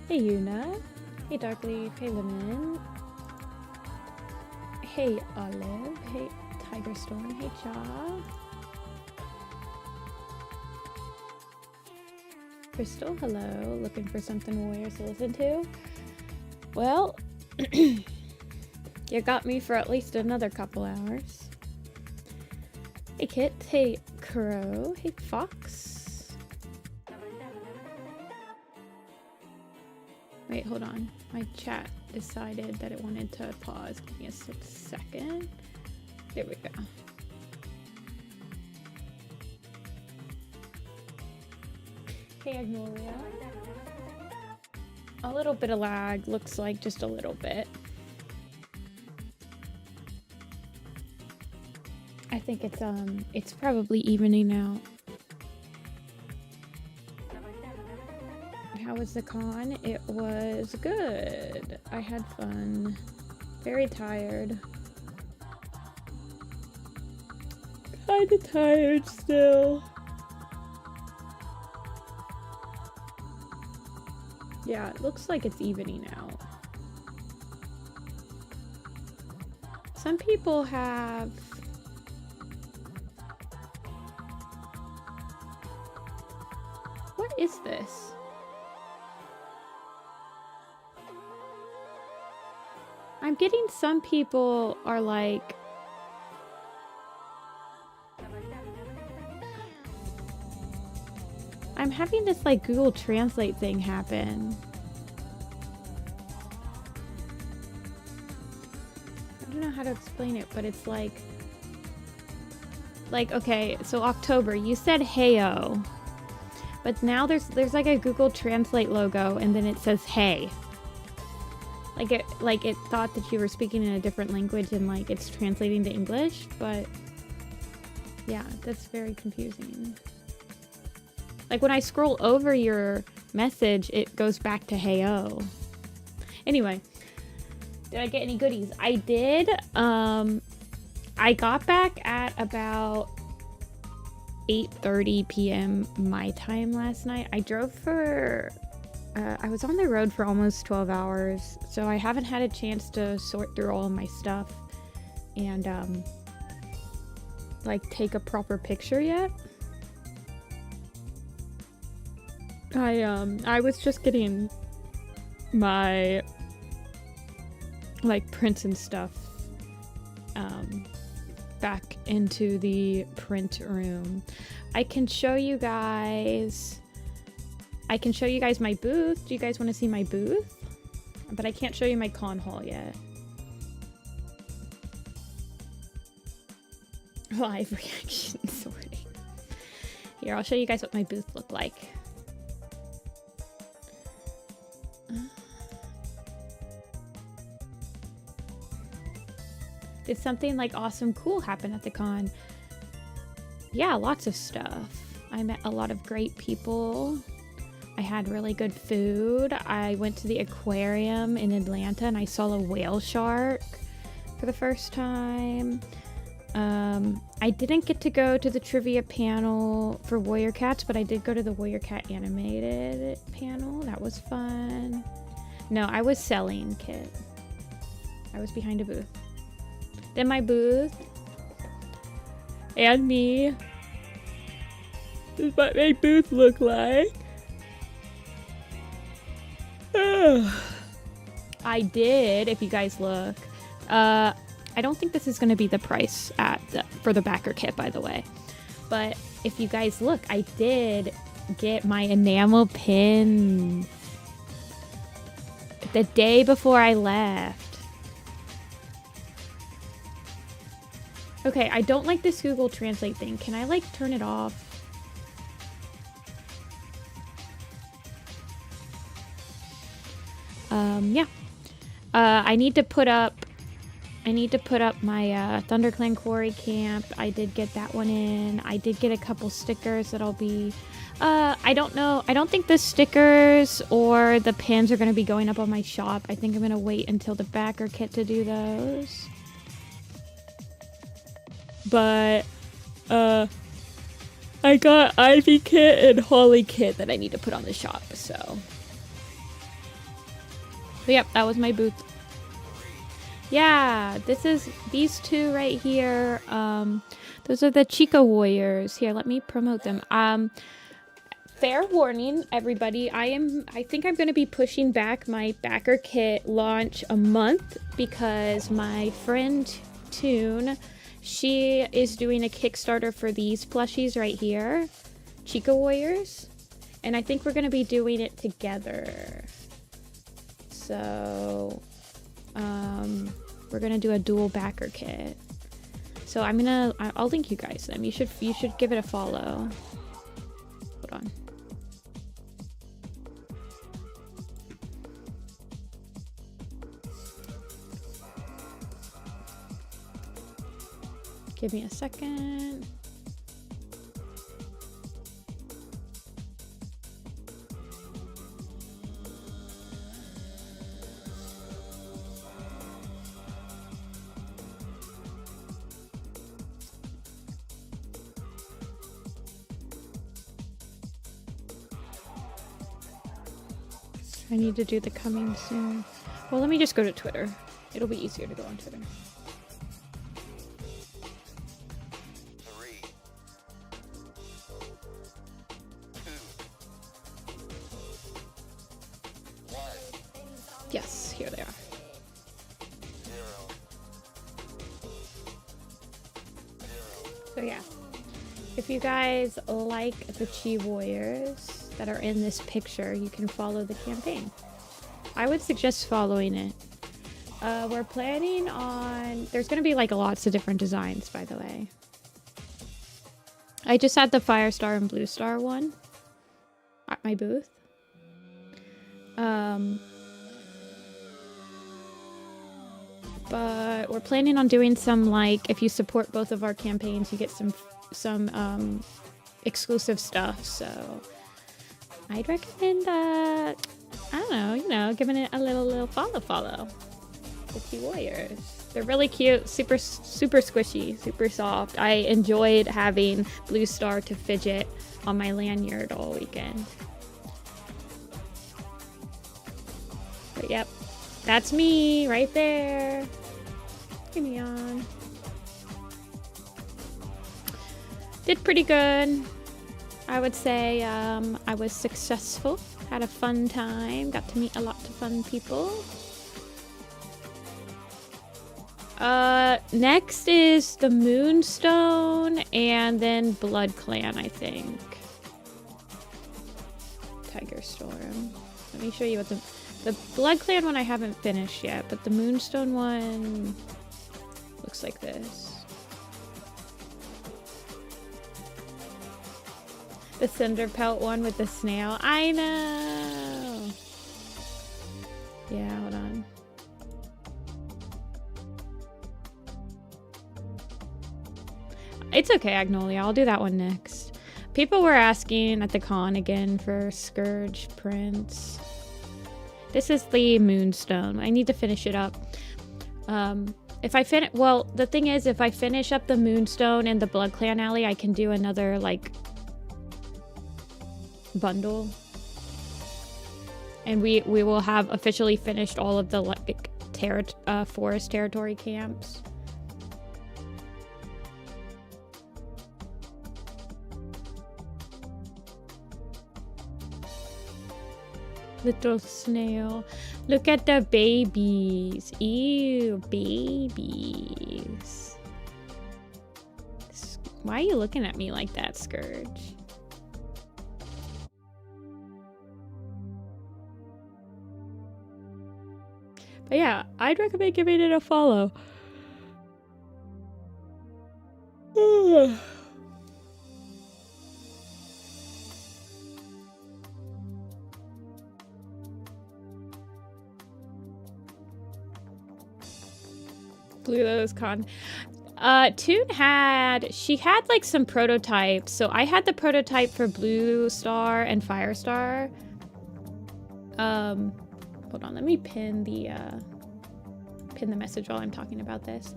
Hey Yuna. Hey Darkleaf. Hey Lemon. Hey Olive. Hey Tiger Storm. Hey Cha. Crystal, hello. Looking for something weird to listen to? Well, you got me for at least another couple hours. Hey Kit. Hey Crow. Hey Fox. Wait, hold on. My chat decided that it wanted to pause. Give me a second. There we go. Hey Agnolia. A little bit of lag, looks like just a little bit. I think it's probably evening out. How was the con? It was good. I had fun. Very tired. Kinda tired still. Yeah, it looks like it's evening out. Some people have... What is this? I'm getting some people are like... I'm having this like Google Translate thing happen. I don't know how to explain it, but it's like okay, so October, you said heyo, but now there's like a Google Translate logo and then it says hey. Like it thought that you were speaking in a different language and like it's translating to English, but yeah, that's very confusing. Like when I scroll over your message, it goes back to heyo. Anyway, did I get any goodies? I did. I got back at about 8:30 p.m. my time last night. I drove for... I was on the road for almost 12 hours, so I haven't had a chance to sort through all of my stuff and like take a proper picture yet. I was just getting my like prints and stuff back into the print room. I can show you guys my booth. Do you guys want to see my booth? But I can't show you my con haul yet. Live reaction sorting. Here, I'll show you guys what my booth looked like. Did something like awesome cool happen at the con? Yeah, lots of stuff. I met a lot of great people. I had really good food. I went to the aquarium in Atlanta and I saw a whale shark for the first time. I didn't get to go to the trivia panel for Warrior Cats, but I did go to the Warrior Cat animated panel. That was fun. No, I was selling, Kit. I was behind a booth. Then my booth and me. This is what my booth look like. I did, if you guys look. I don't think this is going to be the price for the backer kit, by the way. But if you guys look, I did get my enamel pin the day before I left. Okay, I don't like this Google Translate thing. Can I, like, turn it off? Yeah. I need to put up my ThunderClan Quarry Camp. I did get that one in. I did get a couple stickers that'll be... I don't know. I don't think the stickers or the pins are going to be going up on my shop. I think I'm going to wait until the backer kit to do those. But, I got Ivy kit and Holly kit that I need to put on the shop, so... But yep, that was my booth. Yeah, these two right here. Those are the Chica Warriors. Here, let me promote them. Fair warning, everybody. I think I'm going to be pushing back my backer kit launch a month because my friend Toon, she is doing a Kickstarter for these plushies right here, Chica Warriors, and I think we're going to be doing it together. So, we're going to do a dual backer kit. So I'll link you guys them. You should give it a follow. Hold on. Give me a second. I need to do the coming soon. Well, let me just go to Twitter. It'll be easier to go on Twitter. Yes, here they are. So yeah, if you guys like the Chi Warriors that are in this picture, you can follow the campaign. I would suggest following it. We're planning on... There's going to be like lots of different designs, by the way. I just had the Firestar and Blue Star one at my booth. But we're planning on doing some, like, if you support both of our campaigns, you get some exclusive stuff. So I'd recommend, I don't know, you know, giving it a little follow. The Chi Warriors. They're really cute, super squishy, super soft. I enjoyed having Blue Star to fidget on my lanyard all weekend. But yep, that's me right there. Give me on. Did pretty good. I would say I was successful. Had a fun time. Got to meet a lot of fun people. Next is the Moonstone and then Blood Clan, I think. Tiger Storm. Let me show you what the Blood Clan one I haven't finished yet, but the Moonstone one looks like this. The Cinder Pelt one with the snail. I know! Yeah, hold on. It's okay, Agnolia. I'll do that one next. People were asking at the con again for Scourge prints. This is the Moonstone. I need to finish it up. If I finish... Well, the thing is, if I finish up the Moonstone and the Blood Clan Alley, I can do another, like, bundle. And we will have officially finished all of the, like, forest territory camps. Little snail. Look at the babies. Ew, babies. Why are you looking at me like that, Scourge? But yeah, I'd recommend giving it a follow. Blue Lotus Con. Toon she had like some prototypes. So I had the prototype for Blue Star and Firestar. Hold on, let me pin the message while I'm talking about this.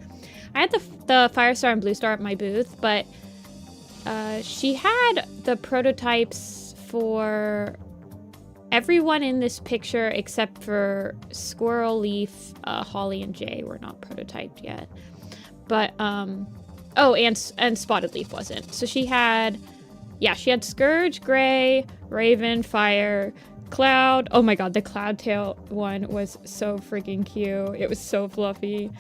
I had the Firestar and Blue Star at my booth, but she had the prototypes for Everyone in this picture except for Squirrel, Leaf, Holly, and Jay were not prototyped yet. But, oh, and Spotted Leaf wasn't. So she had, yeah, she had Scourge, Gray, Raven, Fire, Cloud. Oh my god, the Cloud Tail one was so freaking cute. It was so fluffy.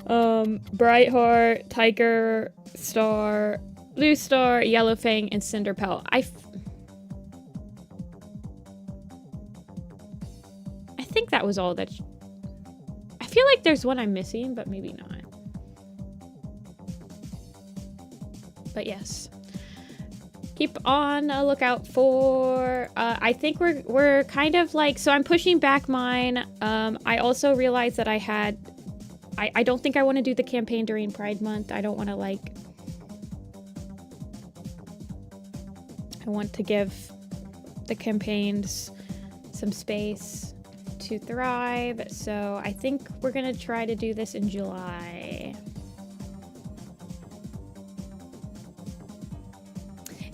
Brightheart, Tiger, Star, Blue Star, Yellowfang, and Cinderpelt. I think that was all that. I feel like there's one I'm missing, but maybe not. But yes. Keep on a lookout for, I think we're kind of like, so I'm pushing back mine. I also realized that I don't think I want to do the campaign during Pride Month. I don't want to like, I want to give the campaigns some space to thrive. So I think we're going to try to do this in July.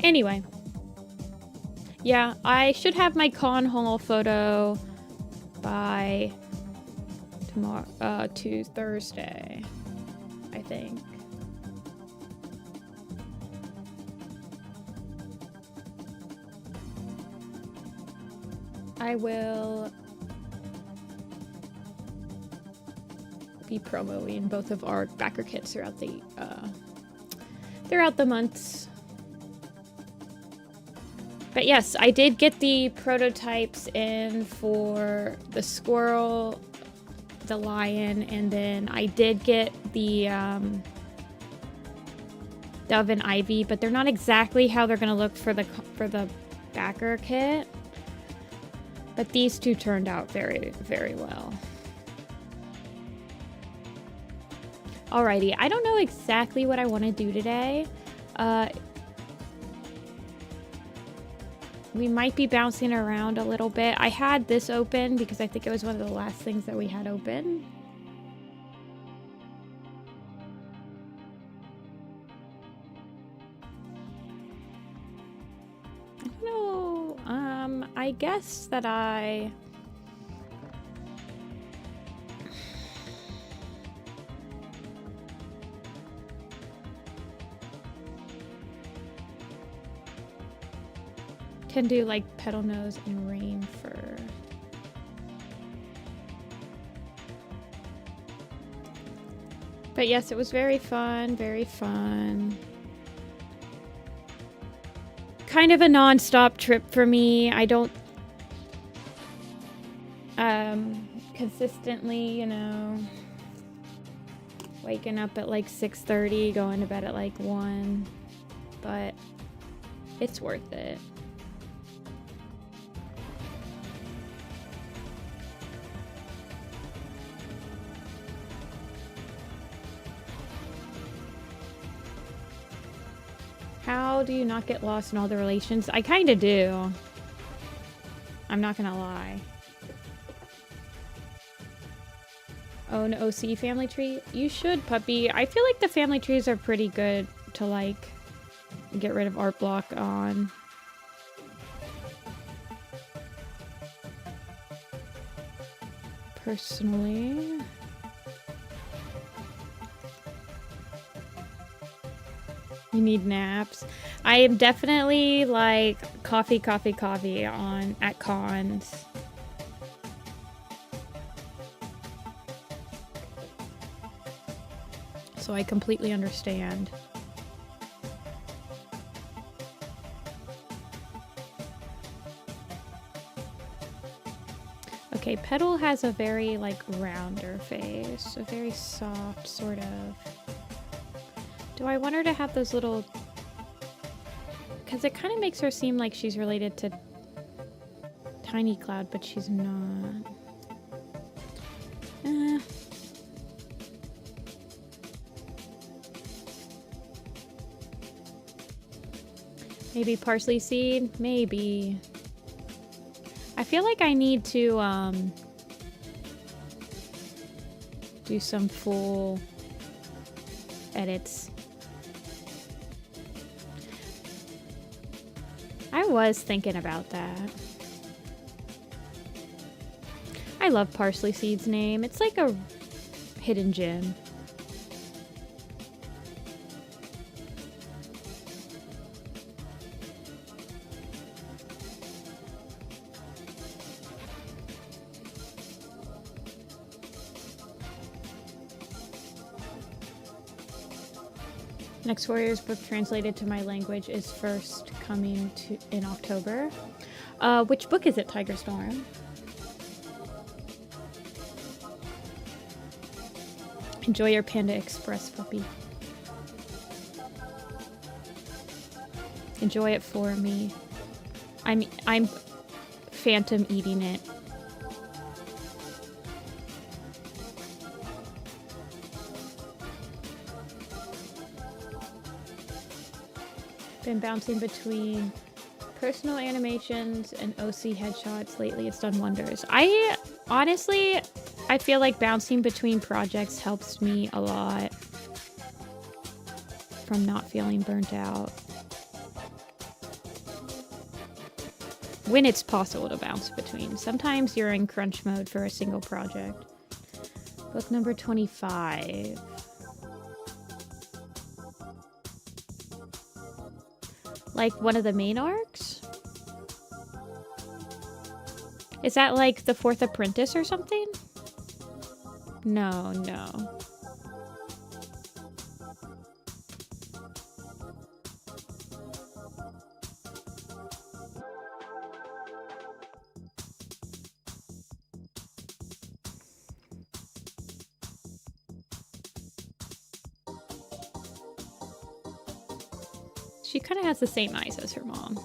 Anyway, yeah, I should have my con haul photo by tomorrow, to Thursday, I think. I will be promoting both of our backer kits throughout the months. But yes, I did get the prototypes in for the Squirrel, the Lion, and then I did get the Dove and Ivy, but they're not exactly how they're gonna look for the backer kit. But these two turned out very, very well. Alrighty, I don't know exactly what I want to do today. We might be bouncing around a little bit. I had this open because I think it was one of the last things that we had open. I don't know. I guess that I can do like Petal Nose and Rain Fur. But yes, it was very fun, very fun. Kind of a non-stop trip for me. I don't consistently, you know, waking up at like 6:30, going to bed at like 1, but it's worth it. How do you not get lost in all the relations? I kind of do. I'm not gonna lie. Own OC family tree? You should, puppy. I feel like the family trees are pretty good to like get rid of art block on. Personally. You need naps. I am definitely like coffee on at cons. So I completely understand. Okay, Petal has a very like rounder face, a very soft sort of. Do I want her to have those little... Because it kind of makes her seem like she's related to Tiny Cloud, but she's not. Maybe Parsley Seed? Maybe. I feel like I need to do some full edits. I was thinking about that. I love Parsley Seed's name. It's like a hidden gem. Next Warriors book translated to my language is first coming in October. Which book is it, Tiger Storm? Enjoy your Panda Express puppy. Enjoy it for me. I'm phantom eating it. Been bouncing between personal animations and OC headshots lately. It's done wonders. Honestly, I feel like bouncing between projects helps me a lot from not feeling burnt out. When it's possible to bounce between. Sometimes you're in crunch mode for a single project. Book number 25. Like one of the main arcs? Is that like the Fourth Apprentice or something? No. She kind of has the same eyes as her mom.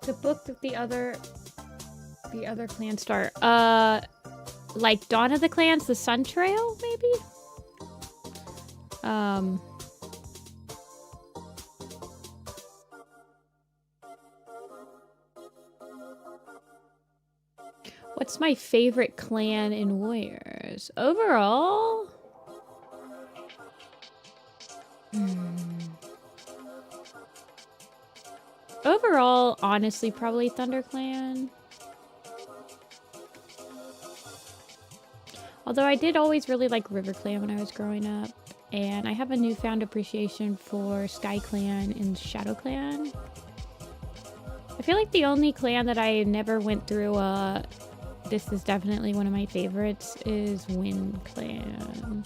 The book that the other clans start. Like Dawn of the Clans, the Sun Trail, maybe? What's my favorite clan in Warriors? Overall? Overall, honestly, probably ThunderClan. Although I did always really like RiverClan when I was growing up. And I have a newfound appreciation for SkyClan and ShadowClan. I feel like the only clan that I never went through, this is definitely one of my favorites, is WindClan.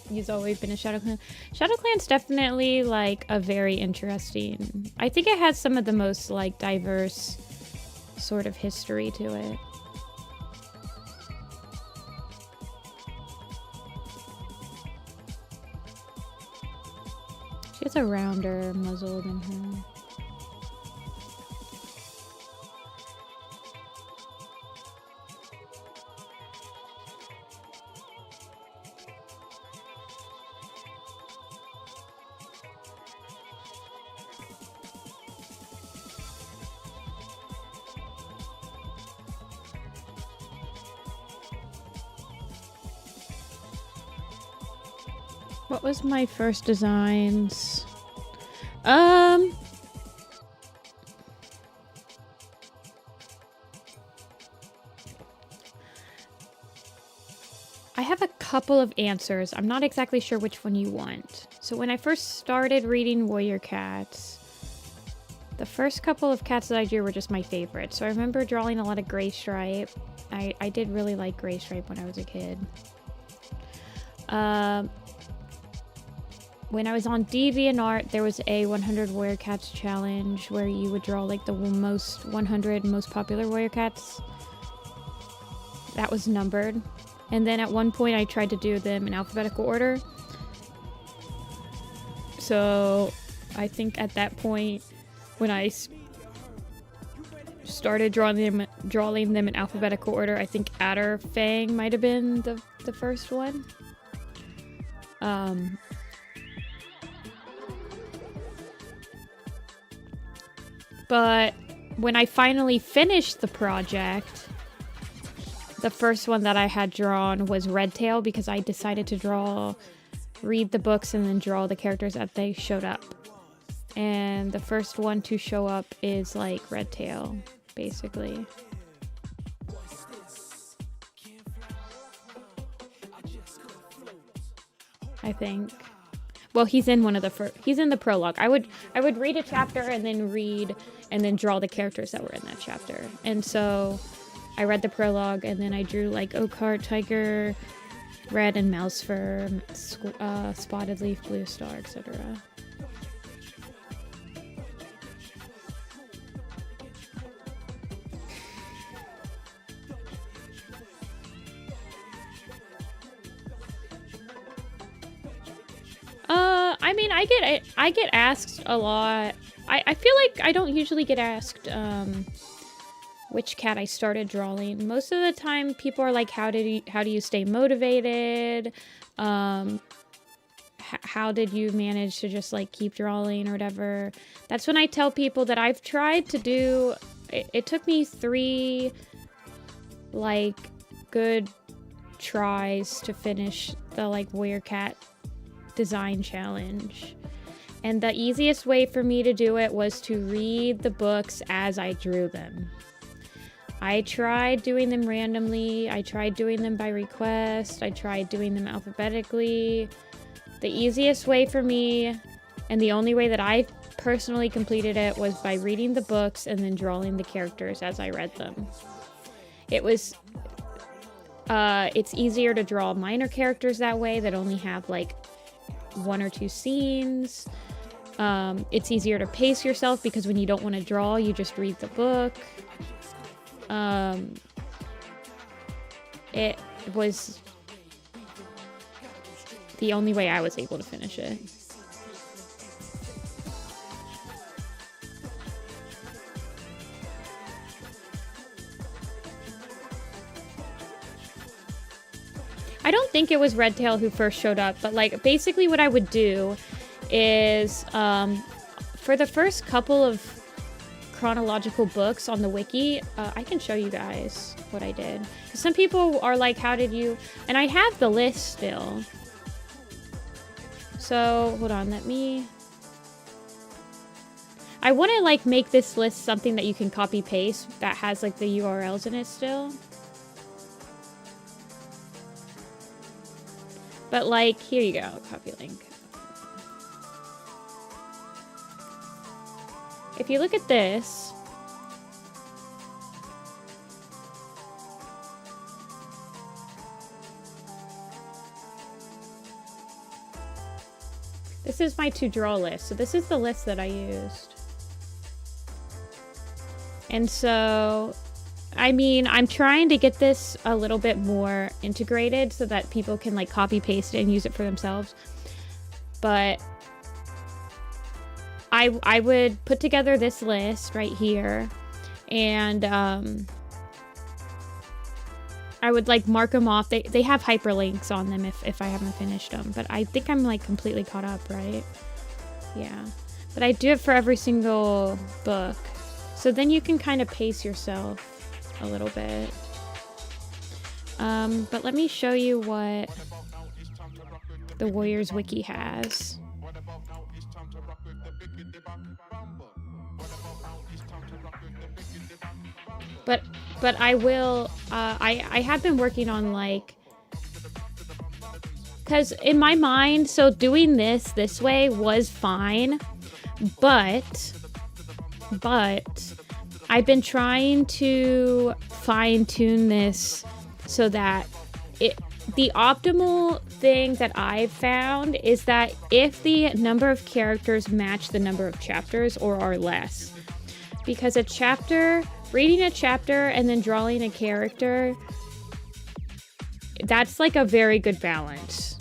He's always been a ShadowClan. ShadowClan's definitely like a very interesting. I think it has some of the most like diverse sort of history to it. She has a rounder muzzle than her. What was my first designs? I have a couple of answers. I'm not exactly sure which one you want. So when I first started reading Warrior Cats, the first couple of cats that I drew were just my favorites. So I remember drawing a lot of Gray Stripe. I did really like Gray Stripe when I was a kid. when I was on DeviantArt, there was a 100 warrior cats challenge where you would draw like the 100 most popular warrior cats. That was numbered. And then at one point I tried to do them in alphabetical order. So I think at that point, when I started drawing them in alphabetical order, I think Adder Fang might have been the first one. But when I finally finished the project, the first one that I had drawn was Redtail, because I decided to read the books and then draw the characters as they showed up. And the first one to show up is like Redtail, basically. I think. Well, he's in one of the he's in the prologue. I would read a chapter and then draw the characters that were in that chapter. And so I read the prologue and then I drew like Oakheart, Tiger, Red and Mouse Fur, Spotted Leaf, Blue Star, etc. I mean, I get asked a lot. I feel like I don't usually get asked which cat I started drawing. Most of the time people are like, how do you stay motivated? How did you manage to just like keep drawing or whatever? That's when I tell people that I've tried to do it took me 3 like good tries to finish the like warrior cat design challenge, and the easiest way for me to do it was to read the books as I drew them. I tried doing them randomly, I tried doing them by request, I tried doing them alphabetically. The easiest way for me, and the only way that I personally completed it, was by reading the books and then drawing the characters as I read them. It's easier to draw minor characters that way that only have like 1 or 2 scenes. It's easier to pace yourself because when you don't want to draw, you just read the book. It was the only way I was able to finish it. I don't think it was Redtail who first showed up, but like basically what I would do is for the first couple of chronological books on the wiki, I can show you guys what I did. Because some people are like, how did you... And I have the list still. So, hold on, I want to like make this list something that you can copy paste that has like the URLs in it still. But like, here you go, copy link. If you look at this, this is my to draw list. So this is the list that I used. And so, I mean, I'm trying to get this a little bit more integrated so that people can like copy paste it and use it for themselves. But I would put together this list right here, and I would like mark them off. They have hyperlinks on them if I haven't finished them, but I think I'm like completely caught up, right? Yeah, but I do it for every single book, so then you can kind of pace yourself a little bit. But let me show you what the Warriors Wiki has. But I will, I have been working on like, because in my mind, so doing this way was fine, but I've been trying to fine tune this so that the optimal thing that I've found is that if the number of characters match the number of chapters or are less. Because reading a chapter and then drawing a character, that's like a very good balance.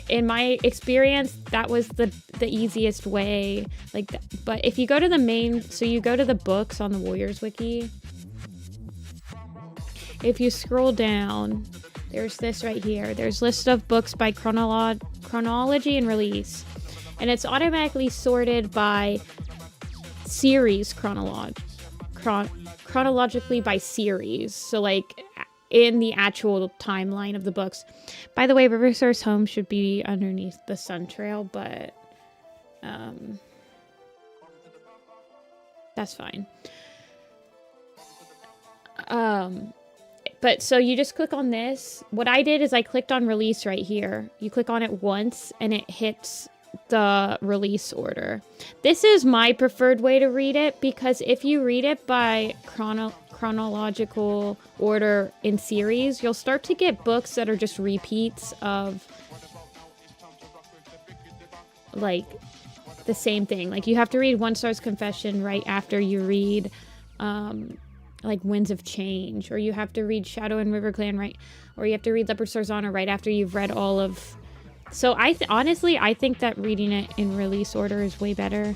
In my experience, that was the easiest way. But if you go to the main, so you go to the books on the Warriors Wiki, if you scroll down, there's this right here. There's list of books by chronology and release. And it's automatically sorted by series chronologically by series. So like in the actual timeline of the books. By the way, Riversource Home should be underneath the Sun Trail, but that's fine. But so you just click on this. What I did is I clicked on release right here. You click on it once and it hits the release order. This is my preferred way to read it, because if you read it by chronological order in series, you'll start to get books that are just repeats of like the same thing. Like you have to read One Star's Confession right after you read like Winds of Change, or you have to read Shadow and River Clan or you have to read Leopard Star's Honor right after you've read all of. So honestly, I think that reading it in release order is way better.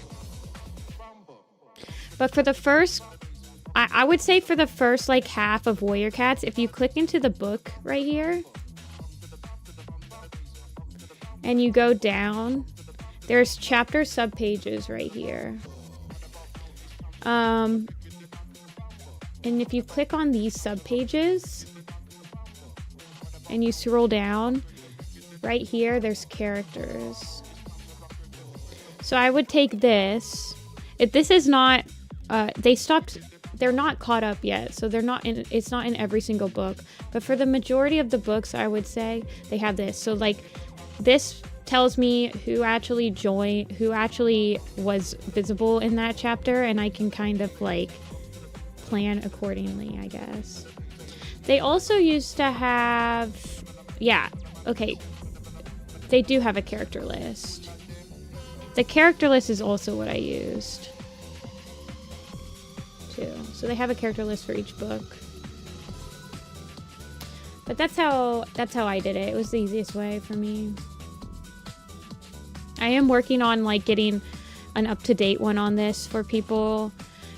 But for the first, I would say for the first like half of Warrior Cats, if you click into the book right here and you go down, there's chapter subpages right here. And if you click on these subpages and you scroll down, right here, there's characters. So I would take this. If this is not, they're not caught up yet. So it's not in every single book. But for the majority of the books, I would say they have this. So like this tells me who actually joined, who actually was visible in that chapter. And I can kind of like plan accordingly, I guess. They also used to have, yeah, okay. They do have a character list. The character list is also what I used too. So they have a character list for each book. But that's how I did it. It was the easiest way for me. I am working on like getting an up-to-date one on this for people.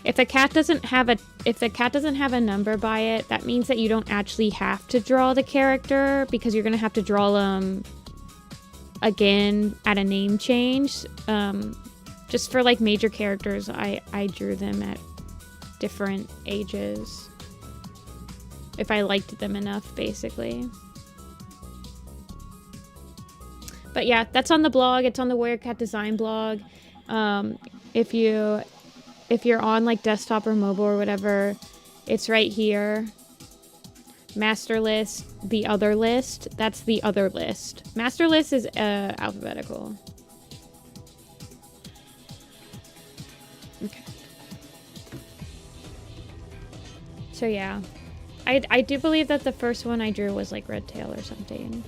If the cat doesn't have a number by it, that means that you don't actually have to draw the character, because you're gonna have to draw them again at a name change. Just for like major characters, I drew them at different ages if I liked them enough, basically. But yeah, that's on the blog. It's on the Warrior Cat Design blog. If you're on like desktop or mobile or whatever, it's right here. Master list, the other list. That's the other list. Master list is alphabetical. Okay. So yeah, I do believe that the first one I drew was like Red Tail or something.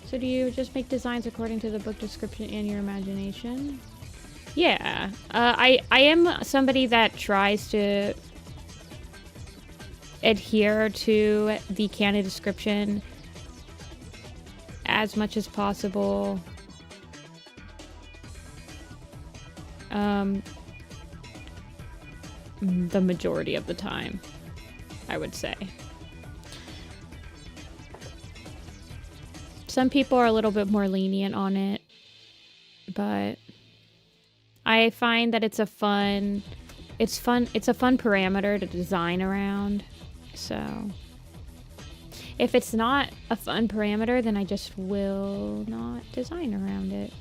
So do you just make designs according to the book description and your imagination? Yeah. I am somebody that tries to adhere to the canon description as much as possible. The majority of the time, I would say. Some people are a little bit more lenient on it, but I find that it's a fun parameter to design around. So if it's not a fun parameter, then I just will not design around it.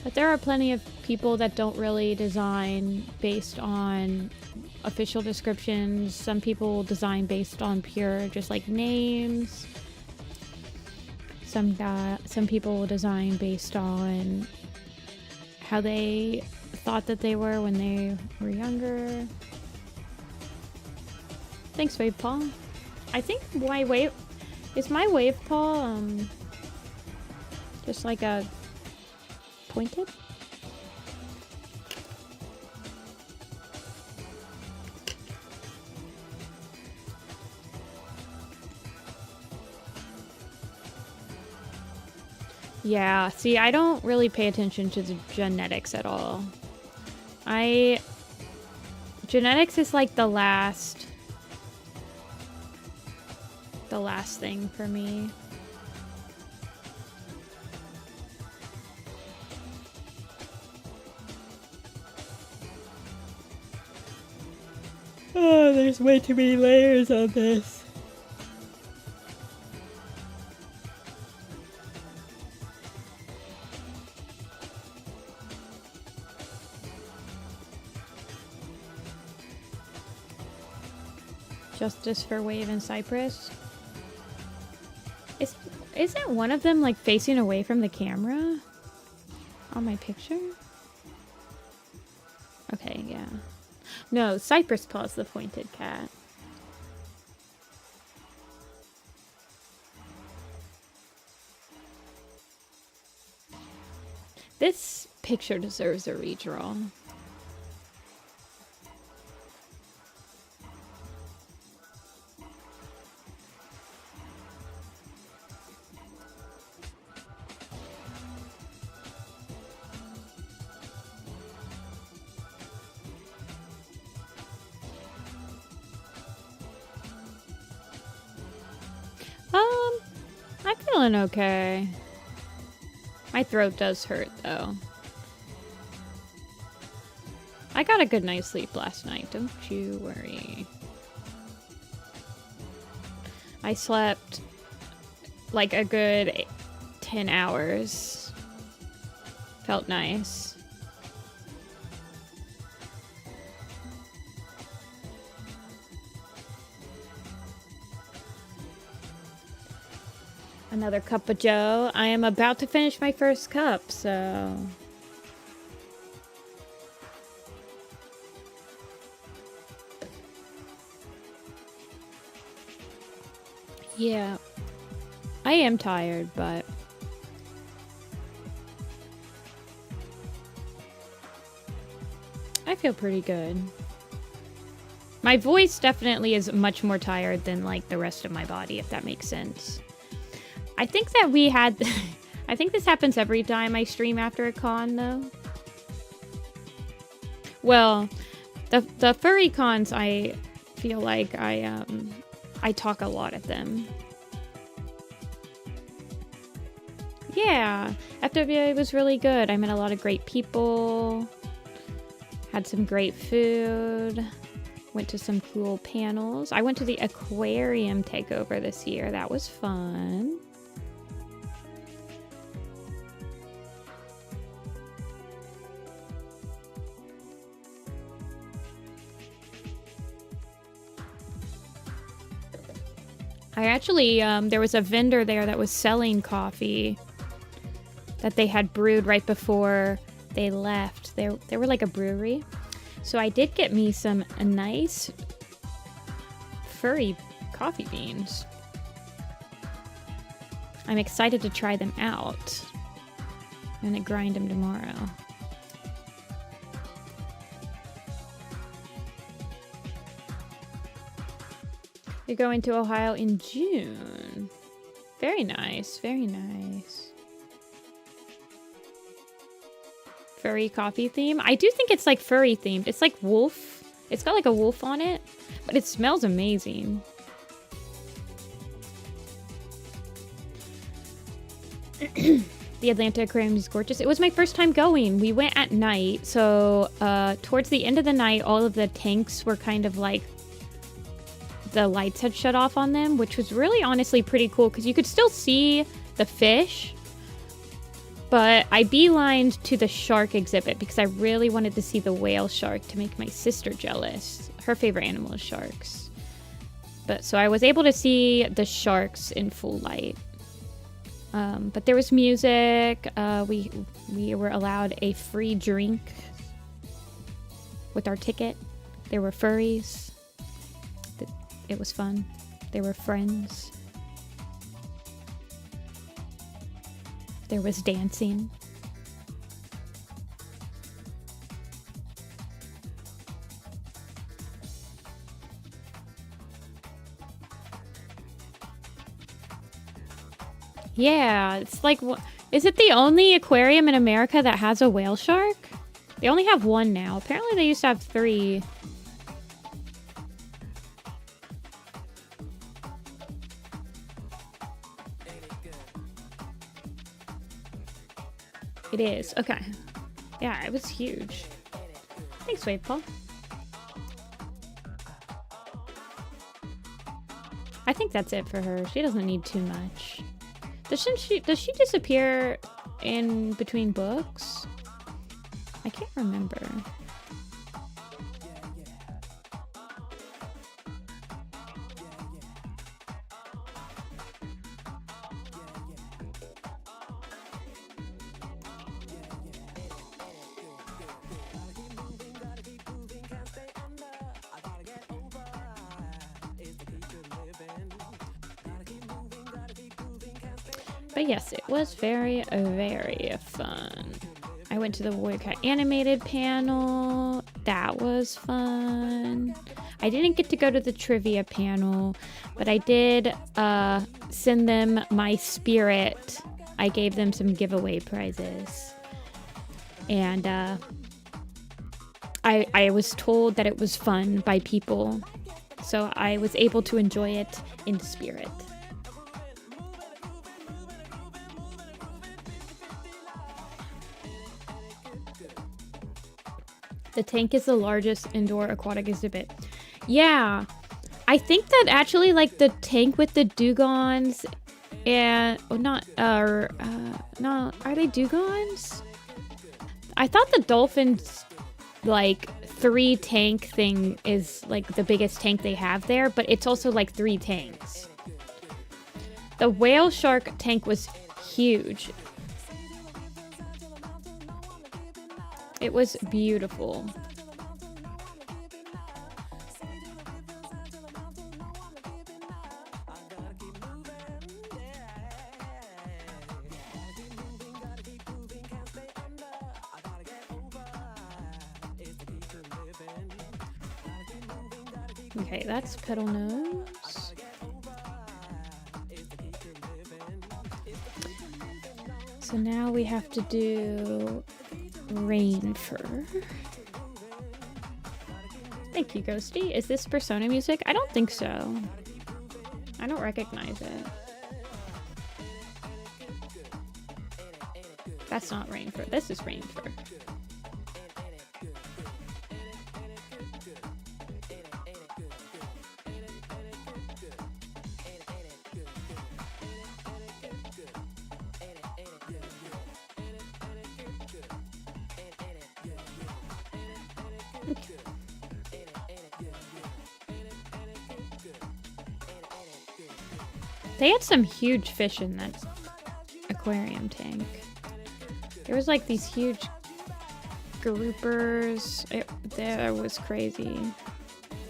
But there are plenty of people that don't really design based on official descriptions. Some people design based on pure, just like names. Some people will design based on how they thought that they were when they were younger. Thanks, Wave Paul. I think my wave paw just like a pointed? Yeah, see, I don't really pay attention to the genetics at all. Genetics is like the last thing for me. Oh, there's way too many layers on this. Justice for Wave and Cypress. Isn't one of them like facing away from the camera on my picture? Okay, yeah. No, Cypress Paw's the pointed cat. This picture deserves a redraw. I'm feeling okay. My throat does hurt, though. I got a good night's sleep last night, don't you worry. I slept like a good 10 hours. Felt nice. Another cup of joe. I am about to finish my first cup, so... Yeah. I am tired, but... I feel pretty good. My voice definitely is much more tired than, like, the rest of my body, if that makes sense. I think that we had... I think this happens every time I stream after a con, though. Well, the furry cons, I feel like I talk a lot at them. Yeah, FWA was really good. I met a lot of great people. Had some great food. Went to some cool panels. I went to the aquarium takeover this year. That was fun. I actually, there was a vendor there that was selling coffee that they had brewed right before they left. They were like a brewery. So I did get me a nice furry coffee beans. I'm excited to try them out. I'm gonna grind them tomorrow. You're going to Ohio in June. Very nice, very nice. Furry coffee theme. I do think it's like furry themed. It's like wolf. It's got like a wolf on it, but it smells amazing. The Atlanta Aquarium is gorgeous. It was my first time going. We went at night, so towards the end of the night, all of the tanks were kind of like, the lights had shut off on them, which was really honestly pretty cool because you could still see the fish. But I beelined to the shark exhibit because I really wanted to see the whale shark to make my sister jealous. Her favorite animal is sharks. But so I was able to see the sharks in full light. But there was music. We were allowed a free drink with our ticket. There were furries. It was fun. There were friends. There was dancing. Yeah, it's like, is it the only aquarium in America that has a whale shark? They only have one now. Apparently they used to have 3. It is. Okay. Yeah, it was huge. Thanks, Wave Paul. I think that's it for her. She doesn't need too much. Does she disappear in between books? I can't remember. But yes, it was very, very fun. I went to the Warrior Cat animated panel. That was fun. I didn't get to go to the trivia panel, but I did send them my spirit. I gave them some giveaway prizes. And I was told that it was fun by people. So I was able to enjoy it in spirit. The tank is the largest indoor aquatic exhibit. Yeah, I think that actually, like, the tank with the dugongs and are they dugongs? I thought the dolphins, like, 3 tank thing is like the biggest tank they have there, but it's also like 3 tanks. The whale shark tank was huge. It was beautiful. Okay, that's Petal Nose. So now we have to do Rain Fur. Thank you, Ghosty. Is this Persona music? I don't think so. I don't recognize it. That's not Rain Fur. This is Rain Fur. They had some huge fish in that aquarium tank. There was like these huge groupers. That was crazy.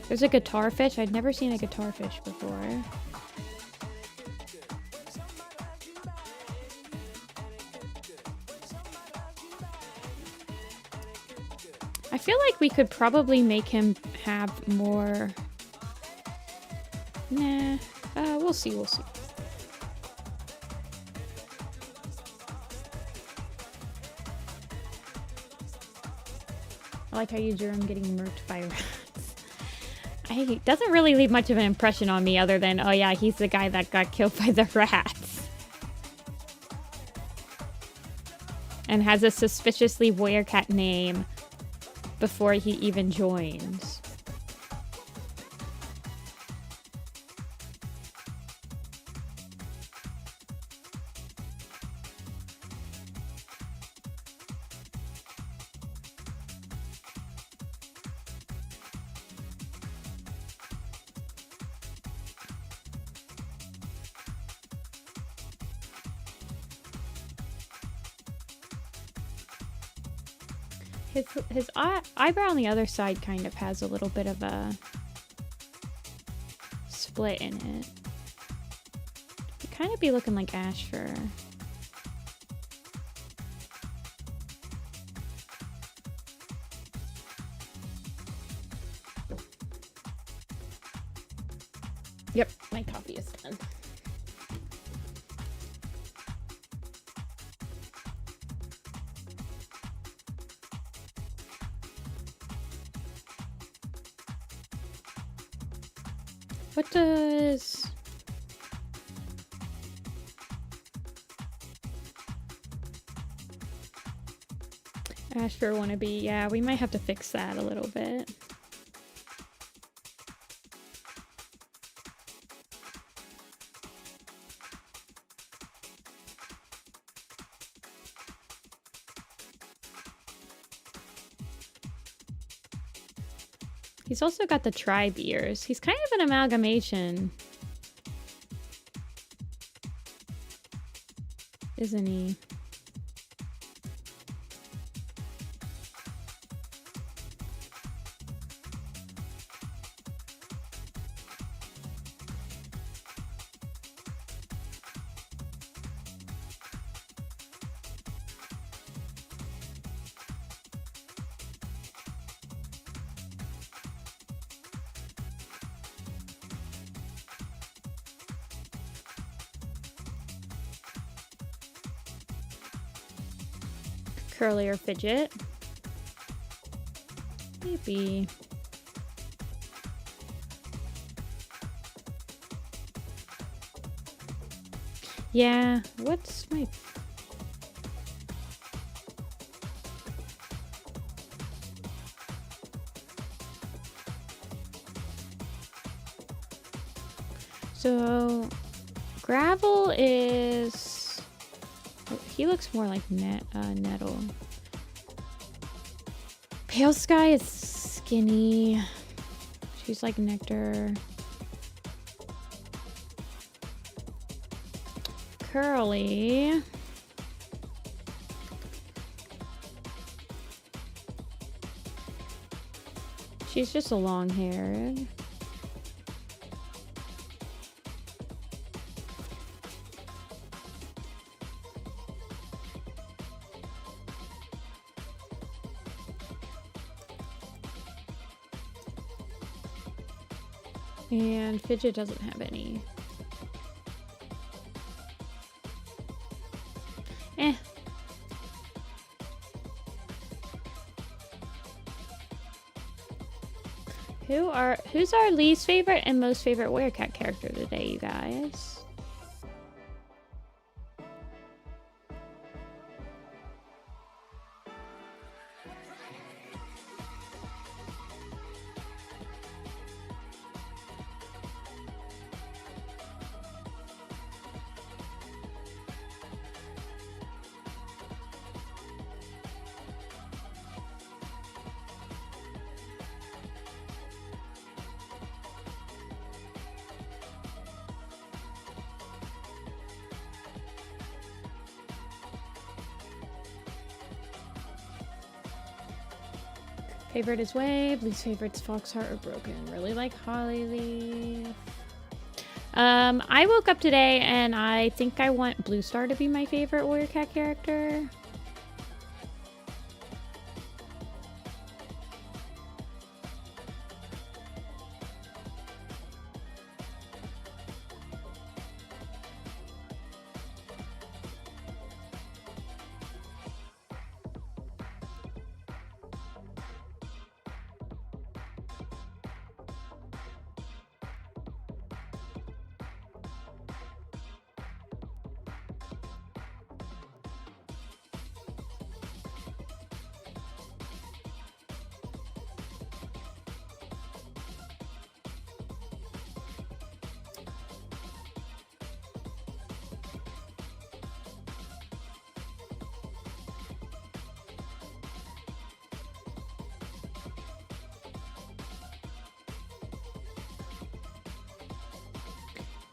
There's a guitar fish. I'd never seen a guitar fish before. I feel like we could probably make him have more... Nah. We'll see, we'll see. I like how you drew him getting murked by rats. It doesn't really leave much of an impression on me other than, oh yeah, he's the guy that got killed by the rats. And has a suspiciously werecat name before he even joins. His eyebrow on the other side kind of has a little bit of a split in it. He'd kind of be looking like Ashfur. Yep, my coffee is done. What does... Ashfur want to be? Yeah, we might have to fix that a little bit. He's also got the tribe ears. He's kind of an amalgamation, isn't he? Curly or Fidget? Maybe. Yeah, what's my... So, Gravel is... He looks more like Nettle. Pale Sky is skinny. She's like Nectar. Curly. She's just a long-haired. And Fidget doesn't have any. Who's our least favorite and most favorite Werecat character today, you guys? Favorite is Wave. Least favorite's Foxheart or Broken. Really like Hollyleaf. I woke up today and I think I want Blue Star to be my favorite Warrior Cat character.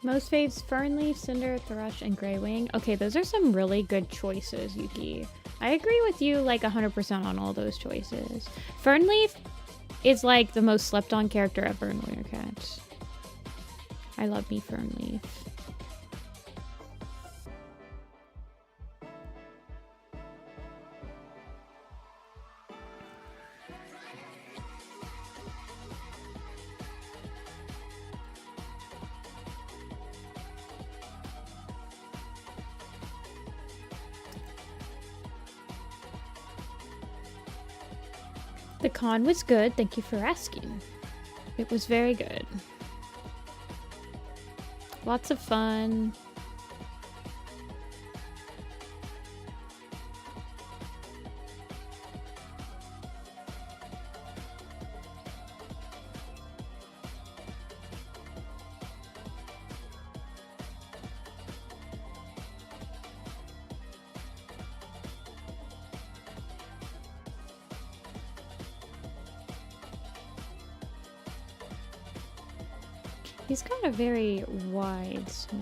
Most faves, Fernleaf, Cinder, Thrush, and Greywing. Okay, those are some really good choices, Yuki. I agree with you like 100% on all those choices. Fernleaf is like the most slept on character ever in Warrior Cats. I love me Fernleaf. The con was good, thank you for asking. It was very good. Lots of fun. He's got a very wide snout.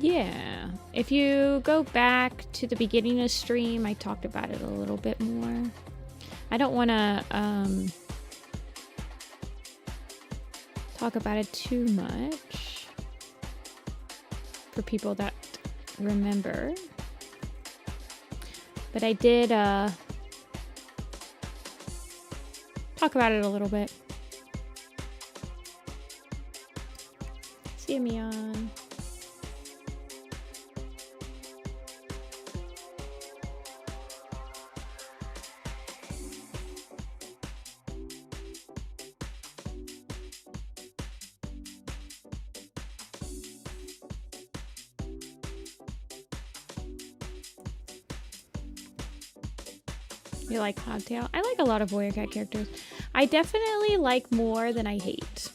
Yeah, if you go back to the beginning of stream, I talked about it a little bit more. I don't want to talk about it too much for people that remember, but I did talk about it a little bit. See you, Mion. You like Hogtail? I like a lot of Warrior Cat characters. I definitely like more than I hate.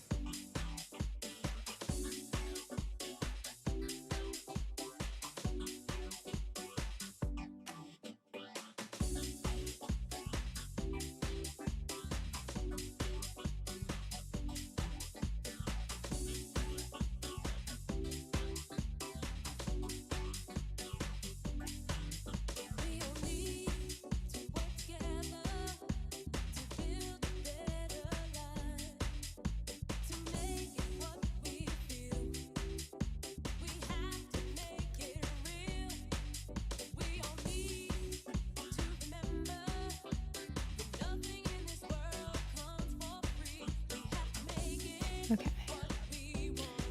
Okay.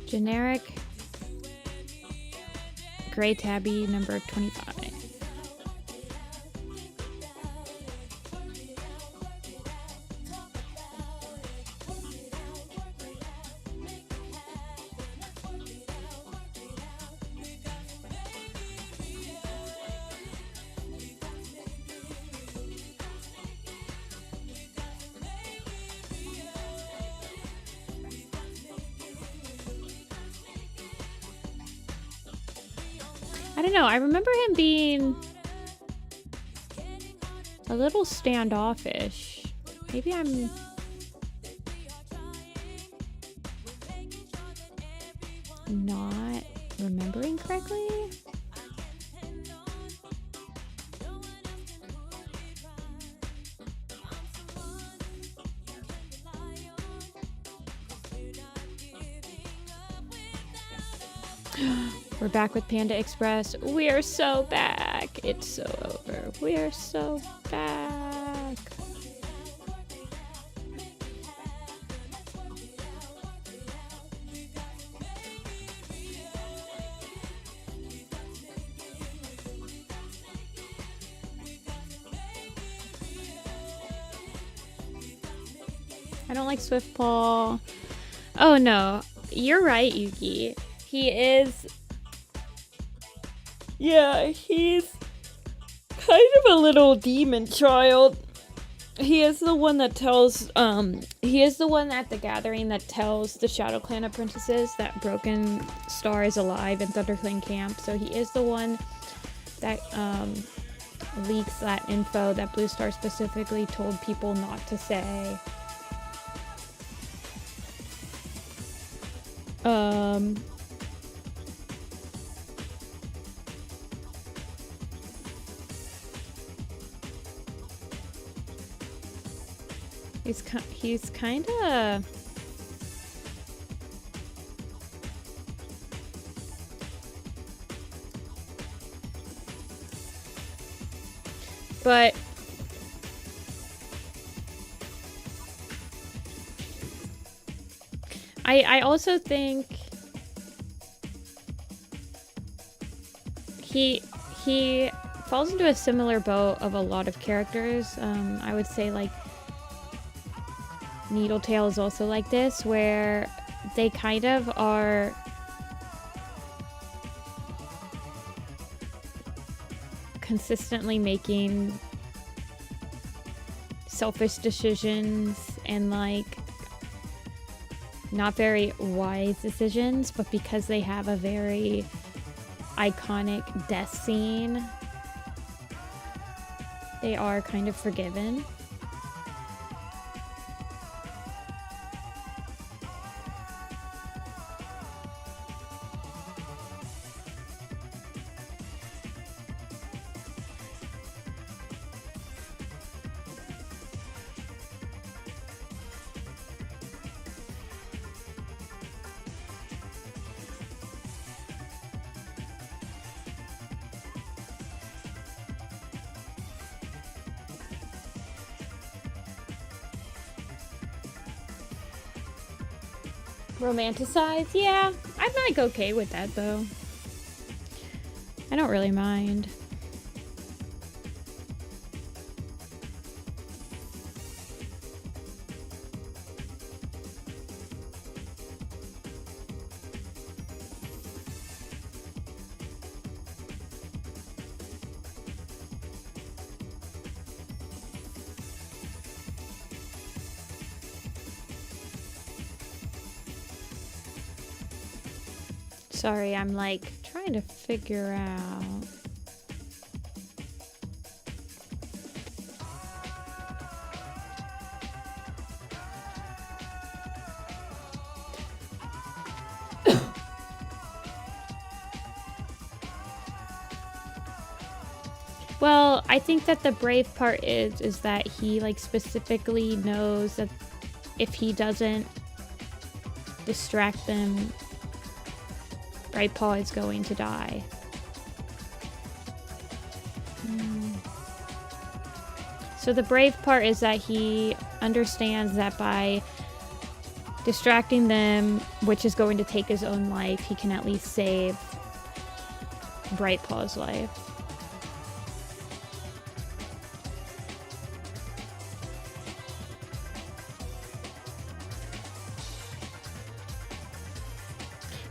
Generic gray tabby number 25. I don't know. I remember him being a little standoffish. Maybe I'm not remembering correctly. We're back with Panda Express. We're so back. It's so over. We're so back. I don't like Swiftpaw. Oh no, you're right, Yuki. He is... Yeah, he's kind of a little demon child. He is the one that tells, he is the one at the gathering that tells the Shadow Clan apprentices that Broken Star is alive in ThunderClan camp. So he is the one that, leaks that info that Blue Star specifically told people not to say. He's kind of... But... I also think he falls into a similar boat of a lot of characters. I would say like Needletail is also like this, where they kind of are consistently making selfish decisions and like not very wise decisions, but because they have a very iconic death scene, they are kind of forgiven. Romanticize? Yeah, I'm like okay with that though. I don't really mind. Sorry, I'm like trying to figure out. Well, I think that the brave part is that he like specifically knows that if he doesn't distract them, Brightpaw is going to die. So the brave part is that he understands that by distracting them, which is going to take his own life, he can at least save Brightpaw's life.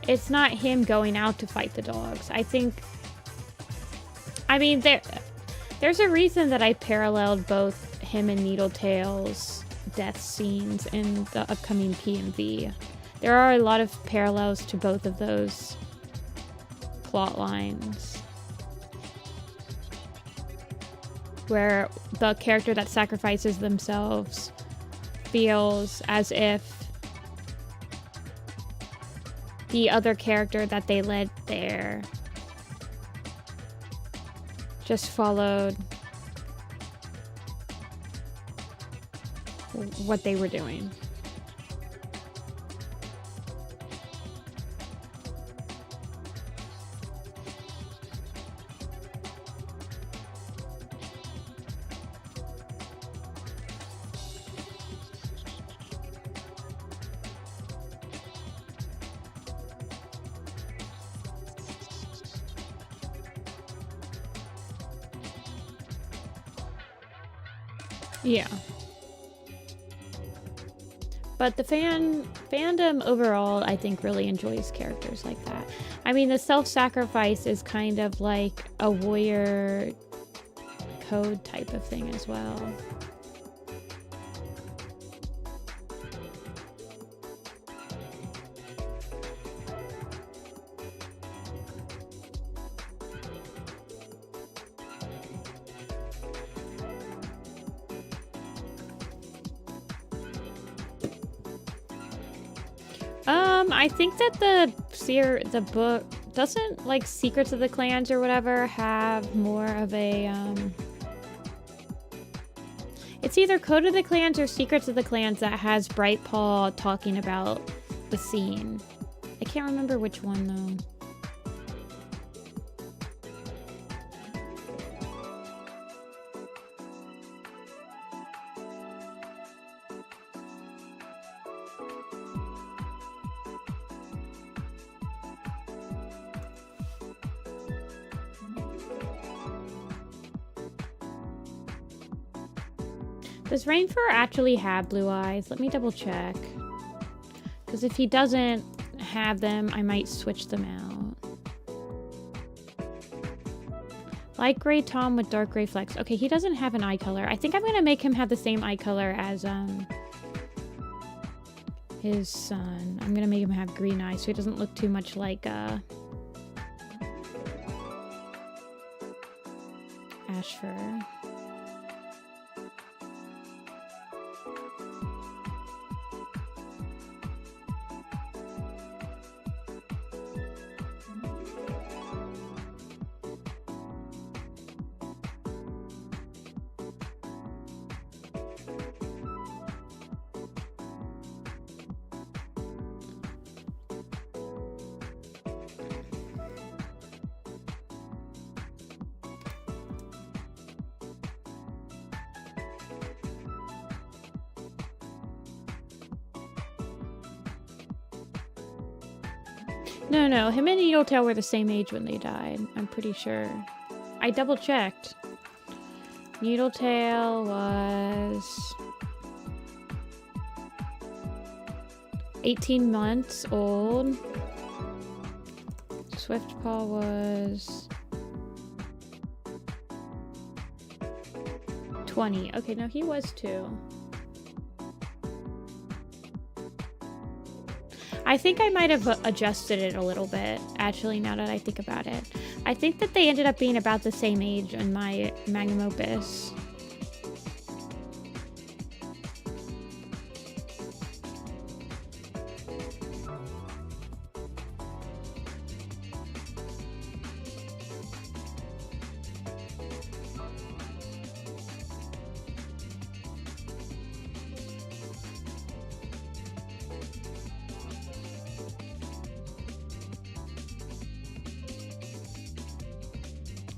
It's not him going out to fight the dogs. I mean, there's a reason that I paralleled both him and Needletail's death scenes in the upcoming PMV. There are a lot of parallels to both of those plot lines. where the character that sacrifices themselves feels as if the other character that they led there just followed what they were doing. Yeah. But the fandom overall, I think, really enjoys characters like that. I mean, the self-sacrifice is kind of like a warrior code type of thing as well. I think that the book doesn't, like, Secrets of the Clans or whatever have more of a it's either Code of the Clans or Secrets of the Clans that has Brightpaw talking about the scene. I can't remember which one though. Does Rainfur actually have blue eyes? Let me double check. Because if he doesn't have them, I might switch them out. Light gray Tom with dark gray flecks. Okay, he doesn't have an eye color. I think I'm going to make him have the same eye color as his son. I'm going to make him have green eyes so he doesn't look too much like Ashfur. No, him and Needletail were the same age when they died. I'm pretty sure. I double checked. Needletail was 18 months old. Swiftpaw was 20. Okay, no, he was 2. I think I might have adjusted it a little bit, actually, now that I think about it. I think that they ended up being about the same age in my magnum opus.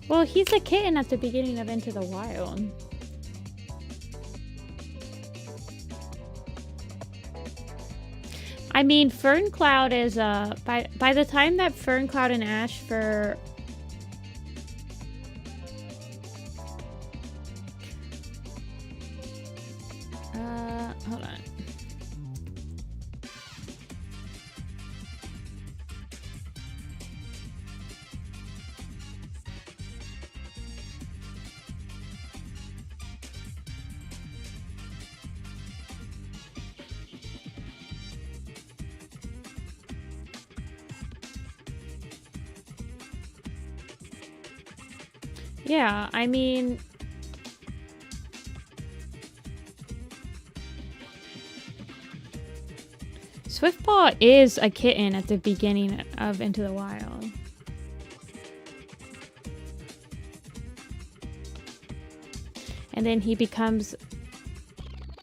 Well, he's a kitten at the beginning of Into the Wild. I mean, Ferncloud is, by the time that Ferncloud and Ashfur... hold on. Yeah, I mean, Swiftpaw is a kitten at the beginning of Into the Wild. And then he becomes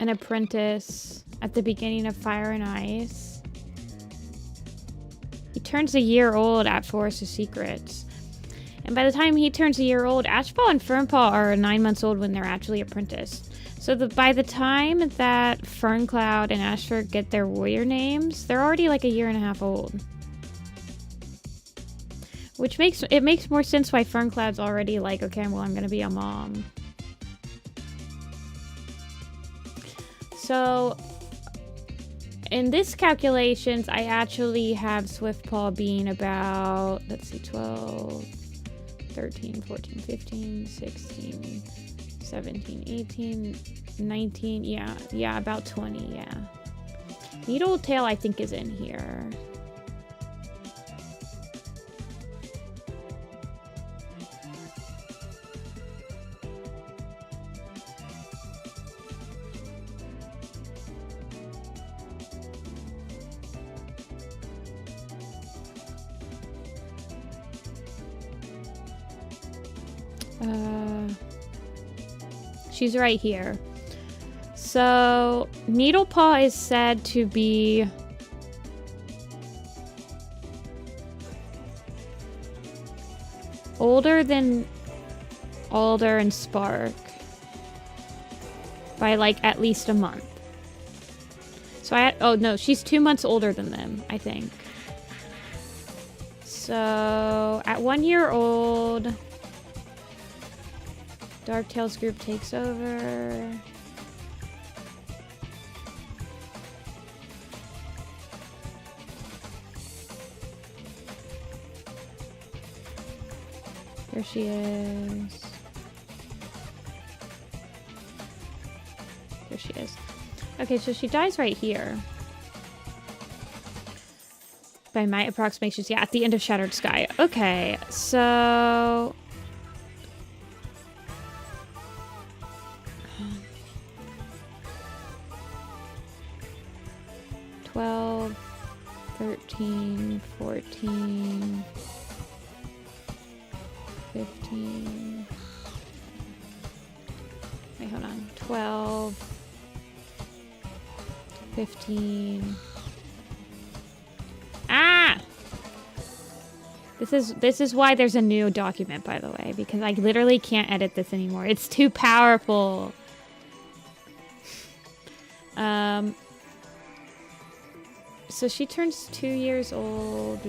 an apprentice at the beginning of Fire and Ice. He turns a year old at Forest of Secrets. And by the time he turns a year old, Ashpaw and Fernpaw are 9 months old when they're actually apprenticed. So by the time that Ferncloud and Ashford get their warrior names, they're already like a year and a half old. Which makes more sense why Ferncloud's already like, okay, well, I'm gonna be a mom. So in this calculations, I actually have Swiftpaw being about, let's see, 12, 13, 14, 15, 16, 17, 18, 19, yeah, about 20, yeah. Needletail, I think, is in here. She's right here. So, Needlepaw is said to be older than Alder and Spark by like at least a month. So oh no, she's 2 months older than them, I think. So, at 1 year old, Darktail's group takes over. There she is. There she is. Okay, so she dies right here. By my approximations, yeah, at the end of Shattered Sky. Okay, so... 12, 13, 14, 15. Wait, hold on. 12, 15. Ah! This is why there's a new document, by the way, because I literally can't edit this anymore. It's too powerful. So she turns 2 years old.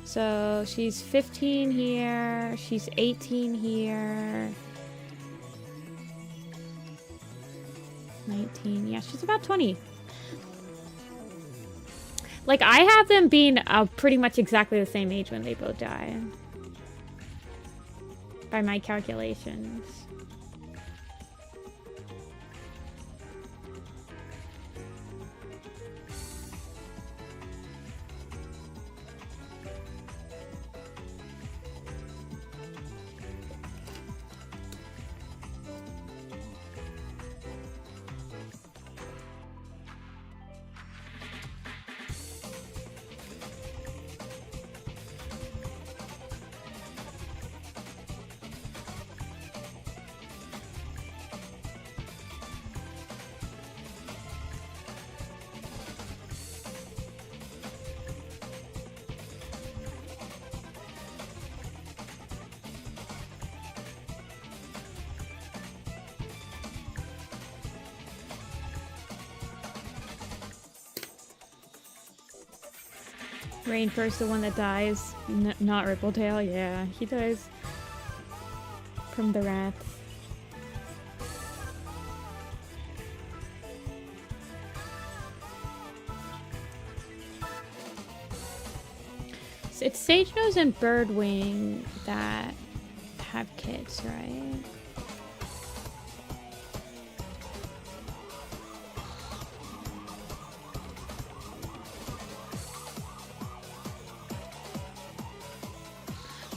So she's 15 here. She's 18 here. 19. Yeah, she's about 20. Like, I have them being pretty much exactly the same age when they both die. By my calculations. Rain first, the one that dies. Not Rippletail, yeah. He dies from the rats. So it's Sagenose and Birdwing that have kids, right?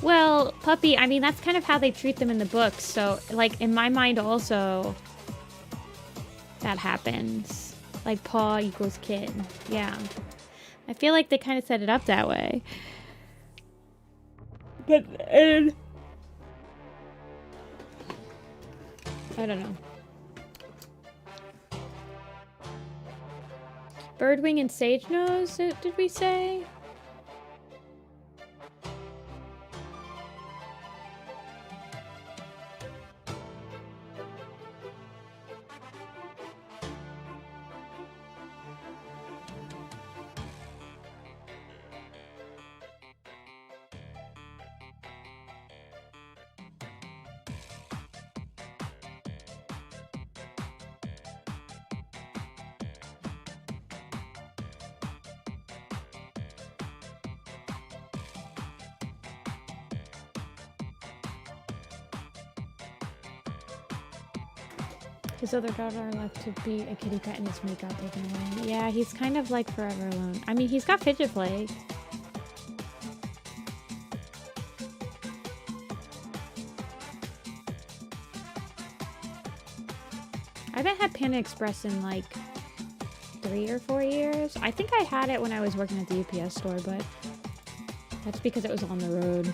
Well, Puppy, I mean, that's kind of how they treat them in the books. So, like, in my mind also, that happens. Like paw equals kid. Yeah. I feel like they kind of set it up that way. But, I don't know. Birdwing and Sage Nose, did we say? His other daughter left to be a kitty pet and his mate got taken away. Yeah, he's kind of like forever alone. I mean, he's got fidget plague. I haven't had Panda Express in like 3 or 4 years. I think I had it when I was working at the UPS store, but that's because it was on the road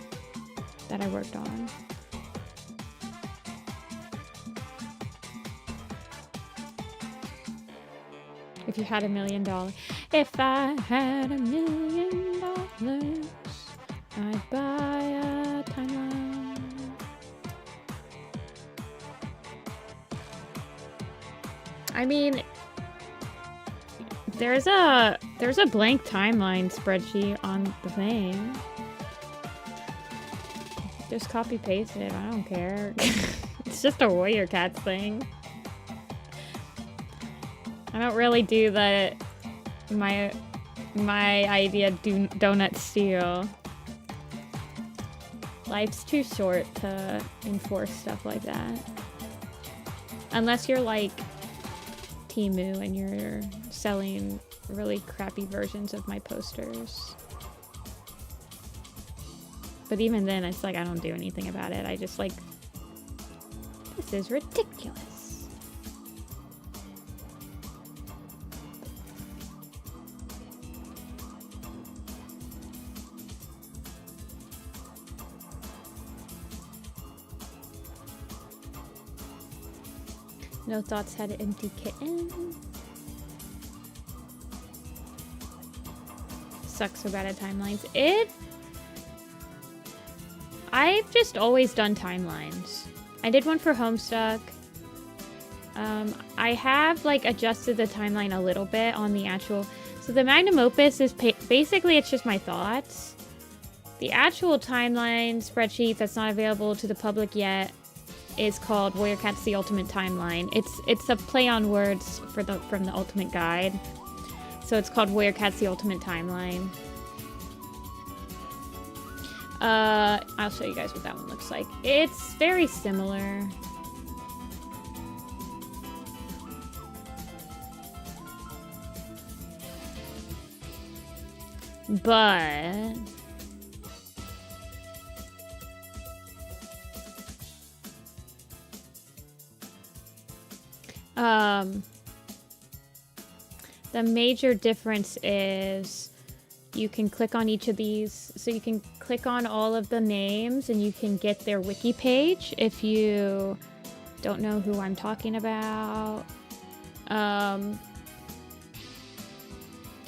that I worked on. If you had $1 million. If I had $1 million, I'd buy a timeline. I mean, there's a blank timeline spreadsheet on the thing. Just copy paste it. I don't care. It's just a Warrior Cats thing. I don't really do the my idea donut steal. Life's too short to enforce stuff like that. Unless you're like Temu and you're selling really crappy versions of my posters. But even then, it's like I don't do anything about it. I just like, this is ridiculous. No thoughts, had an empty kitten. Sucks so bad at timelines. I've just always done timelines. I did one for Homestuck. I have like adjusted the timeline a little bit on the actual. So the magnum opus is basically it's just my thoughts. The actual timeline spreadsheet that's not available to the public yet is called Warrior Cats: The Ultimate Timeline. It's a play on words from the Ultimate Guide. So it's called Warrior Cats: The Ultimate Timeline. I'll show you guys what that one looks like. It's very similar. But the major difference is you can click on each of these. So you can click on all of the names and you can get their wiki page if you don't know who I'm talking about.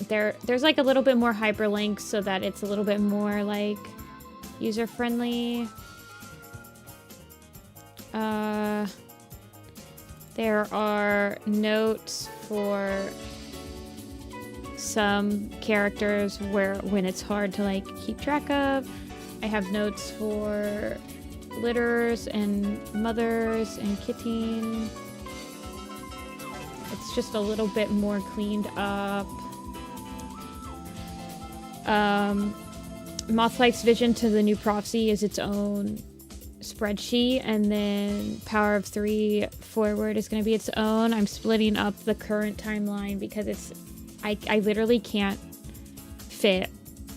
There's like a little bit more hyperlinks so that it's a little bit more like user friendly. There are notes for some characters when it's hard to like keep track of. I have notes for litters and mothers and kitting. It's just a little bit more cleaned up. Mothlight's Vision to the New Prophecy is its own spreadsheet, and then Power of 3 forward is going to be its own. I'm splitting up the current timeline because I literally can't fit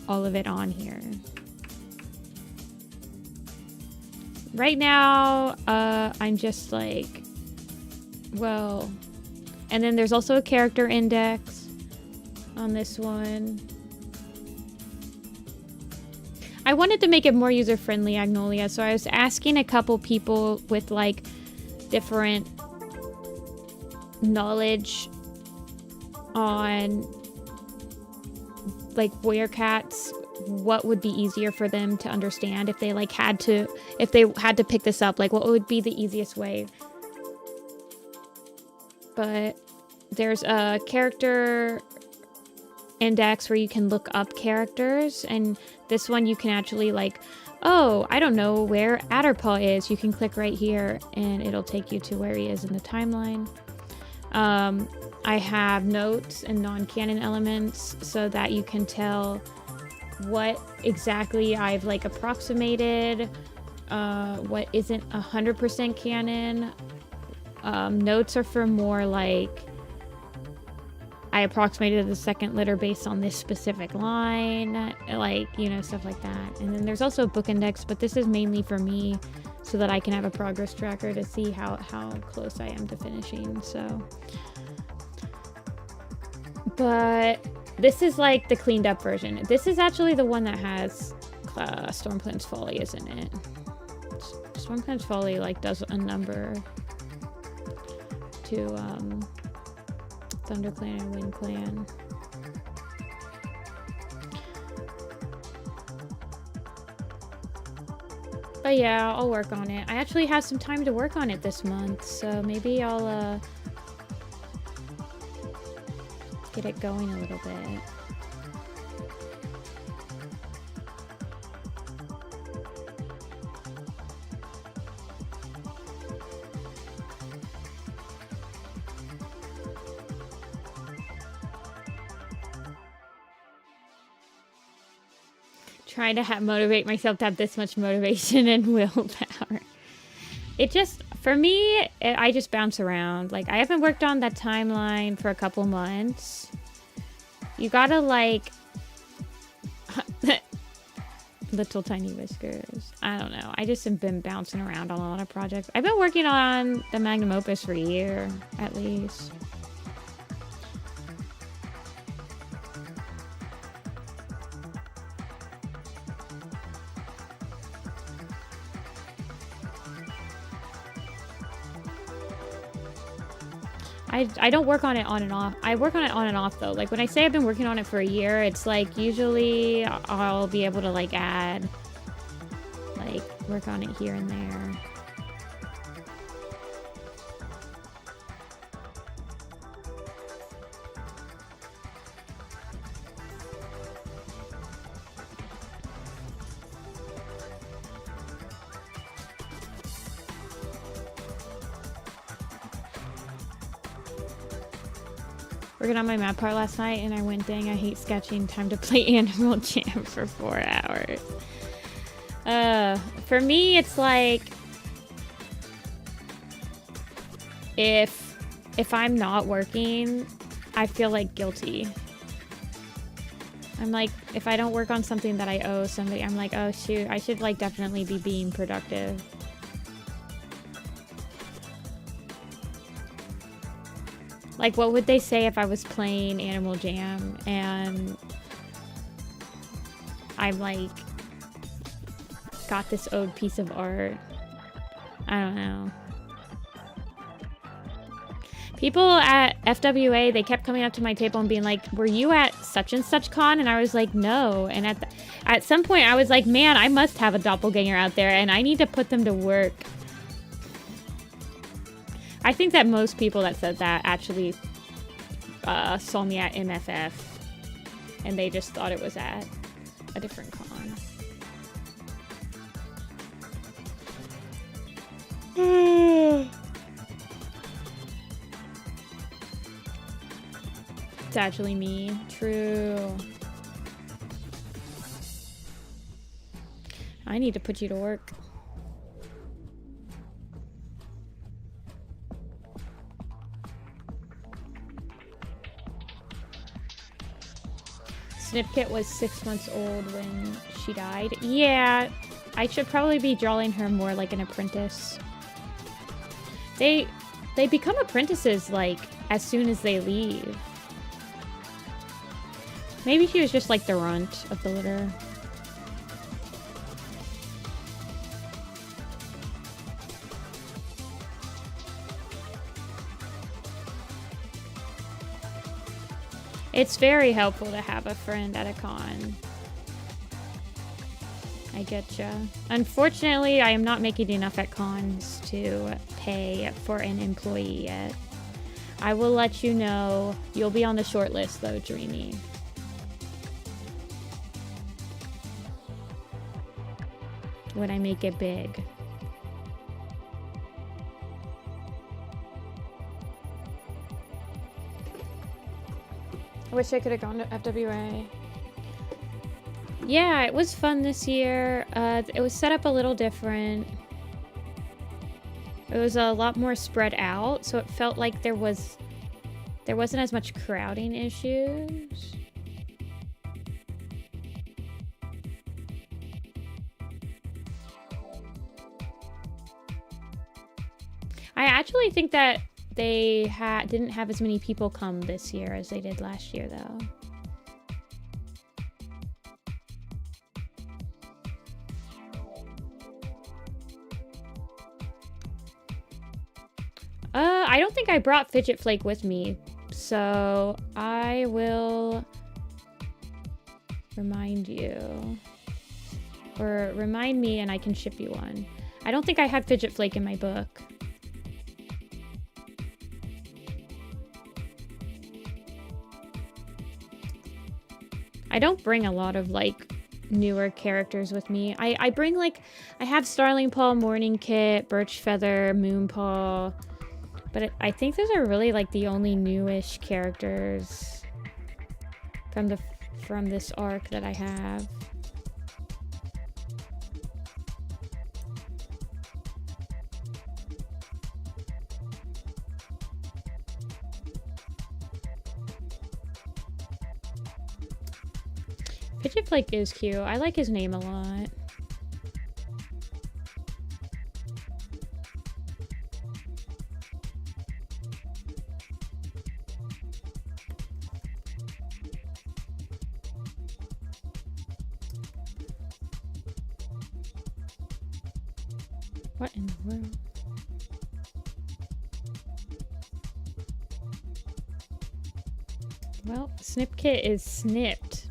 all of it on here. Right now, I'm just like, well, And then there's also a character index on this one. I wanted to make it more user-friendly, Agnolia, so I was asking a couple people with, like, different knowledge on, like, Werecats, what would be easier for them to understand if they, like, had to pick this up, like, what would be the easiest way. But there's a character index where you can look up characters, and this one you can actually, like, oh, I don't know where Adderpaw is. You can click right here and it'll take you to where he is in the timeline. I have notes and non-canon elements so that you can tell what exactly I've, like, approximated, what isn't 100% canon. Notes are for more, like, I approximated the second litter based on this specific line, like, you know, stuff like that. And then there's also a book index, but this is mainly for me so that I can have a progress tracker to see how close I am to finishing, so. But this is, like, the cleaned up version. This is actually the one that has Stormplant's Folly, isn't it? Stormplant's Folly, like, does a number to ThunderClan and WindClan. But yeah, I'll work on it. I actually have some time to work on it this month, so maybe I'll get it going a little bit. Trying to motivate myself to have this much motivation and willpower. It just, for me, I just bounce around. Like, I haven't worked on that timeline for a couple months. You gotta, like, little tiny whiskers. I don't know. I just have been bouncing around on a lot of projects. I've been working on the magnum opus for a year, at least. I don't work on it on and off. I work on it on and off, though. Like, when I say I've been working on it for a year, it's, like, usually I'll be able to, like, add, like, work on it here and there. Working on my map part last night, and I went, dang, I hate sketching. Time to play Animal Jam for 4 hours. For me, it's like, if I'm not working, I feel, like, guilty. I'm like, if I don't work on something that I owe somebody, I'm like, oh shoot, I should, like, definitely be being productive. Like, what would they say if I was playing Animal Jam and I'm, like, got this owed piece of art? I don't know. People at FWA, they kept coming up to my table and being like, were you at such and such con? And I was like, no. And at some point I was like, man, I must have a doppelganger out there and I need to put them to work. I think that most people that said that actually saw me at MFF, and they just thought it was at a different con. It's actually me. True. I need to put you to work. Snipkit was 6 months old when she died. Yeah, I should probably be drawing her more like an apprentice. They become apprentices, like, as soon as they leave. Maybe she was just, like, the runt of the litter. It's very helpful to have a friend at a con. I getcha. Unfortunately, I am not making enough at cons to pay for an employee yet. I will let you know. You'll be on the short list though, Dreamy. When I make it big. I wish I could have gone to FWA. Yeah, it was fun this year. It was set up a little different. It was a lot more spread out, so it felt like there wasn't as much crowding issues. I actually think that they didn't have as many people come this year as they did last year, though. I don't think I brought Fidget Flake with me, so I will remind you. Or remind me and I can ship you one. I don't think I had Fidget Flake in my book. I don't bring a lot of, like, newer characters with me. I bring, like, I have Starling Paw, Morning Kit, Birch Feather, Moonpaw. But I think those are really, like, the only newish characters from this arc that I have. Fidget Flake is cute. I like his name a lot. What in the world? Well, Snip Kit is snipped.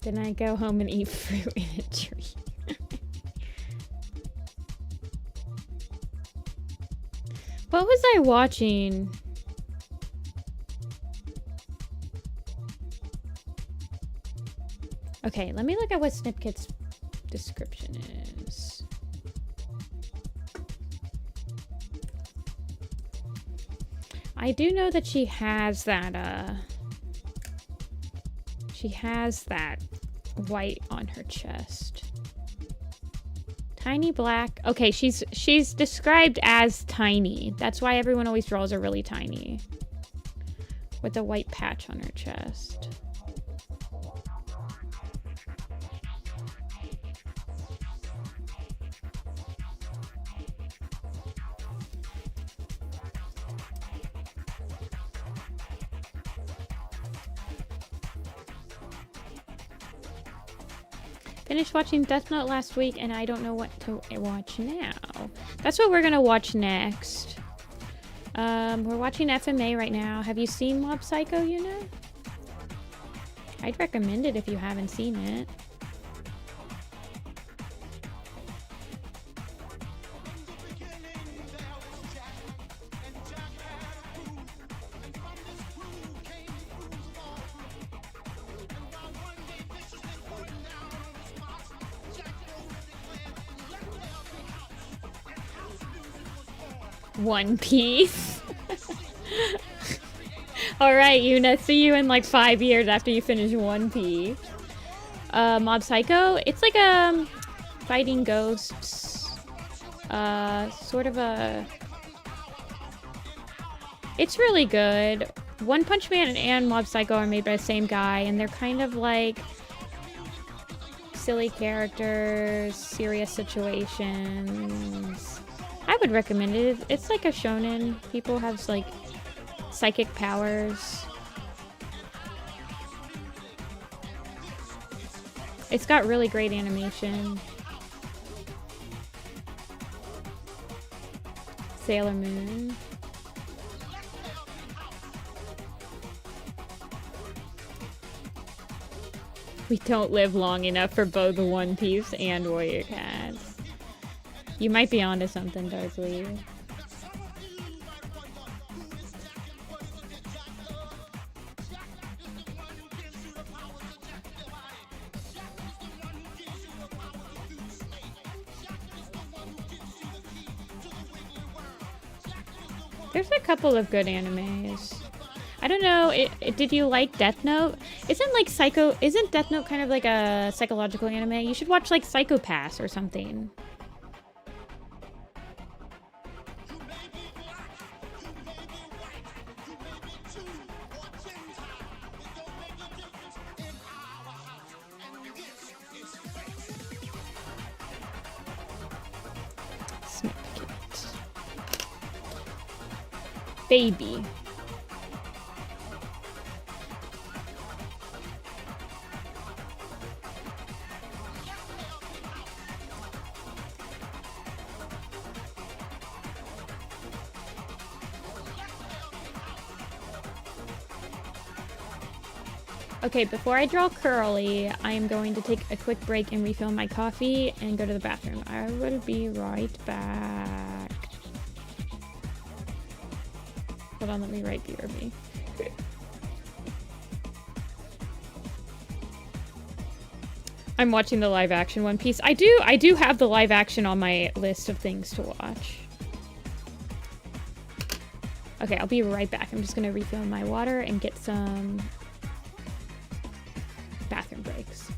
Then I go home and eat fruit in a tree. What was I watching? Okay, let me look at what Snipkit's description is. I do know that she has that, she has that white on her chest. Tiny black. Okay, she's described as tiny. That's why everyone always draws her really tiny. With a white patch on her chest. Finished watching Death Note last week, and I don't know what to watch now. That's what we're gonna watch next. We're watching FMA right now. Have you seen Mob Psycho, Yuna? I'd recommend it if you haven't seen it. One Piece. Alright, Yuna, see you in like 5 years after you finish One Piece. Mob Psycho, it's like fighting ghosts. Sort of a... It's really good. One Punch Man and Mob Psycho are made by the same guy, and they're kind of like silly characters, serious situations. I would recommend it. It's like a shonen. People have like psychic powers. It's got really great animation. Sailor Moon. We don't live long enough for both One Piece and Warrior Cats. You might be onto something, Darkly. There's a couple of good animes. I don't know, did you like Death Note? Isn't Death Note kind of like a psychological anime? You should watch like Psycho-Pass or something. Baby. Okay, before I draw Curly, I am going to take a quick break and refill my coffee and go to the bathroom. I will be right back. Hold on, let me write BRB. I'm watching the live action One Piece. I do have the live action on my list of things to watch. Okay, I'll be right back. I'm just gonna refill my water and get some bathroom breaks.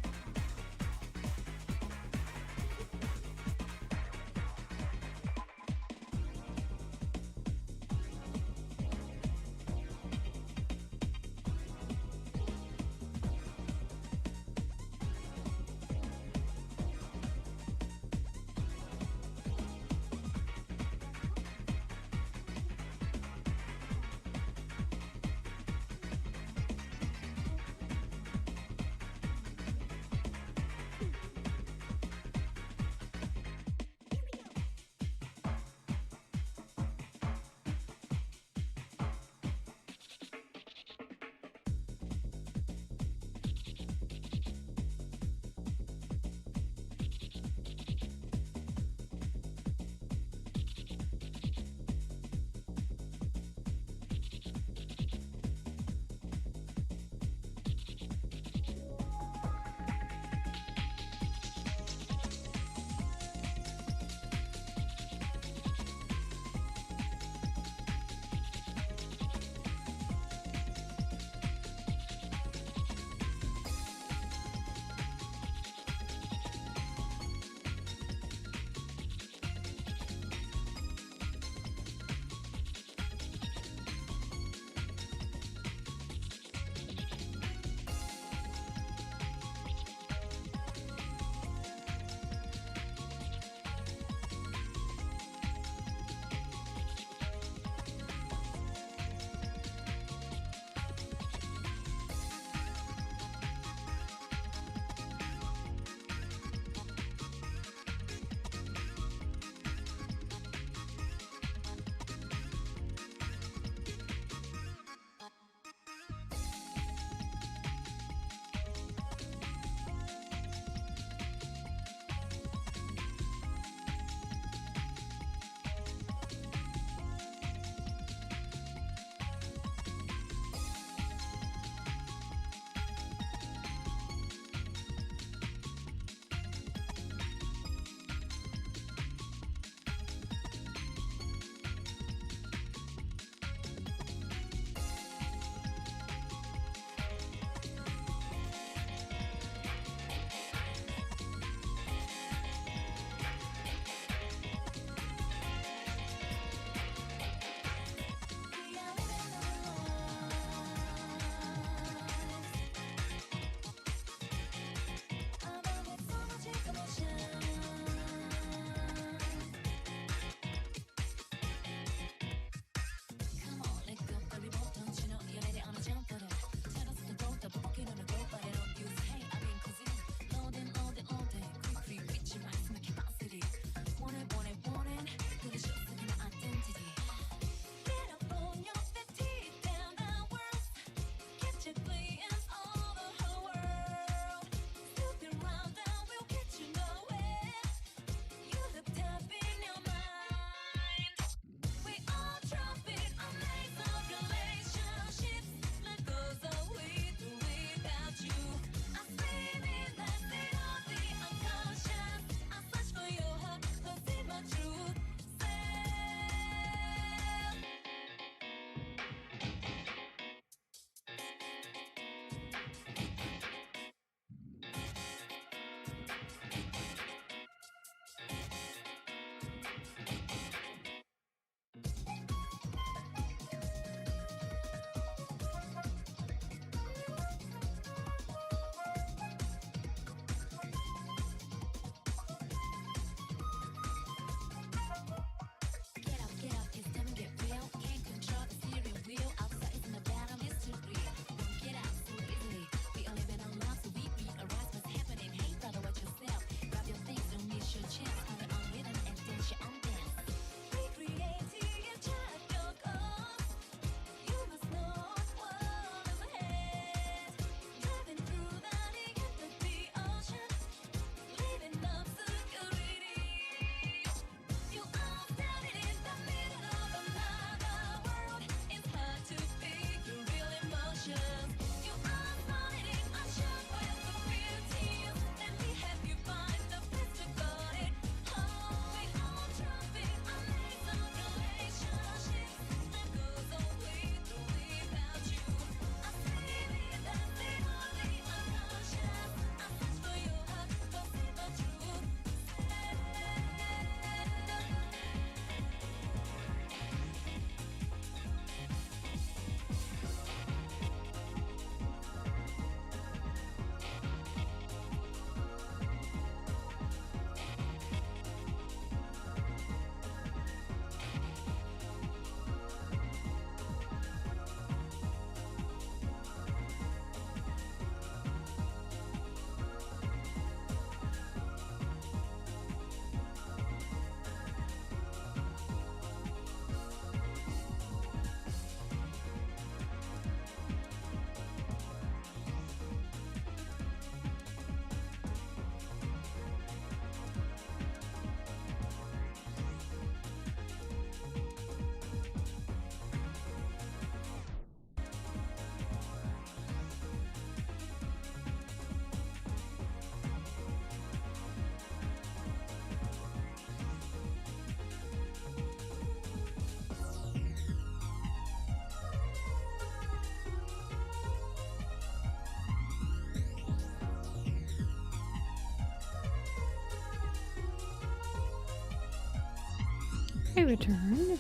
I returned.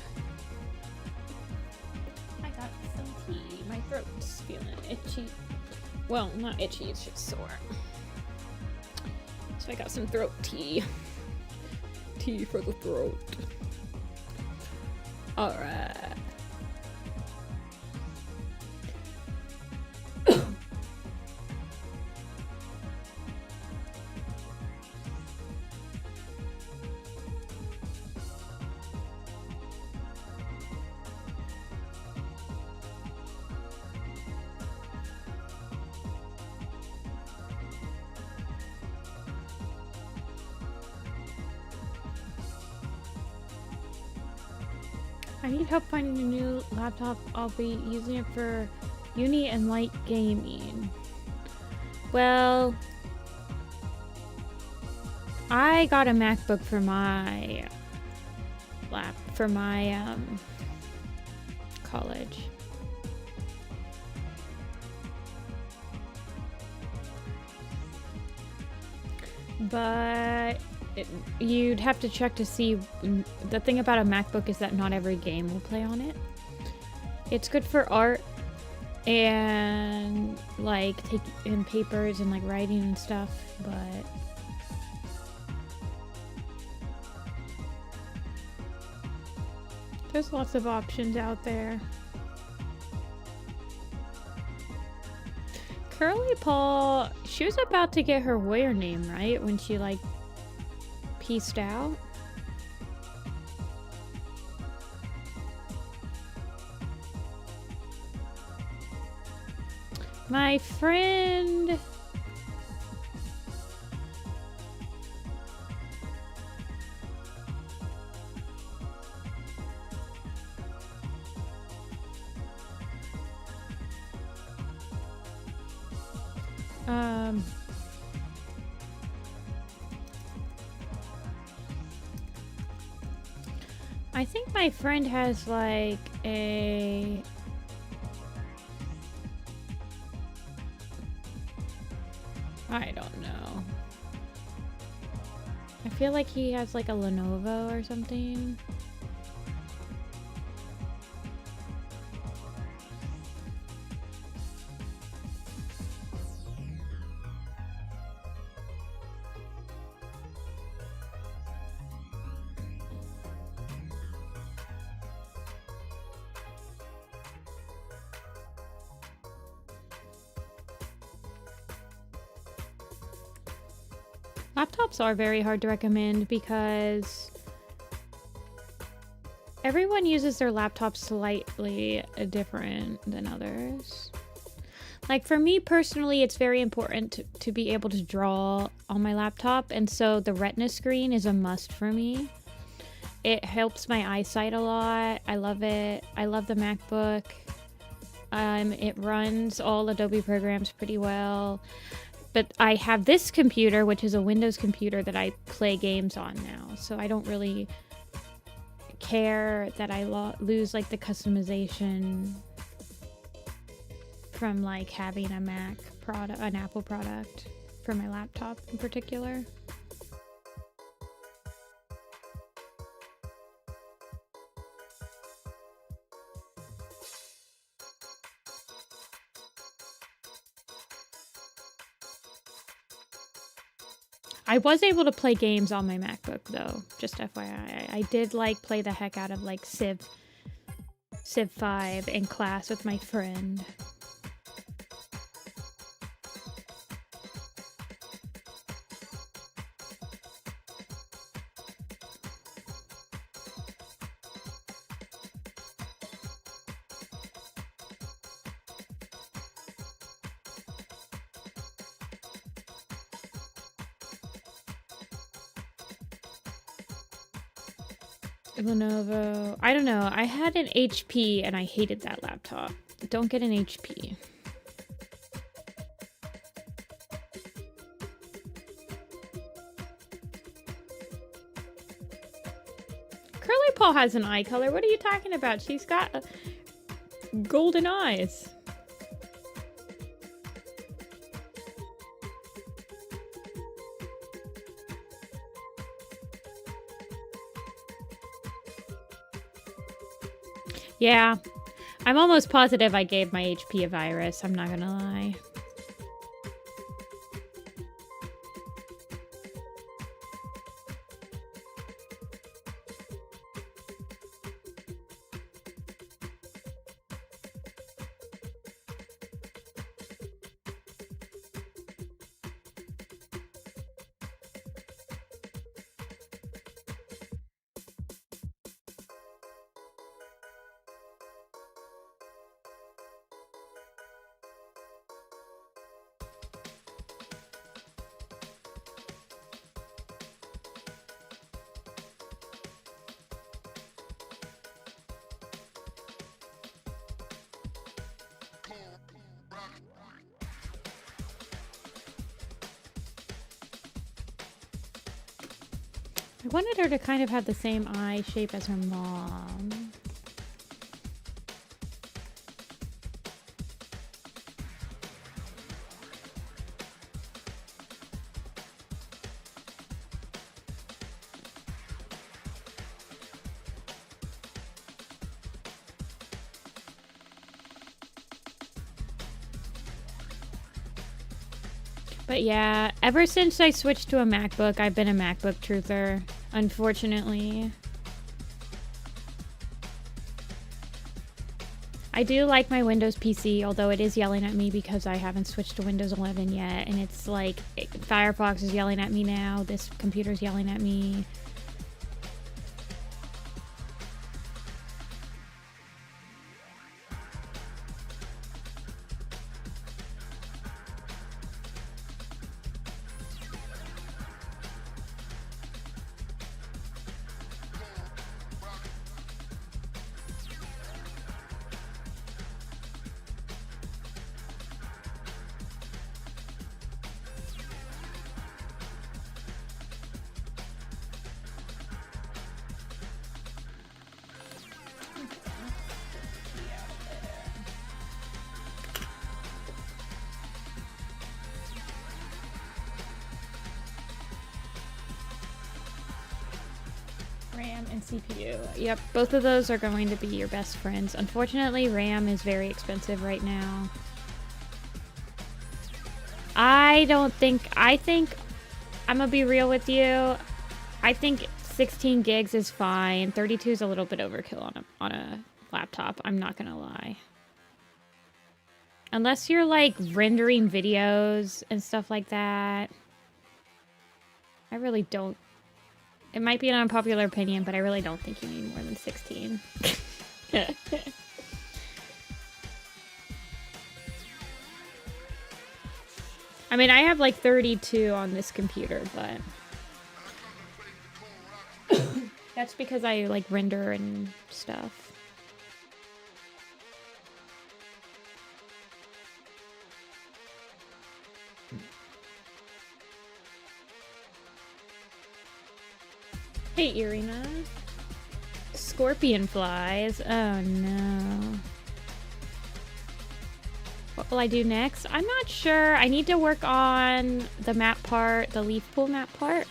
I got some tea. My throat's feeling itchy. Well, not itchy, it's just sore. So I got some throat tea. Tea for the throat. Alright. I need help finding a new laptop. I'll be using it for uni and light gaming. Well, I got a MacBook for my college. But you'd have to check to see. The thing about a MacBook is that not every game will play on it. It's good for art and like taking papers and like writing and stuff, but there's lots of options out there. Curly Paul, she was about to get her warrior name, right? When she like pieced out. My friend I think my friend has like a I don't know. I feel like he has like a Lenovo or something. Laptops are very hard to recommend because everyone uses their laptops slightly different than others. Like for me personally, it's very important to be able to draw on my laptop, and so the Retina screen is a must for me. It helps my eyesight a lot. I love it. I love the MacBook. It runs all Adobe programs pretty well. But I have this computer, which is a Windows computer that I play games on now. So I don't really care that I lose like the customization from like having a Mac product, an Apple product for my laptop in particular. I was able to play games on my MacBook though, just FYI. I did like play the heck out of like Civ 5 in class with my friend. Lenovo. I don't know. I had an HP and I hated that laptop. Don't get an HP. Curly Paul has an eye color. What are you talking about? She's got golden eyes. Yeah, I'm almost positive I gave my HP a virus, I'm not gonna lie. I wanted her to kind of have the same eye shape as her mom. But yeah, ever since I switched to a MacBook, I've been a MacBook truther, unfortunately. I do like my Windows PC, although it is yelling at me because I haven't switched to Windows 11 yet, and it's like, Firefox is yelling at me now, this computer's yelling at me. RAM and CPU. Yep, both of those are going to be your best friends. Unfortunately, RAM is very expensive right now. I think, I'm gonna be real with you. I think 16 gigs is fine. 32 is a little bit overkill on a laptop, I'm not gonna lie. Unless you're like rendering videos and stuff like that. I really don't. It might be an unpopular opinion, but I really don't think you need more than 16. I mean, I have like 32 on this computer, but that's because I like render and stuff. Hey, Irina. Scorpion flies. Oh no. What will I do next? I'm not sure. I need to work on the map part, the leaf pool map part.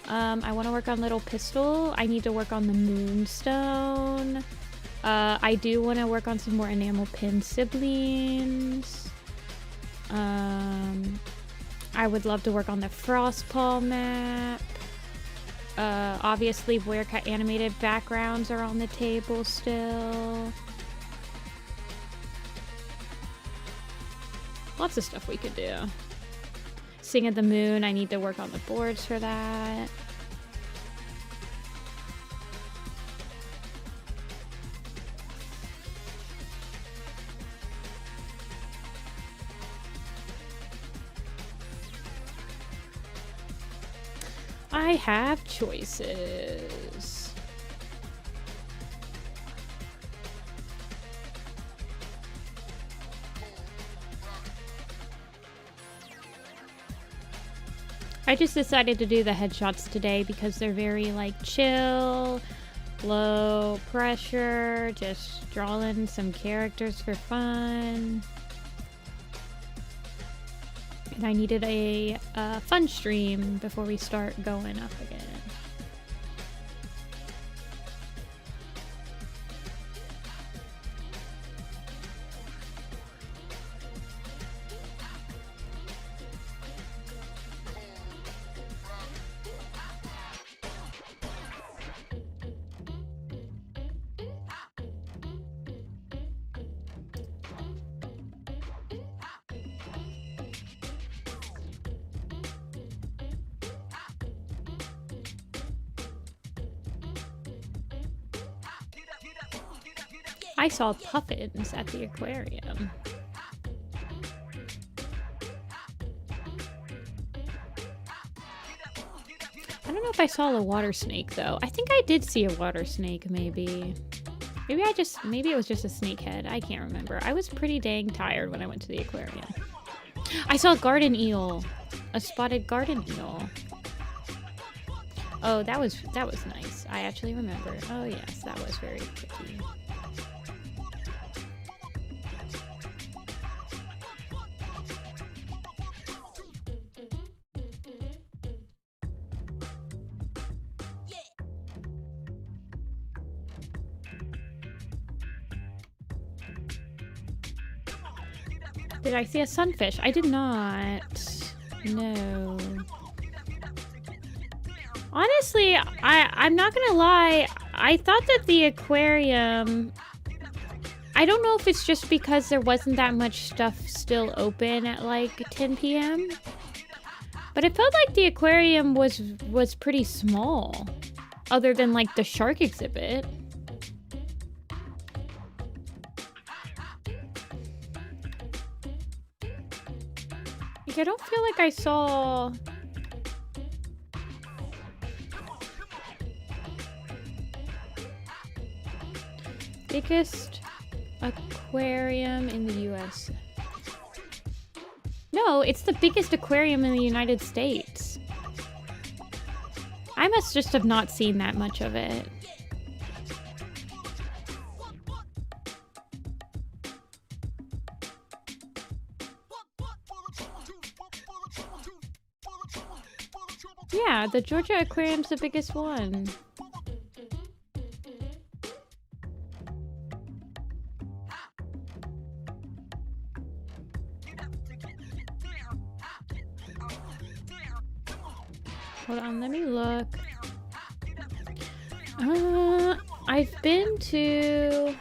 I want to work on Little Pistol. I need to work on the Moonstone. I do want to work on some more enamel pin siblings. I would love to work on the Frostpaw map. Obviously, Boyercat animated backgrounds are on the table still. Lots of stuff we could do. Sing at the Moon, I need to work on the boards for that. I have choices. I just decided to do the headshots today because they're very like chill, low pressure, just drawing some characters for fun. And I needed a fun stream before we start going up again. I saw puffins at the aquarium. I don't know if I saw a water snake though. I think I did see a water snake maybe. Maybe it was just a snakehead. I can't remember. I was pretty dang tired when I went to the aquarium. I saw a garden eel. A spotted garden eel. Oh, that was nice. I actually remember. Oh yes, that was very pretty. Did I see a sunfish? I did not. No. Honestly, I'm not gonna lie. I thought that the aquarium... I don't know if it's just because there wasn't that much stuff still open at like 10 p.m. But it felt like the aquarium was pretty small. Other than like the shark exhibit. I don't feel like I saw... Biggest aquarium in the US. No, it's the biggest aquarium in the United States. I must just have not seen that much of it. Yeah, the Georgia Aquarium's the biggest one. Hold on, let me look. I've been to...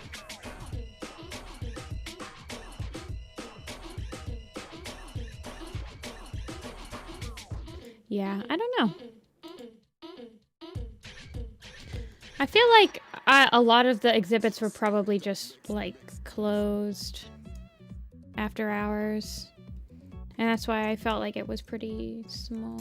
Yeah, I don't know. I feel like a lot of the exhibits were probably just, like, closed after hours. And that's why I felt like it was pretty small.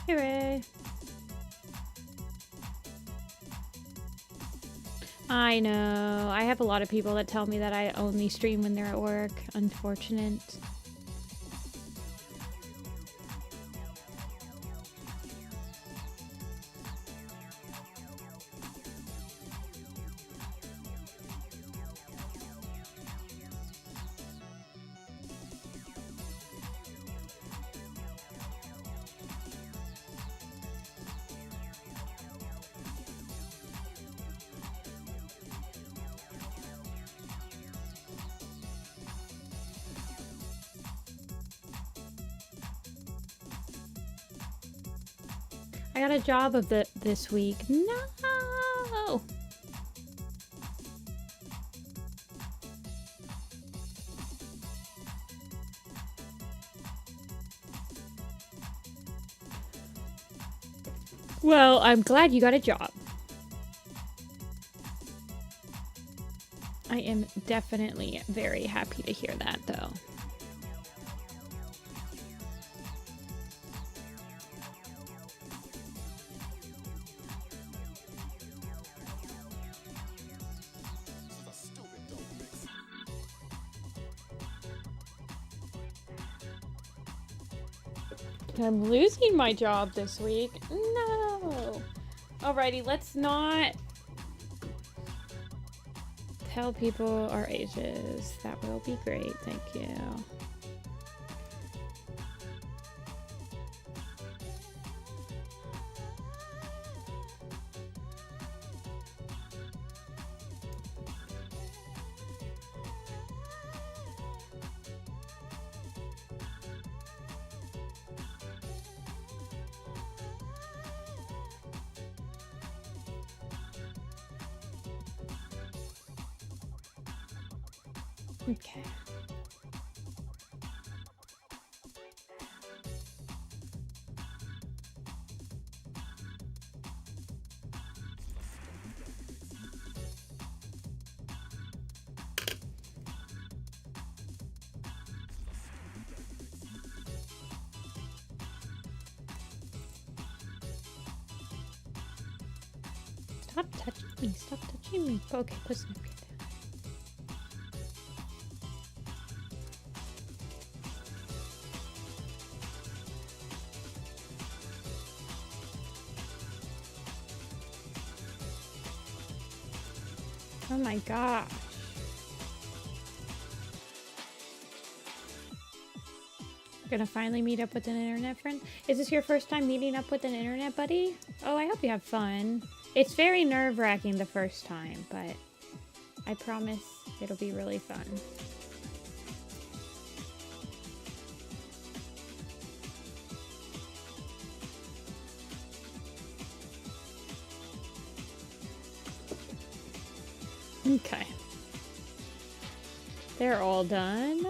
Hooray. I know. I have a lot of people that tell me that I only stream when they're at work. Unfortunate. I got a job of this week. No! Well, I'm glad you got a job. I am definitely very happy to hear that, though. I'm losing my job this week. No. Alrighty, let's not tell people our ages. That will be great. Thank you. Okay. Stop touching me. Stop touching me. Okay, put some napkin down. Oh my gosh. Gonna finally meet up with an internet friend. Is this your first time meeting up with an internet buddy? Oh, I hope you have fun. It's very nerve-wracking the first time, but I promise it'll be really fun. Okay. They're all done.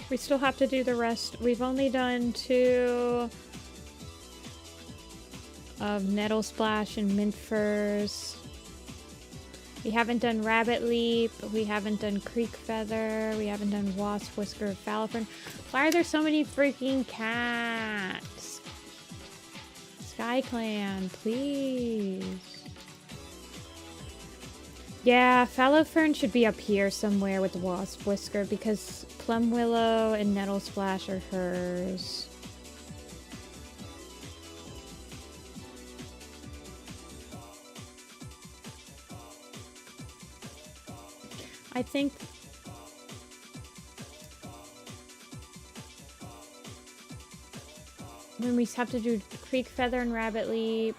We still have to do the rest. We've only done 2 of Nettle Splash and Mint Furs. We haven't done Rabbit Leap. We haven't done Creek Feather. We haven't done Wasp Whisker of Falafern. Why are there so many freaking cats? Sky Clan, please. Yeah, Falafern should be up here somewhere with the Wasp Whisker because Plum Willow and Nettle Splash are hers. I think when we have to do Creek Feather and Rabbit Leap.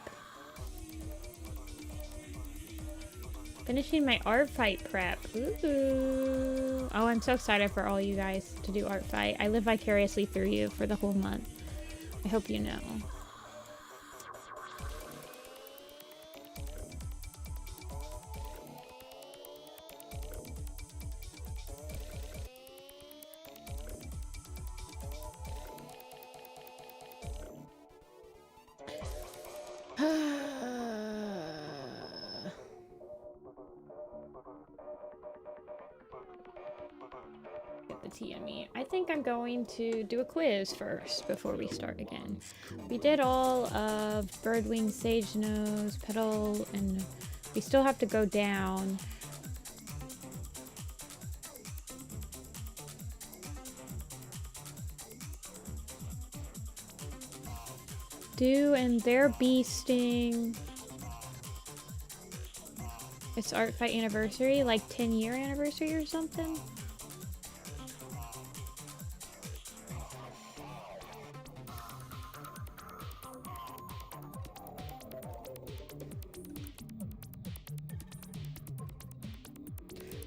Finishing my art fight prep. Ooh. Oh, I'm so excited for all you guys to do art fight. I live vicariously through you for the whole month. I hope you know. Tea in me. I think I'm going to do a quiz first before we start again. We did all of Birdwing, Sage Nose, Petal, and we still have to go down. Dew and their Beasting. It's Art Fight anniversary, like 10-year anniversary or something.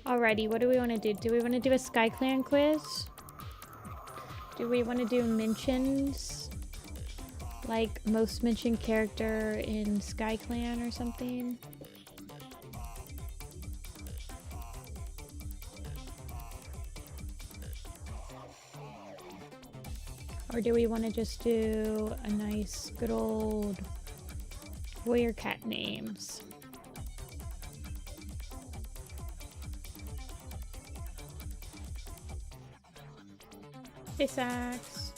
Alrighty, what do we want to do? Do we want to do a Sky Clan quiz? Do we want to do mentions? Like most mentioned character in Sky Clan or something? Or do we want to just do a nice good old warrior cat names? Hey, Sax.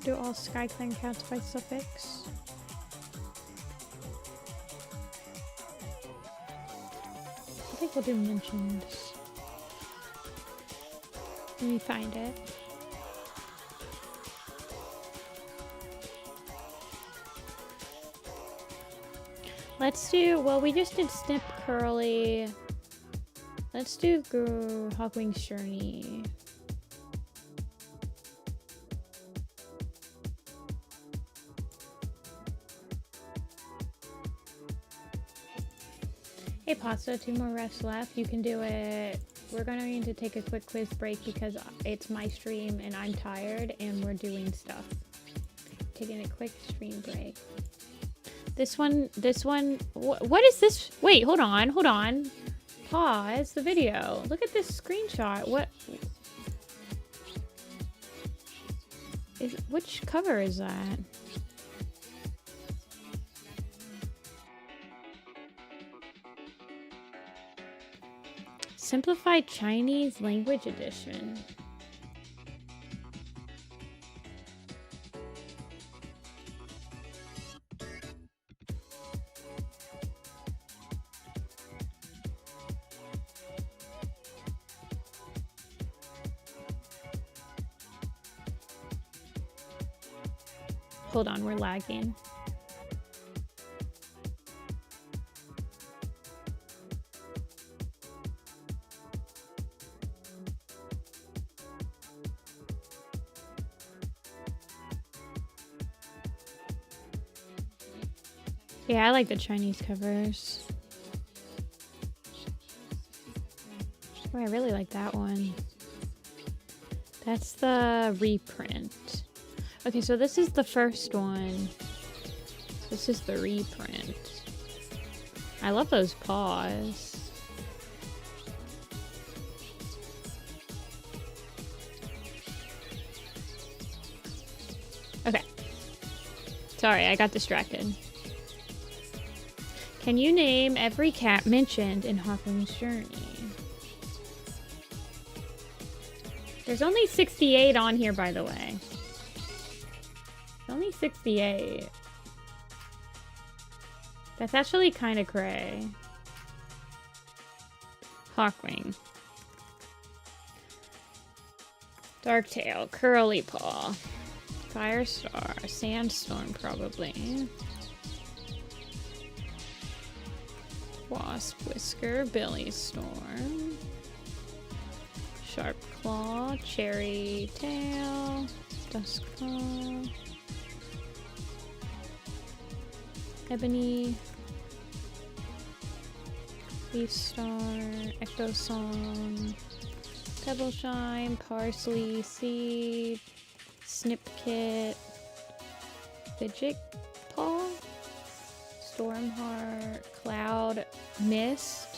Do all Sky Clan counts by suffix? I think we'll do mentions. Let me find it. Let's do, well, we just did Snip Curly. Let's do Hawkwing Shurney. Hey Pasta, 2 more refs left. You can do it. We're going to take a quick quiz break because it's my stream and I'm tired and we're doing stuff. taking a quick stream break. This one, what is this? Wait, hold on. Pause the video. Look at this screenshot. Which cover is that? Simplified Chinese Language Edition. Hold on, we're lagging. Yeah, I like the Chinese covers. Oh, I really like that one. That's the reprint. Okay, so this is the first one. This is the reprint. I love those paws. Okay. Sorry, I got distracted. Can you name every cat mentioned in Hawkwing's Journey? There's only 68 on here, by the way. Only 68. That's actually kind of cray. Hawkwing. Darktail, Curly Paw, Firestar, Sandstorm probably. Wasp Whisker, Billy Storm, Sharp Claw, Cherry Tail, Dusk Claw, Ebony, Leaf Star, Echo Song, Pebbleshine, Parsley Seed, Snip Kit, Fidget Paw, Stormheart, Cloud Mist,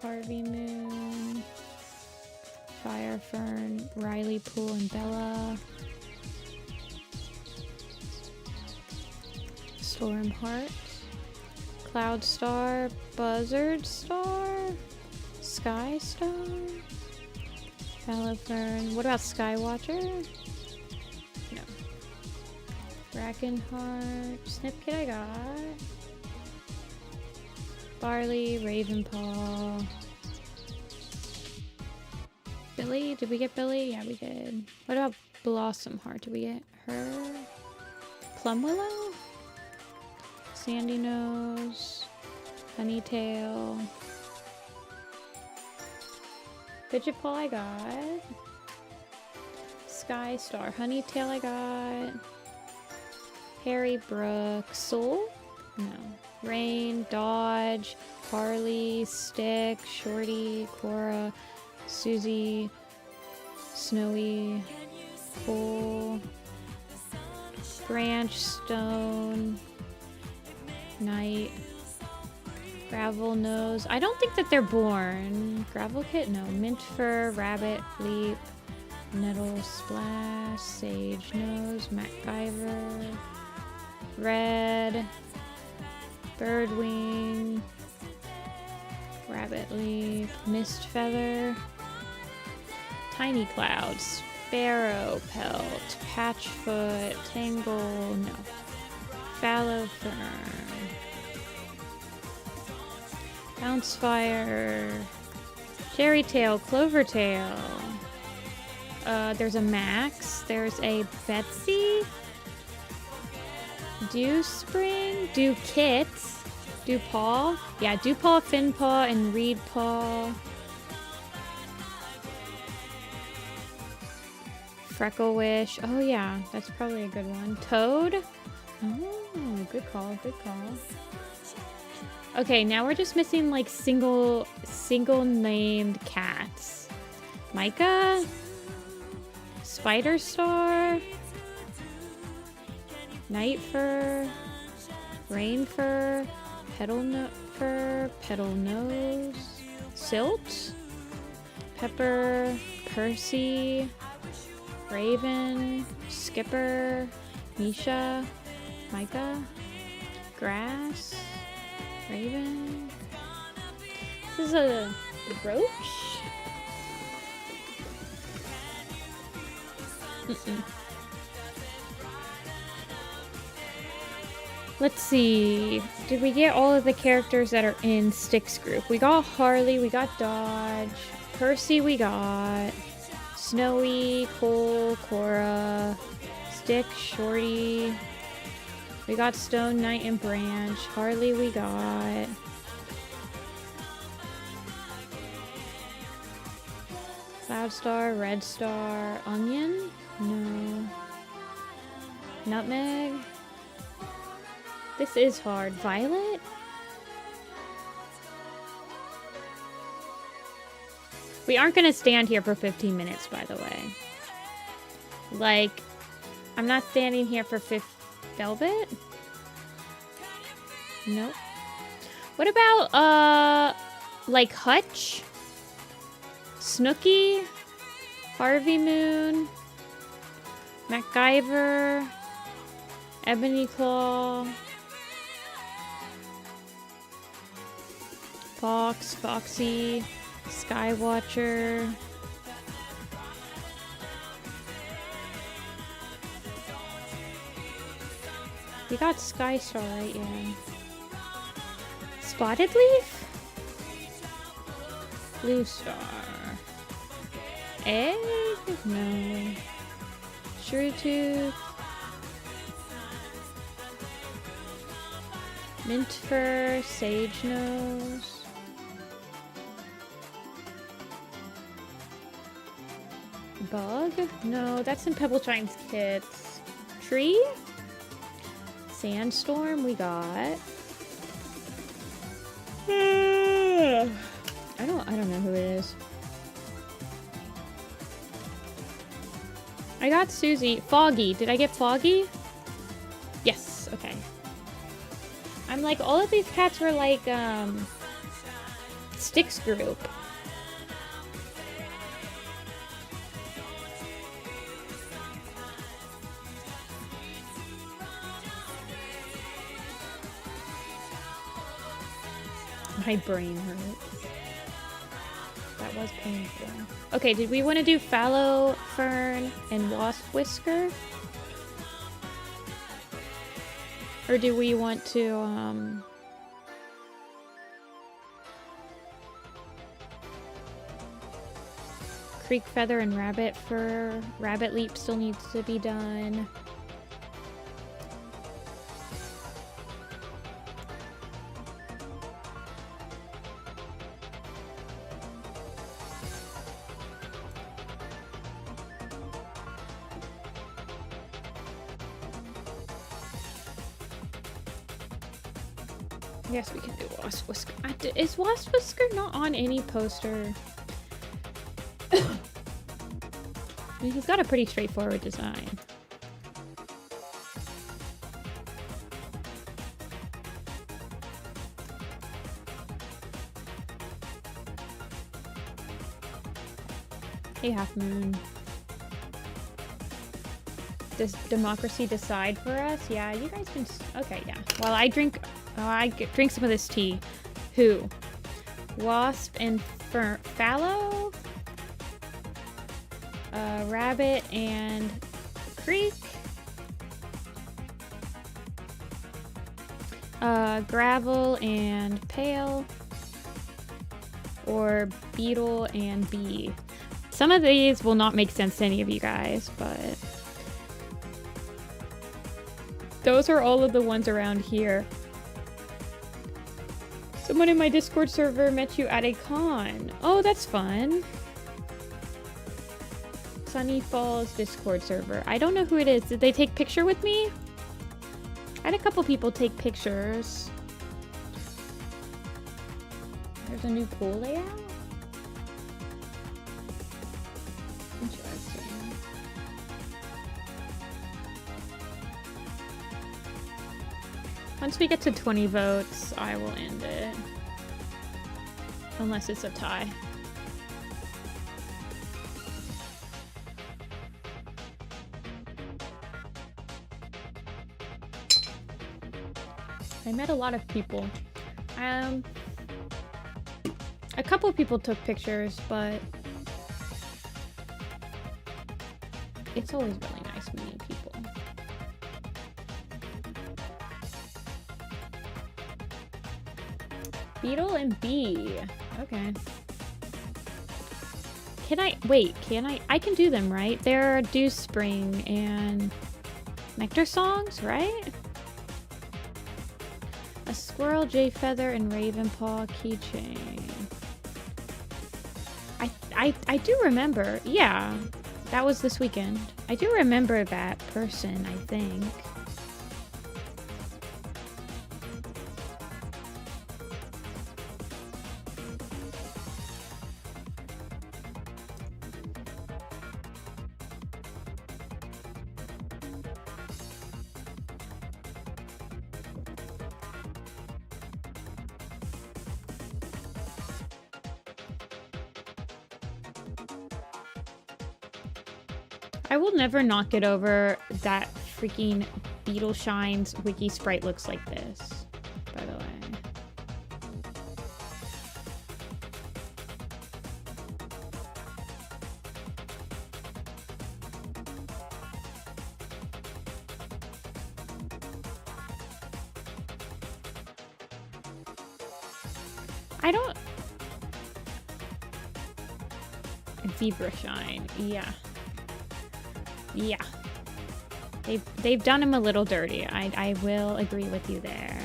Harvey Moon, Fire Fern, Riley Pool and Bella, Stormheart, Cloud Star, Buzzard Star, Sky Star, Fern. What about Skywatcher? No. Brackenheart, Snipkit I got. Barley, Ravenpaw. Billy, did we get Billy? Yeah, we did. What about Blossomheart? Did we get her? Plumwillow? Sandy Nose, Honeytail, Fidget Paw I got, Sky Star, Honeytail I got, Harry Brook, Soul? No. Rain, Dodge, Harley, Stick, Shorty, Cora, Susie, Snowy, Cole, Branch, Stone, Night, Gravel Nose. I don't think that they're born. Gravel Kit? No. Mint Fur, Rabbit, Leap, Nettle Splash, Sage Nose, MacGyver, Red, Birdwing, Rabbit Leap, Mist Feather, Tiny Cloud, Sparrow Pelt, Patchfoot, Tangle, no. Fallow Fern, Bounce Fire, Cherry Tail, Clover Tail. There's a Max. There's a Betsy. Dew Spring, Dew Kit, Dew Paw. Yeah, Dew Paw, Fin Paw, and Reed Paw. Freckle Wish. Oh yeah, that's probably a good one. Toad. Oh, good call, good call. Okay, now we're just missing like single named cats. Micah, Spider Star, Night fur, rain fur, fur, petal nose, silt, pepper, Percy, raven, skipper, Misha, Micah, grass, raven. This is a roach? Let's see. Did we get all of the characters that are in Styx group? We got Harley, we got Dodge, Percy we got, Snowy, Cole, Cora, Stick, Shorty. We got Stone, Knight, and Branch. Harley we got. Cloudstar, Red Star, Onion? No. Nutmeg? This is hard. Violet? We aren't gonna stand here for 15 minutes, by the way. Like, I'm not standing here for Velvet? Nope. What about, like Hutch? Snooky? Harvey Moon? MacGyver? Ebony Claw? Fox, Foxy, Skywatcher. We got Skystar, right? Yeah. Spotted Leaf? Blue Star. Egg? No. Shrewtooth. Mint Fur, Sage Nose. Bug? No, that's in Pebble Chime's kits. Tree? Sandstorm we got. I don't know who it is. I got Susie. Foggy. Did I get Foggy? Yes, okay. I'm like, all of these cats were like, Styx group. My brain hurts. That was painful. Okay, did we want to do Fallow Fern and Wasp Whisker? Or do we want to, Creek Feather and Rabbit Fur? Rabbit Leap still needs to be done. Yes, we can do Wasp Whisker. Is Wasp Whisker not on any poster? I mean, he's got a pretty straightforward design. Hey, Half Moon. Does democracy decide for us? Yeah, you guys can... Okay, yeah. While I drink... drink some of this tea. Who? Wasp and Fallow? Rabbit and Creek? Gravel and Pale? Or Beetle and Bee? Some of these will not make sense to any of you guys, but... those are all of the ones around here. Someone in my Discord server met you at a con. Oh, that's fun. Sunny Falls Discord server. I don't know who it is. Did they take picture with me? I had a couple people take pictures. There's a new pool layout? Interesting. Once we get to 20 votes, I will end it. Unless it's a tie. I met a lot of people. A couple of people took pictures, but it's always really nice meeting people. Beetle and Bee. Okay. Can I, wait, can I can do them, right? They're Dew Spring and Nectar songs, right? A Squirrel, Jay Feather, and Ravenpaw keychain. I do remember, yeah, that was this weekend. I do remember that person, I think. I will never not get over that freaking Beetle Shines wiki sprite looks like this, by the way. I don't... Zebra Shine, yeah. Yeah. They've done him a little dirty. I will agree with you there.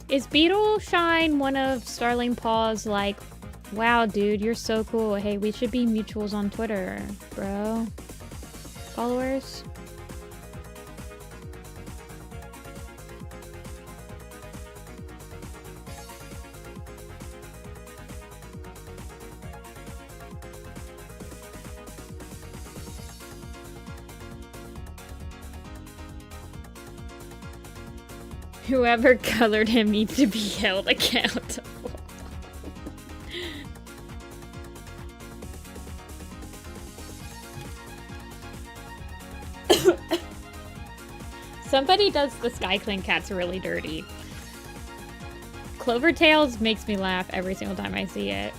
Is Beetle Shine one of Starling Paw's, like, wow, dude, you're so cool. Hey, we should be mutuals on Twitter, bro. Followers? Whoever colored him needs to be held accountable. Somebody does the Skycling cats really dirty. Clovertails makes me laugh every single time I see it.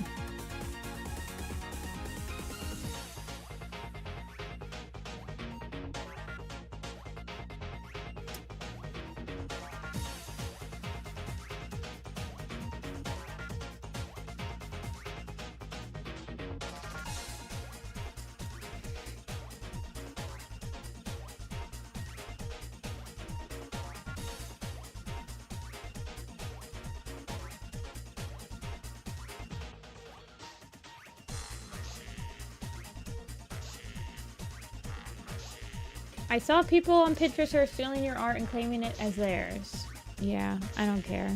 I saw people on Pinterest who are stealing your art and claiming it as theirs. Yeah, I don't care.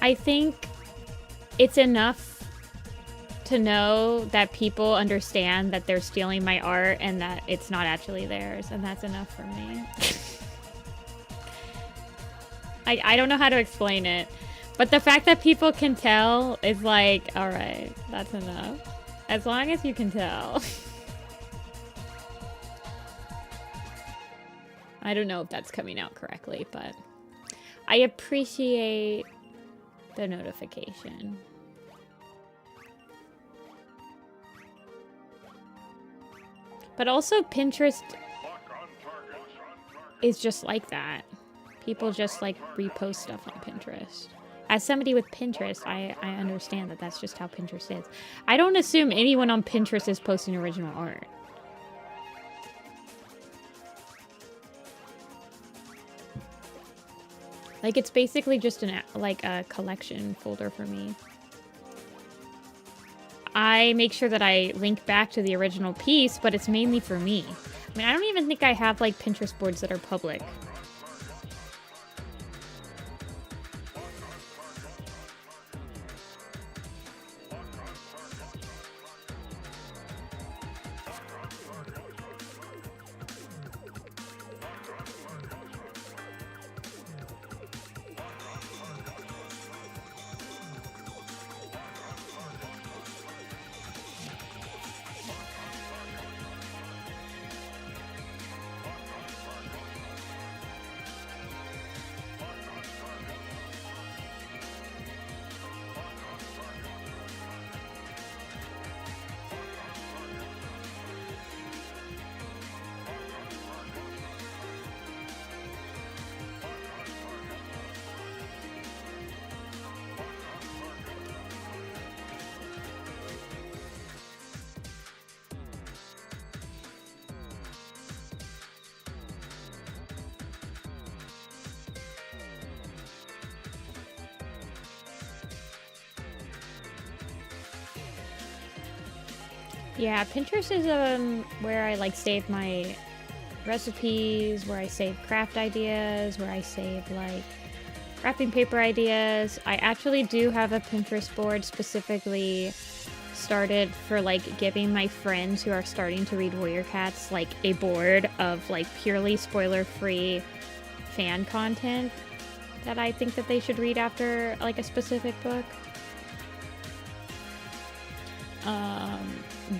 I think it's enough to know that people understand that they're stealing my art and that it's not actually theirs, and that's enough for me. I don't know how to explain it. But the fact that people can tell is like, all right, that's enough. As long as you can tell. I don't know if that's coming out correctly, but I appreciate the notification. But also Pinterest is just like that. People just like repost stuff on Pinterest. As somebody with Pinterest, I understand that that's just how Pinterest is. I don't assume anyone on Pinterest is posting original art. Like, it's basically just like a collection folder for me. I make sure that I link back to the original piece, but it's mainly for me. I mean, I don't even think I have, like, Pinterest boards that are public. Yeah, Pinterest is where I like save my recipes, where I save craft ideas, where I save like wrapping paper ideas. I actually do have a Pinterest board specifically started for like giving my friends who are starting to read Warrior Cats like a board of like purely spoiler-free fan content that I think that they should read after like a specific book.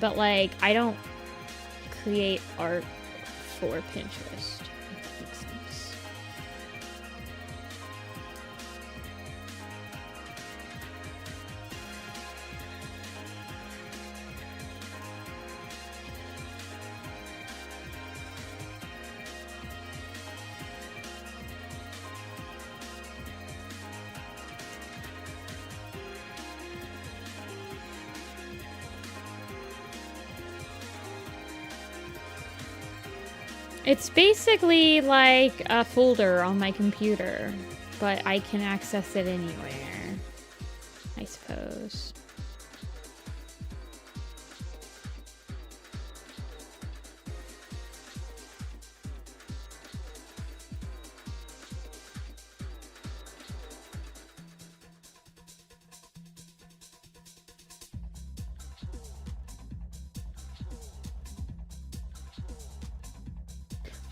But like I don't create art for Pinterest, if that makes sense. It's basically like a folder on my computer, but I can access it anywhere, I suppose.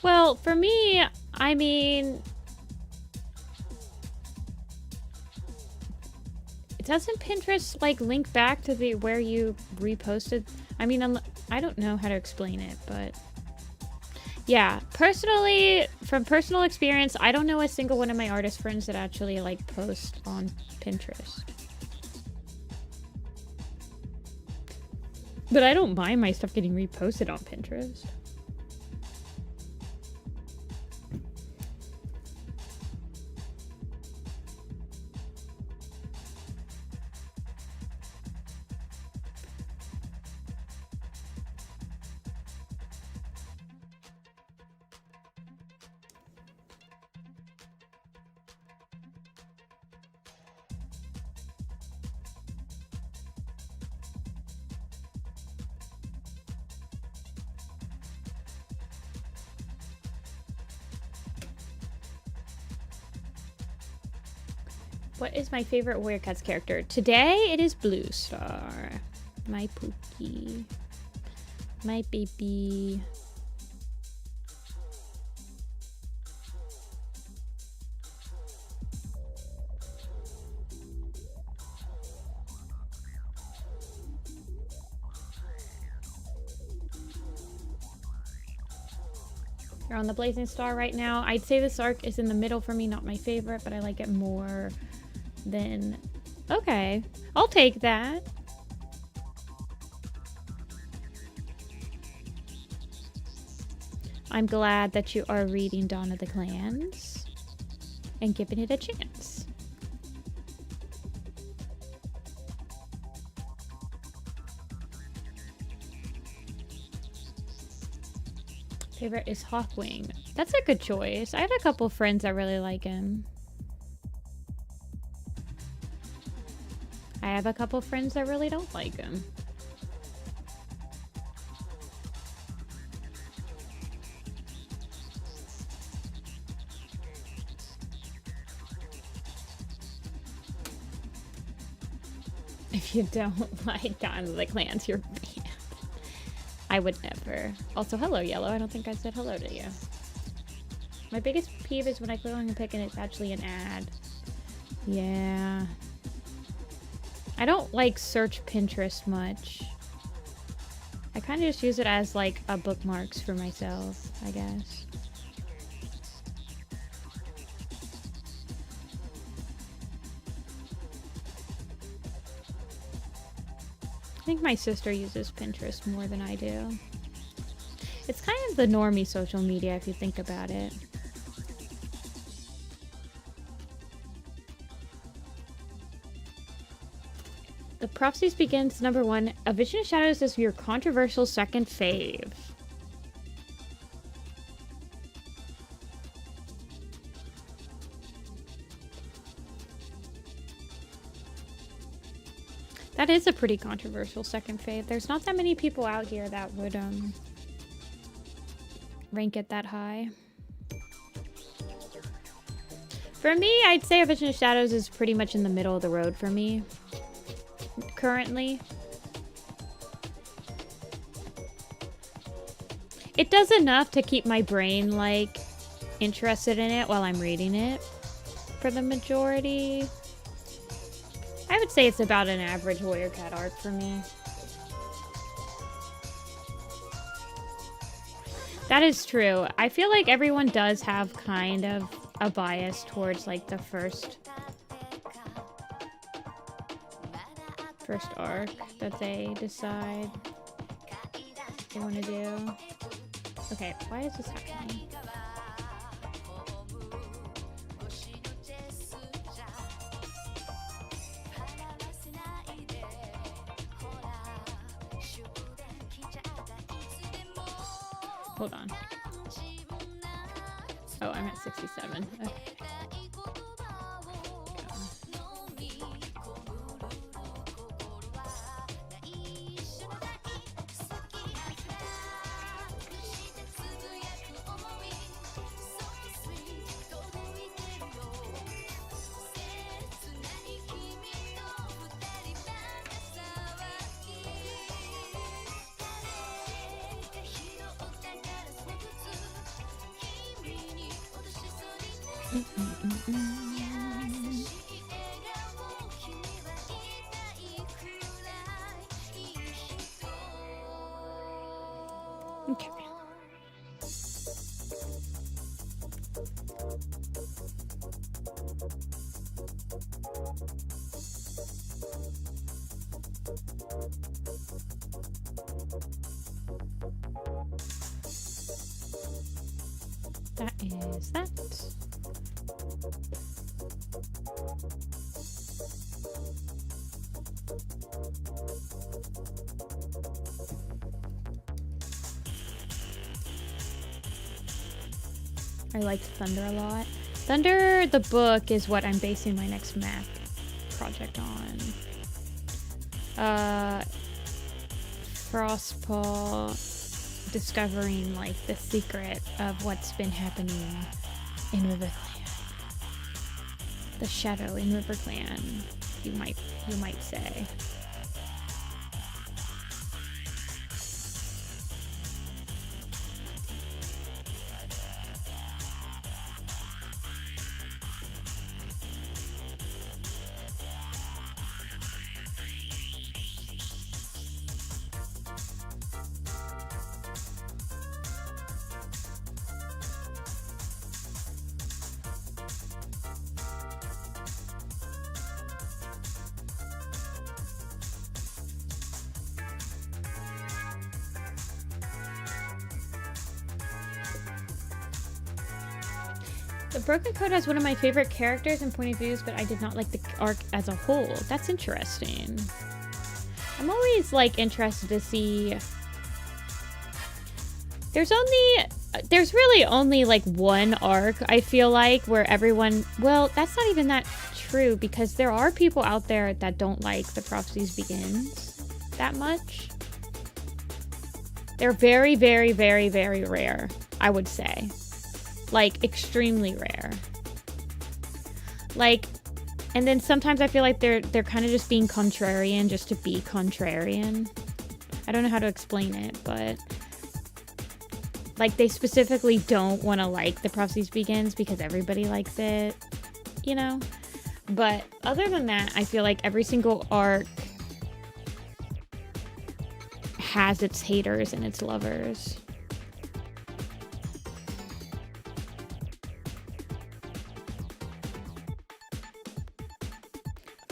Well, for me, I mean, doesn't Pinterest like link back to the where you reposted? I mean, I don't know how to explain it, but yeah, personally, from personal experience, I don't know a single one of my artist friends that actually like post on Pinterest. But I don't mind my stuff getting reposted on Pinterest. What is my favorite Warrior Cats character? Today it is Blue Star. My Pookie. My baby. You're on the Blazing Star right now. I'd say this arc is in the middle for me, not my favorite, but I like it more than... Okay, I'll take that. I'm glad that you are reading Dawn of the Clans and giving it a chance. Favorite is Hawkwing. That's a good choice. I have a couple friends that really like him. I have a couple friends that really don't like him. If you don't like Dawn of the Clans, you're banned. I would never. Also, hello, Yellow. I don't think I said hello to you. My biggest peeve is when I click on a pic and it's actually an ad. Yeah. I don't like search Pinterest much. I kind of just use it as like a bookmarks for myself, I guess. I think my sister uses Pinterest more than I do. It's kind of the normie social media if you think about it. The Prophecies begins number 1. A Vision of Shadows is your controversial second fave. That is a pretty controversial second fave. There's not that many people out here that would rank it that high. For me, I'd say A Vision of Shadows is pretty much in the middle of the road for me currently. It does enough to keep my brain like interested in it while I'm reading it for the majority. I would say it's about an average Warrior Cat arc for me. That is true. I feel like everyone does have kind of a bias towards like the first arc that they decide they want to do. Okay, why is this happening? Hold on. Oh, I'm at 67. Okay. Okay. That is that. I liked Thunder a lot. Thunder, the book, is what I'm basing my next map project on. Frostpaw discovering like the secret of what's been happening in RiverClan. The shadow in RiverClan, you might say. The Broken Code has one of my favorite characters and point of views, but I did not like the arc as a whole. That's interesting. I'm always like interested to see. There's only there's really only like one arc, I feel like, where everyone, well, that's not even that true, because there are people out there that don't like The Prophecies Begins that much. They're very, very, very, very rare, I would say. Like, extremely rare. Like, and then sometimes I feel like they're kind of just being contrarian just to be contrarian. I don't know how to explain it, but like, they specifically don't want to like The Prophecies Begins because everybody likes it, you know? But other than that, I feel like every single arc has its haters and its lovers.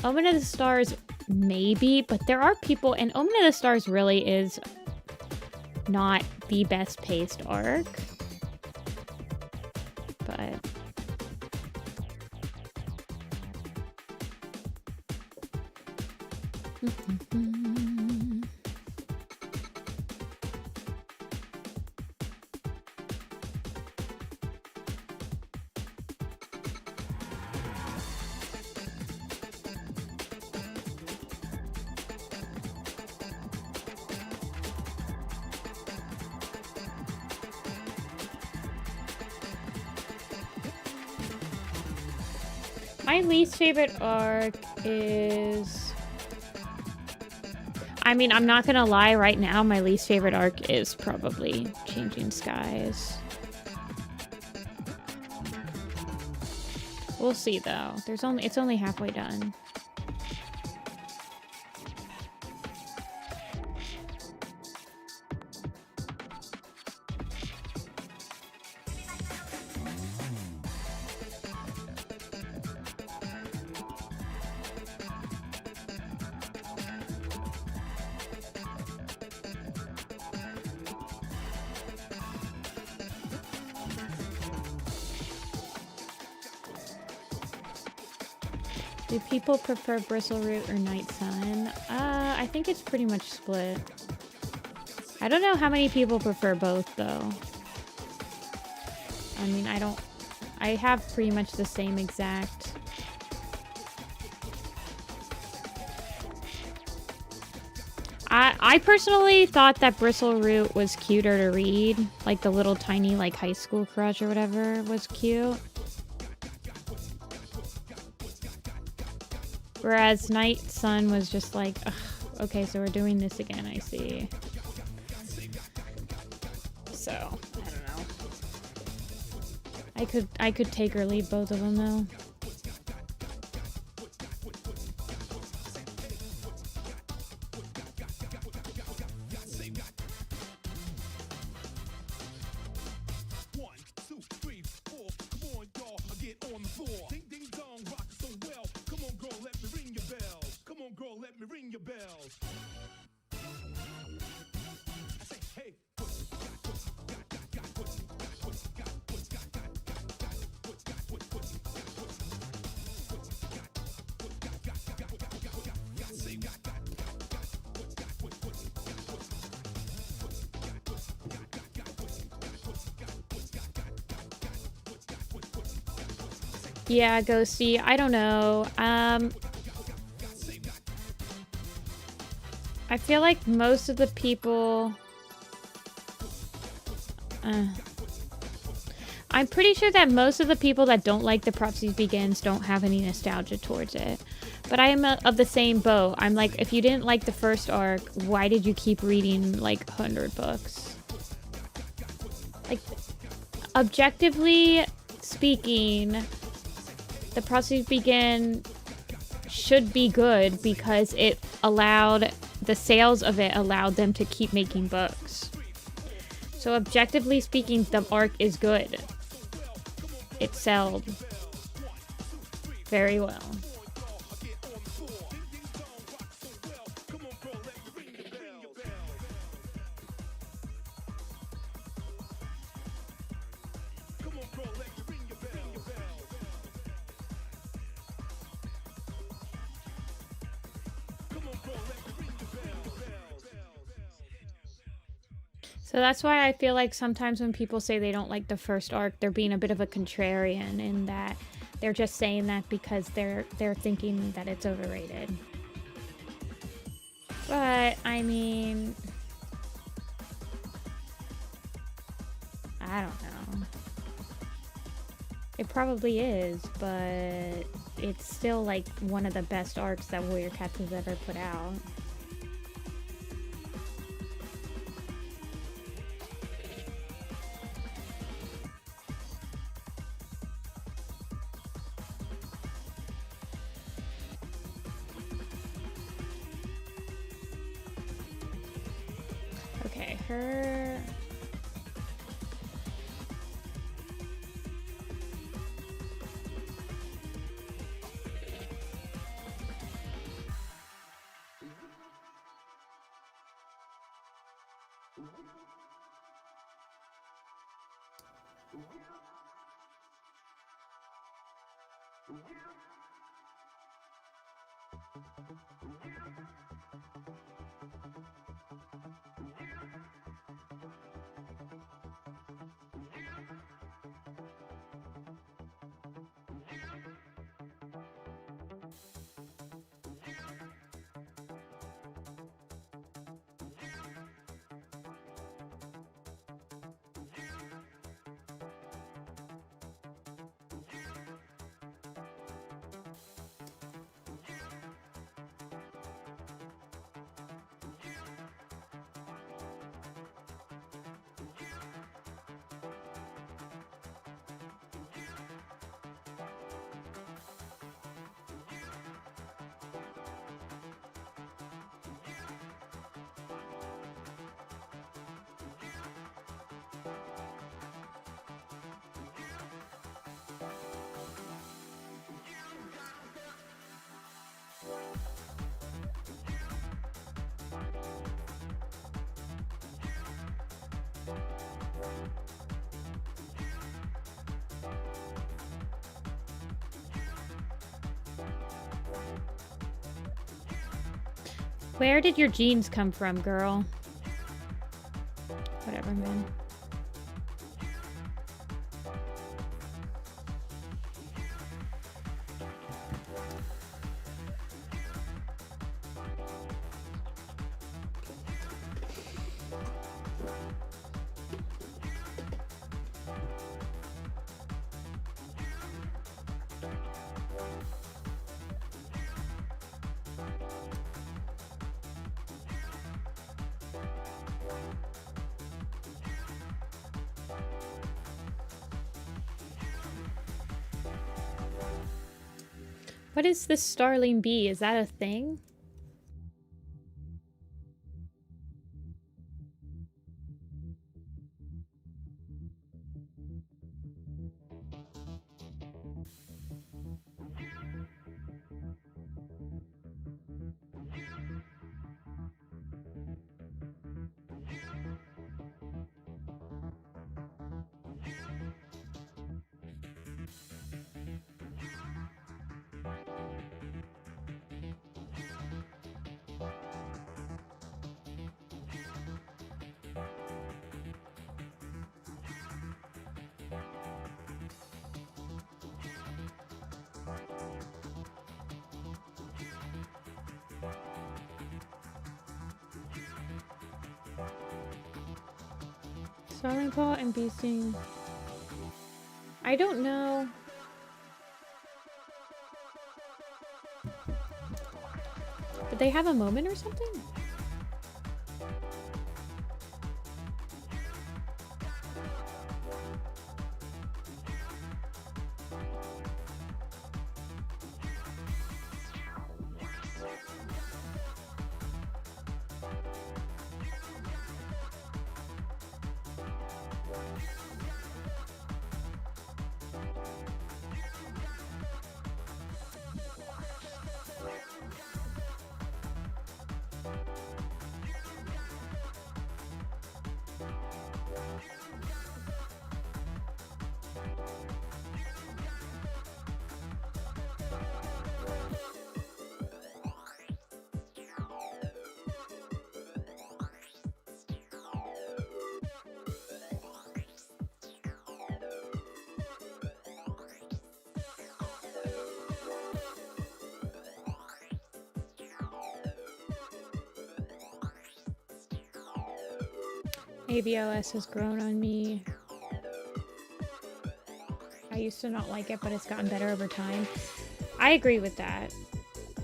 Omen of the Stars, maybe, but there are people, and Omen of the Stars really is not the best paced arc, but my least favorite arc is... I mean, I'm not gonna lie, right now, my least favorite arc is probably Changing Skies. We'll see, though. It's only halfway done. Do people prefer Bristleroot or Night Sun? I think it's pretty much split. I don't know how many people prefer both, though. I mean, I have pretty much the same exact... I personally thought that Bristleroot was cuter to read. Like, the little tiny, like, high school crush or whatever was cute. Whereas Night Sun was just like, ugh, okay, so we're doing this again, I see. So, I don't know. I could take or leave both of them, though. Yeah, Ghosty, I don't know. I feel like most of the people... I'm pretty sure that most of the people that don't like The Prophecies Begins don't have any nostalgia towards it. But I am of the same boat. I'm like, if you didn't like the first arc, why did you keep reading, like, 100 books? Like, objectively speaking... The Prophecies Begin should be good because it allowed, the sales of it allowed them to keep making books. So objectively speaking, the arc is good. It sold very well. So that's why I feel like sometimes when people say they don't like the first arc, they're being a bit of a contrarian in that they're just saying that because they're thinking that it's overrated. But I mean, I don't know. It probably is, but it's still like one of the best arcs that Warrior Cats has ever put out. Okay, her... Where did your jeans come from, girl? Whatever, man. What is this Starling Bee? Is that a thing? Starling Paw and Bee Sting. I don't know. Did they have a moment or something? ABOS has grown on me. I used to not like it, but it's gotten better over time. I agree with that.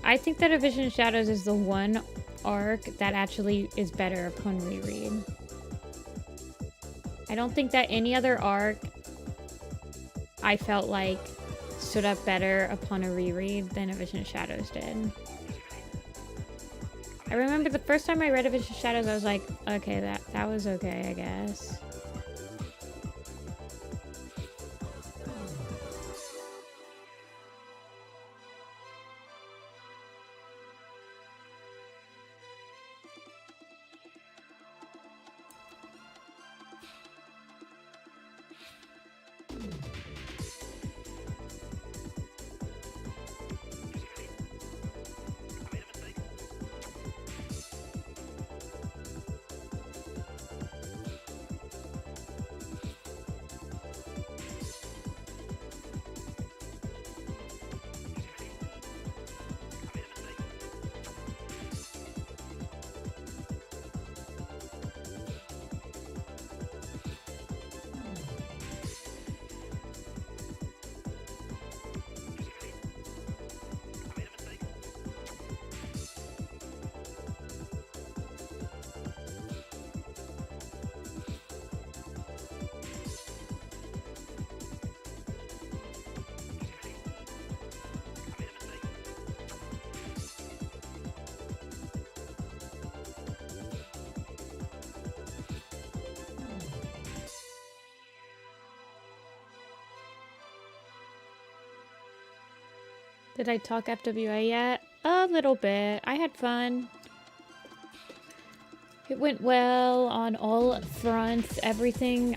I think that A Vision of Shadows is the one arc that actually is better upon reread. I don't think that any other arc I felt like stood up better upon a reread than A Vision of Shadows did. I remember the first time I read A Vision of Shadows, I was like, okay, that was okay, I guess. Did I talk FWA yet? A little bit. I had fun. It went well on all fronts. Everything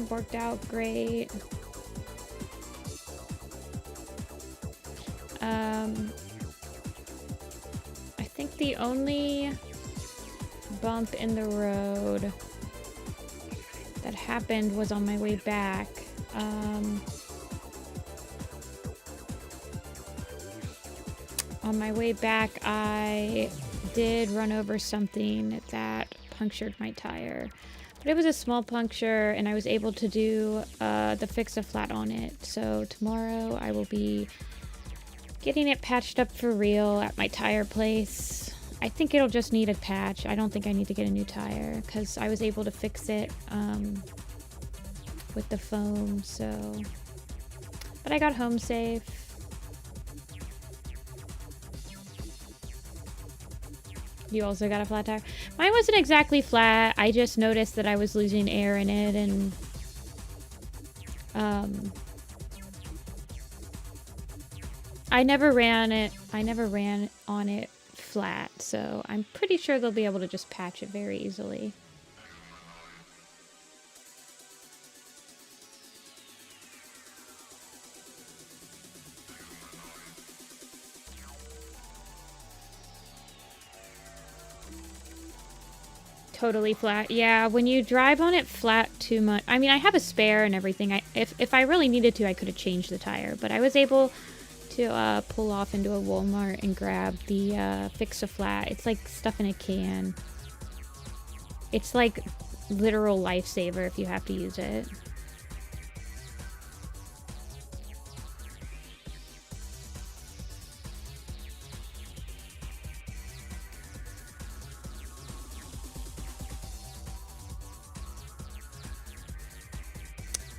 worked out great. I think the only bump in the road that happened was on my way back. On my way back, I did run over something that punctured my tire. But it was a small puncture, and I was able to do the fix-a-flat on it. So tomorrow I will be getting it patched up for real at my tire place. I think it'll just need a patch. I don't think I need to get a new tire, because I was able to fix it with the foam, so... But I got home safe. You also got a flat tire? Mine wasn't exactly flat. I just noticed that I was losing air in it, and I never ran on it flat, so I'm pretty sure they'll be able to just patch it very easily. Totally flat. Yeah, when you drive on it flat too much. I mean, I have a spare and everything. If I really needed to, I could have changed the tire. But I was able to pull off into a Walmart and grab the Fix-A-Flat. It's like stuff in a can. It's like literal lifesaver if you have to use it.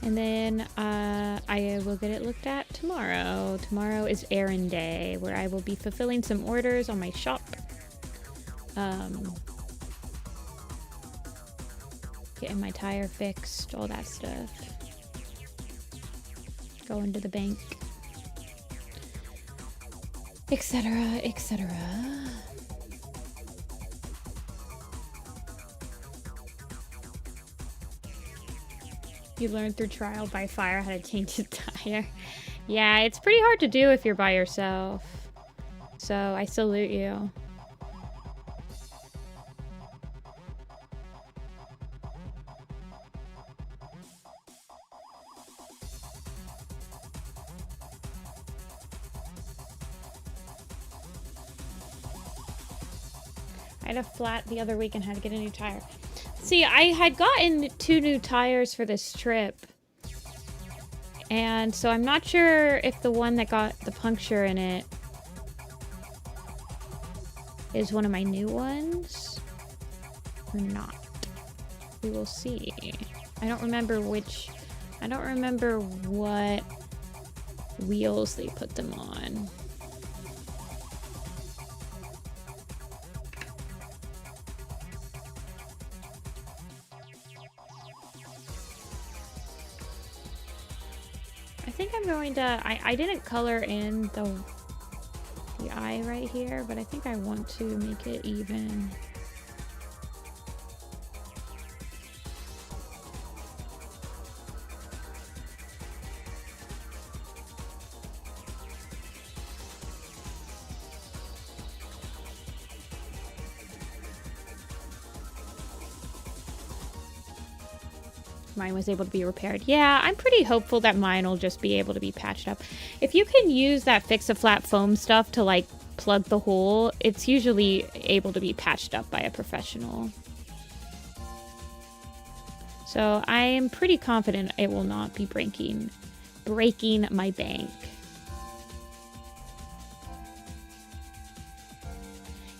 And then I will get it looked at tomorrow. Tomorrow is errand day, where I will be fulfilling some orders on my shop. Getting my tire fixed, all that stuff. Going to the bank. Etc., etc. You learn through trial by fire how to change a tire. Yeah, it's pretty hard to do if you're by yourself. So I salute you. had a flat the other week and had to get a new tire. See, I had gotten 2 new tires for this trip. And so I'm not sure if the one that got the puncture in it is one of my new ones or not. We will see. I don't remember what wheels they put them on. I think I'm going to, I didn't color in the eye right here, but I think I want to make it even. Mine was able to be repaired. Yeah, I'm pretty hopeful that mine will just be able to be patched up. If you can use that fix-a-flat foam stuff to like plug the hole, it's usually able to be patched up by a professional. So I am pretty confident it will not be breaking my bank.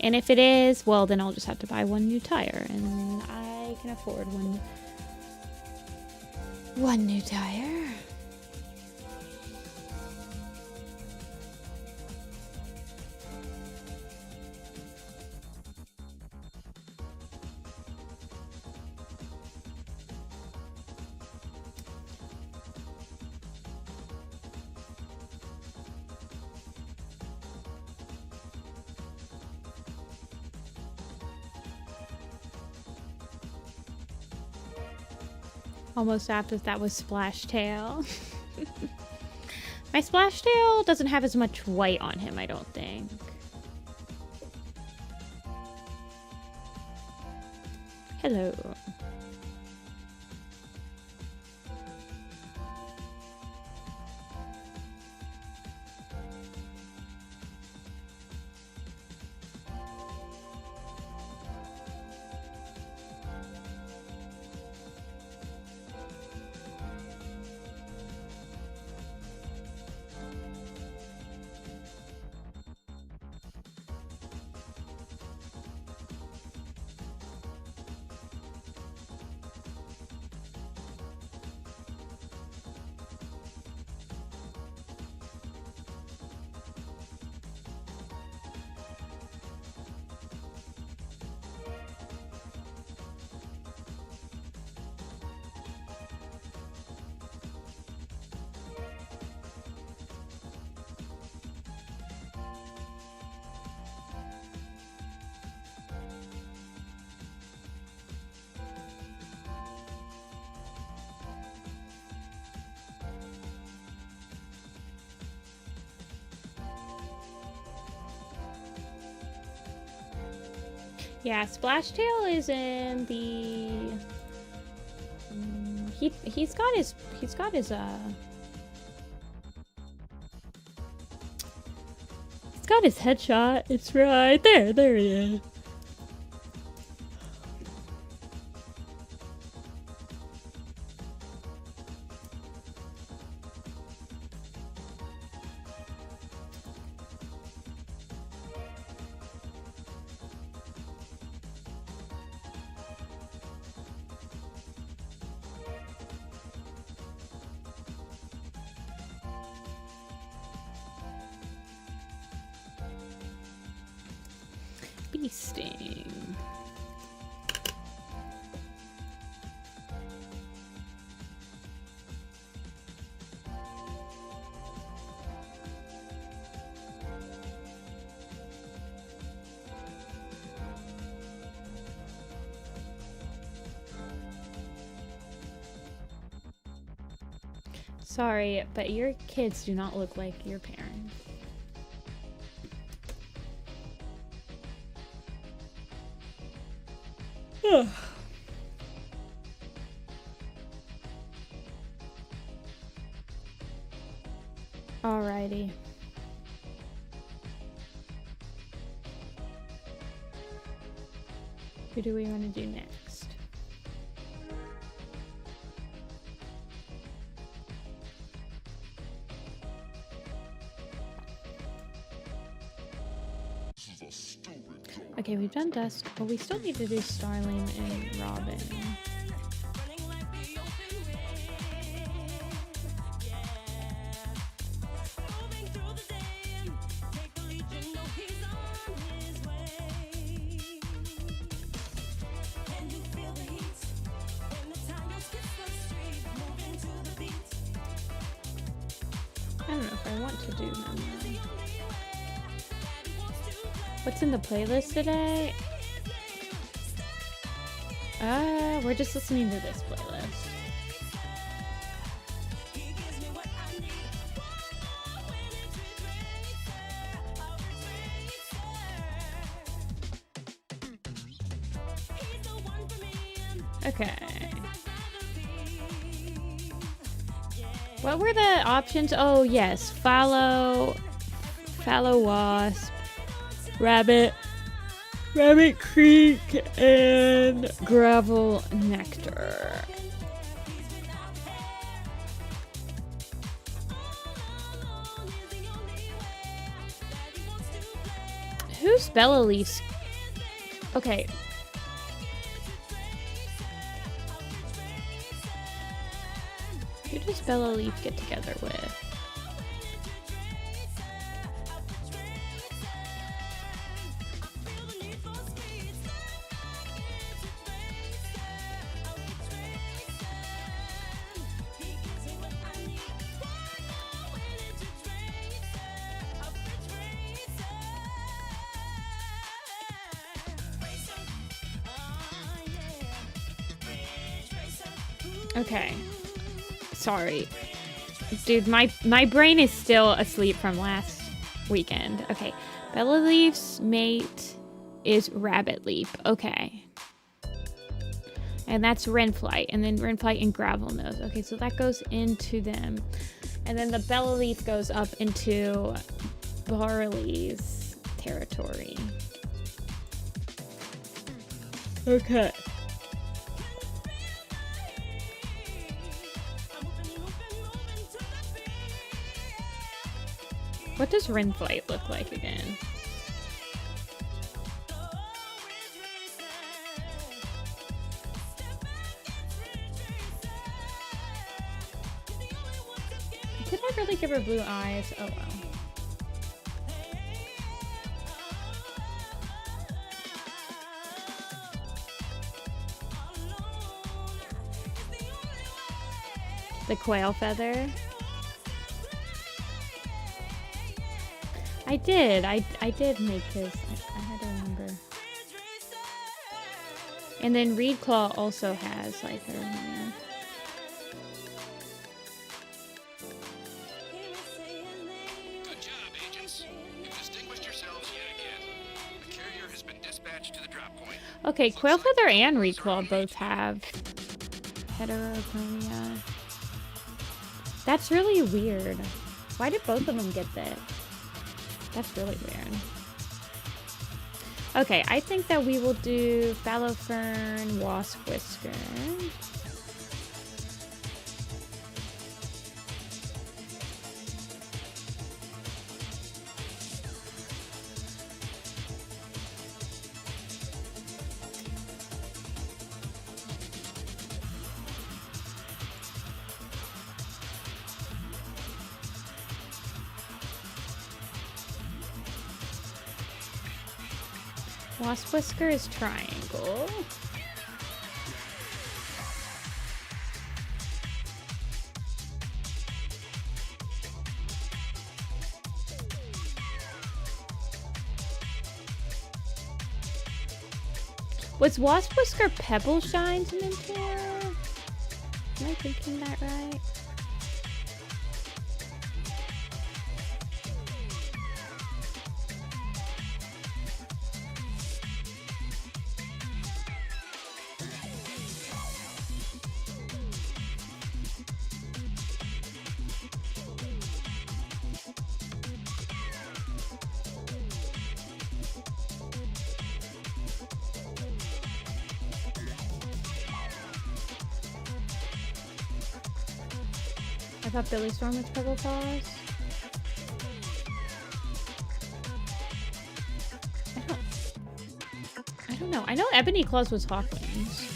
And if it is, well, then I'll just have to buy 1 new tire, and I can afford one new tire. Almost apt if that was Splash Tail. My Splash Tail doesn't have as much white on him, I don't think. Hello. Yeah, Splash Tail is in the. He's got his headshot. It's right there. There he is. Beasting. Sorry, but your kids do not look like your parents. Alrighty. Who do we want to do next? Okay, we've done Dusk, but we still need to do Starling and Robin. I don't know if I want to do them though. What's in the playlist today? We're just listening to this playlist. Okay. What were the options? Oh, yes. Fallow Wasp, Rabbit Creek, and Gravel Nectar. Who's Bella Leaf's? Okay. Who does Bella Leaf get together with? Okay. Sorry. Dude, my brain is still asleep from last weekend. Okay. Bella Leaf's mate is Rabbit Leaf. Okay. And that's Renflight. And then Renflight and Gravel Nose. Okay, so that goes into them. And then the Bella Leaf goes up into Barley's territory. Okay. What does Renflight look like again? Did I really give her blue eyes? Oh well. The quail feather. I did make his. I had to remember. And then Reedclaw also has like her. Yeah. Good job, agents. You've distinguished yourselves yet again. The carrier has been dispatched to the drop point. Okay, Quailfeather and Reedclaw both have heterochronia. That's really weird. Why did both of them get that? That's really weird. Okay, I think that we will do Fallow Fern, Wasp Whisker. Wasp Whisker is triangle. Was Wasp Whisker Pebble Shines in interior? Am I thinking that right? I thought Billy Storm was Purple Paws. I don't know. I know Ebony Claws was Hawkins.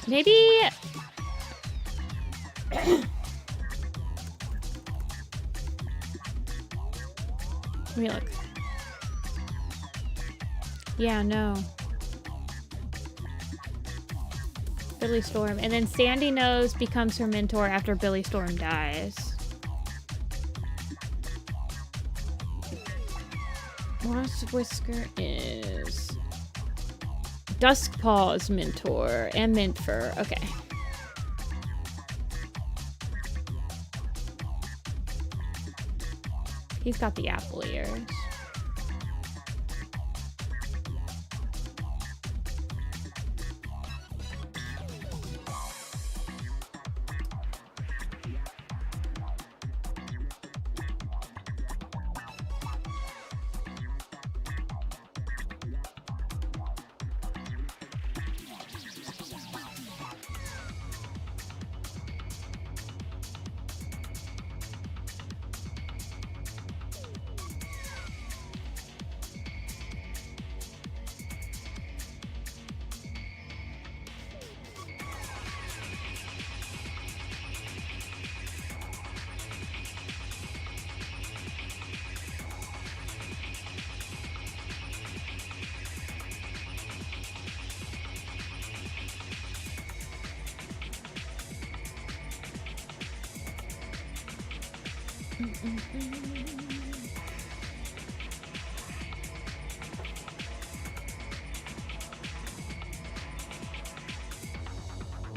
Maybe... Let me look. Yeah, no. Billy Storm. And then Sandy Nose becomes her mentor after Billy Storm dies. Wasp Whisker is Duskpaw's mentor and Mintfur. Okay. He's got the apple ears.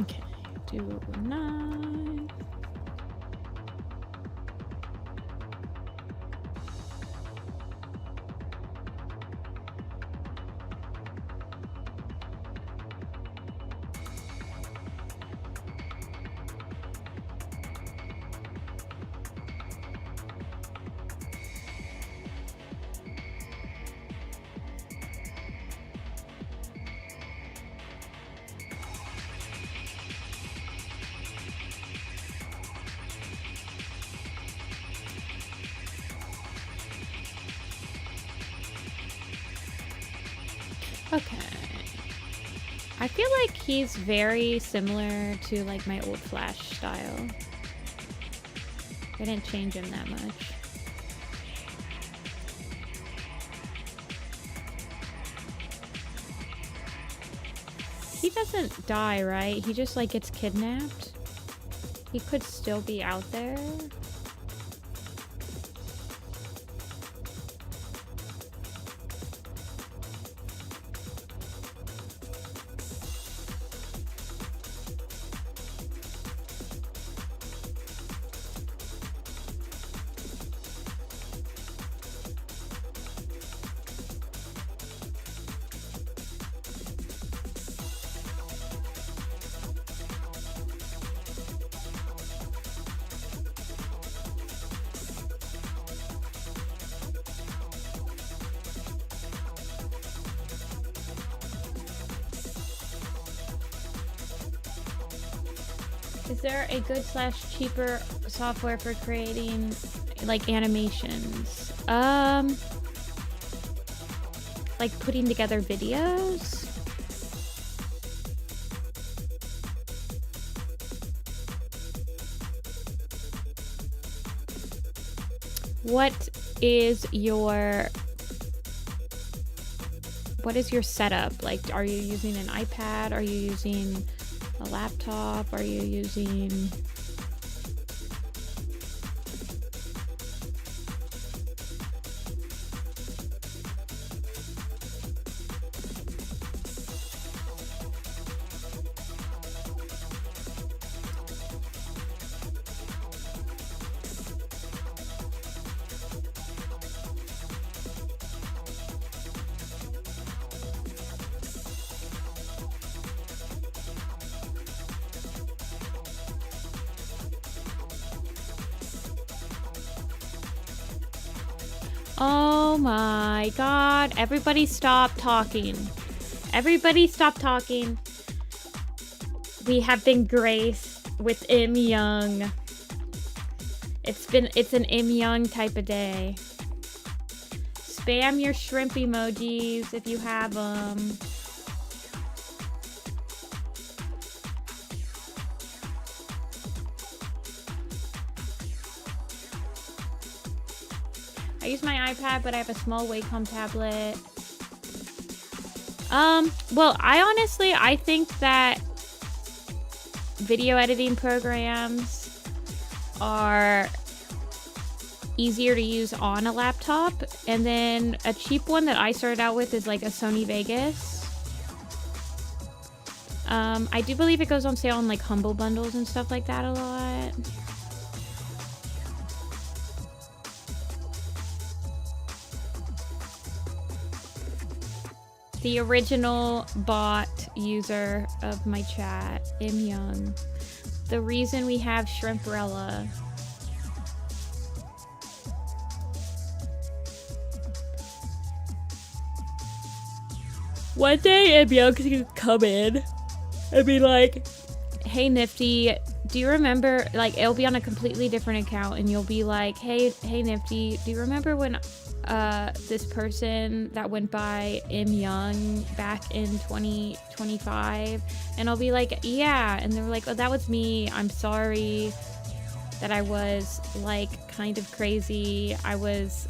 Okay, do 9. Okay. I feel like he's very similar to like my old Flash style. I didn't change him that much. He doesn't die, right? He just like gets kidnapped. He could still be out there. Is there a good / cheaper software for creating like animations? Like putting together videos? What is your setup? Like, are you using an iPad? Are you using a laptop? Are you using... Oh my god. Everybody stop talking. Everybody stop talking. We have been graced with Im Young. It's an Im Young type of day. Spam your shrimp emojis if you have them. I use my iPad, but I have a small Wacom tablet. Well, I think that video editing programs are easier to use on a laptop, and then a cheap one that I started out with is like a Sony Vegas. I do believe it goes on sale on like Humble Bundles and stuff like that a lot. The original bot user of my chat, Im Young. The reason we have Shrimprella. One day Im Young can come in and be like, hey Nifty, do you remember, like, it'll be on a completely different account, and you'll be like, hey Nifty, do you remember when this person that went by Im Young back in 2025? And I'll be like, yeah. And they're like, oh, that was me. I'm sorry that I was like kind of crazy. I was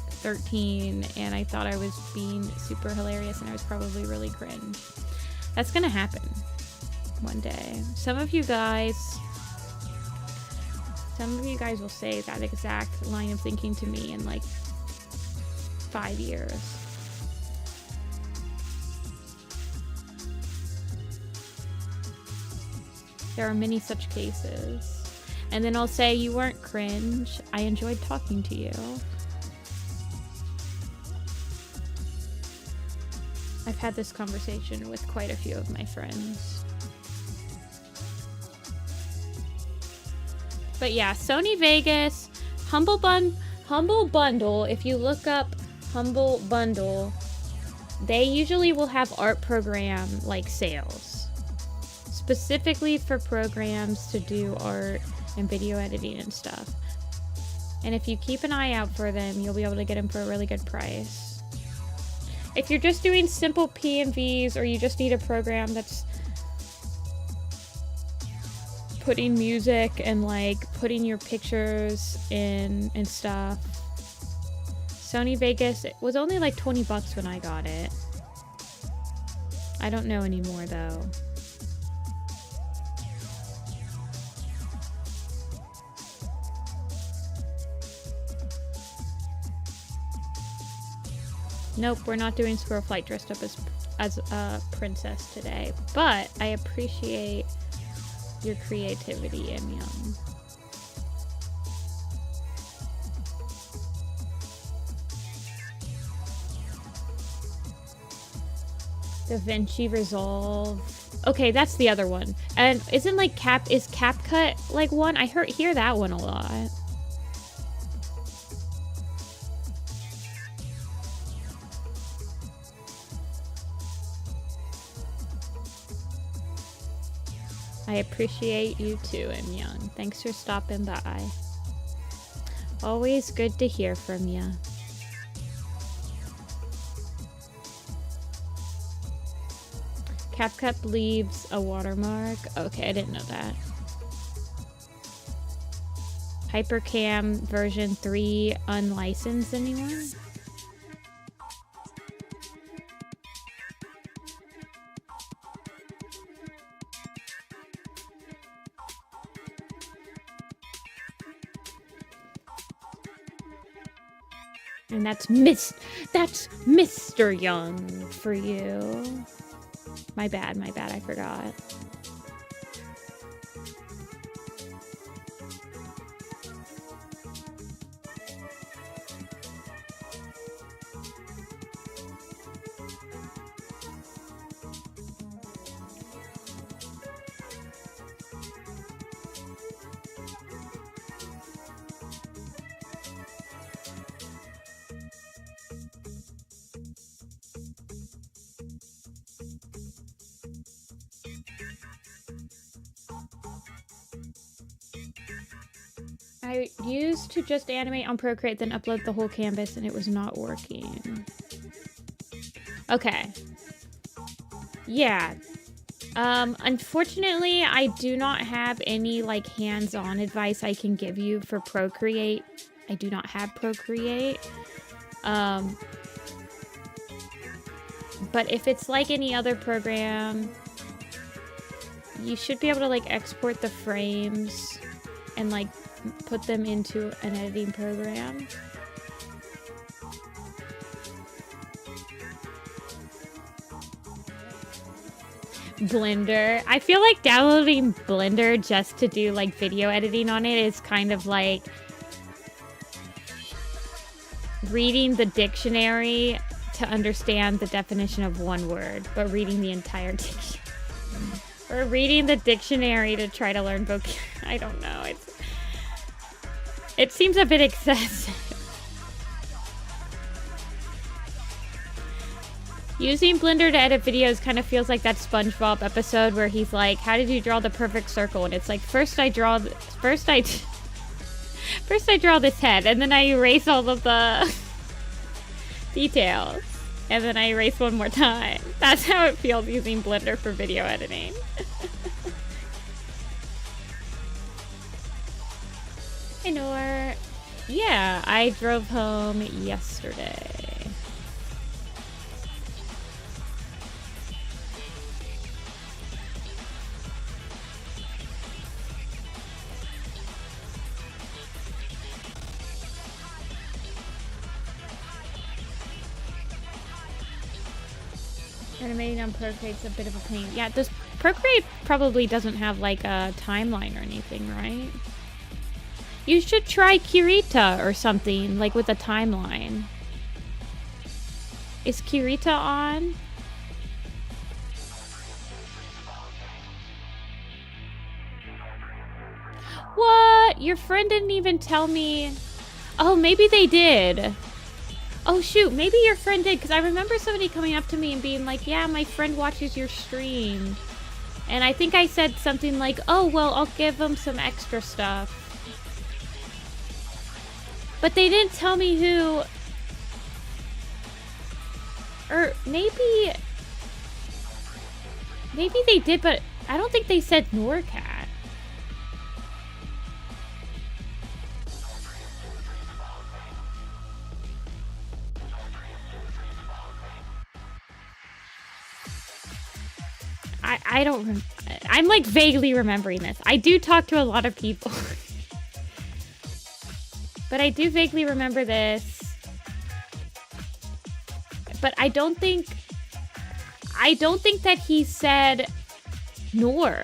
13 and I thought I was being super hilarious and I was probably really cringe. That's gonna happen one day. Some of you guys will say that exact line of thinking to me in like 5 years. There are many such cases. And then I'll say, you weren't cringe. I enjoyed talking to you. I've had this conversation with quite a few of my friends. But yeah, Sony Vegas, Humble Bundle, if you look up Humble Bundle, they usually will have art program like sales. Specifically for programs to do art and video editing and stuff. And if you keep an eye out for them, you'll be able to get them for a really good price. If you're just doing simple PNVs or you just need a program that's putting music and like putting your pictures in and stuff, Sony Vegas, it was only like 20 bucks when I got it. I don't know anymore though. Nope, we're not doing Squirrel Flight dressed up as a princess today, but I appreciate your creativity, Im Young. DaVinci Resolve. Okay, that's the other one. And isn't like CapCut like one? I hear that one a lot. I appreciate you too, Im Young. Thanks for stopping by. Always good to hear from you. CapCut leaves a watermark. Okay, I didn't know that. Hypercam version 3 unlicensed anyone? And that's Mr. Young for you. My bad, I forgot. I used to just animate on Procreate, then upload the whole canvas, and it was not working. Okay. Yeah. Unfortunately, I do not have any, like, hands-on advice I can give you for Procreate. I do not have Procreate. But if it's like any other program, you should be able to, like, export the frames and, like, put them into an editing program. Blender. I feel like downloading Blender just to do, like, video editing on it is kind of like reading the dictionary to understand the definition of one word, but reading the entire dictionary. Or reading the dictionary to try to learn I don't know. It seems a bit excessive. Using Blender to edit videos kind of feels like that SpongeBob episode where he's like, "How did you draw the perfect circle?" And it's like, first I draw this head, and then I erase all of the details, and then I erase one more time. That's how it feels using Blender for video editing. Hey, Nor. Yeah, I drove home yesterday. Animating on Procreate's a bit of a pain. Yeah, this Procreate probably doesn't have like a timeline or anything, right? You should try Kirita or something, like with a timeline. Is Kirita on? What? Your friend didn't even tell me. Oh, maybe they did. Oh shoot, maybe your friend did, because I remember somebody coming up to me and being like, yeah, my friend watches your stream. And I think I said something like, oh, well, I'll give them some extra stuff. But they didn't tell me who. Or maybe they did, but I don't think they said Norcat. I don't. I'm like vaguely remembering this. I do talk to a lot of people. But I do vaguely remember this. But I don't think that he said Nor.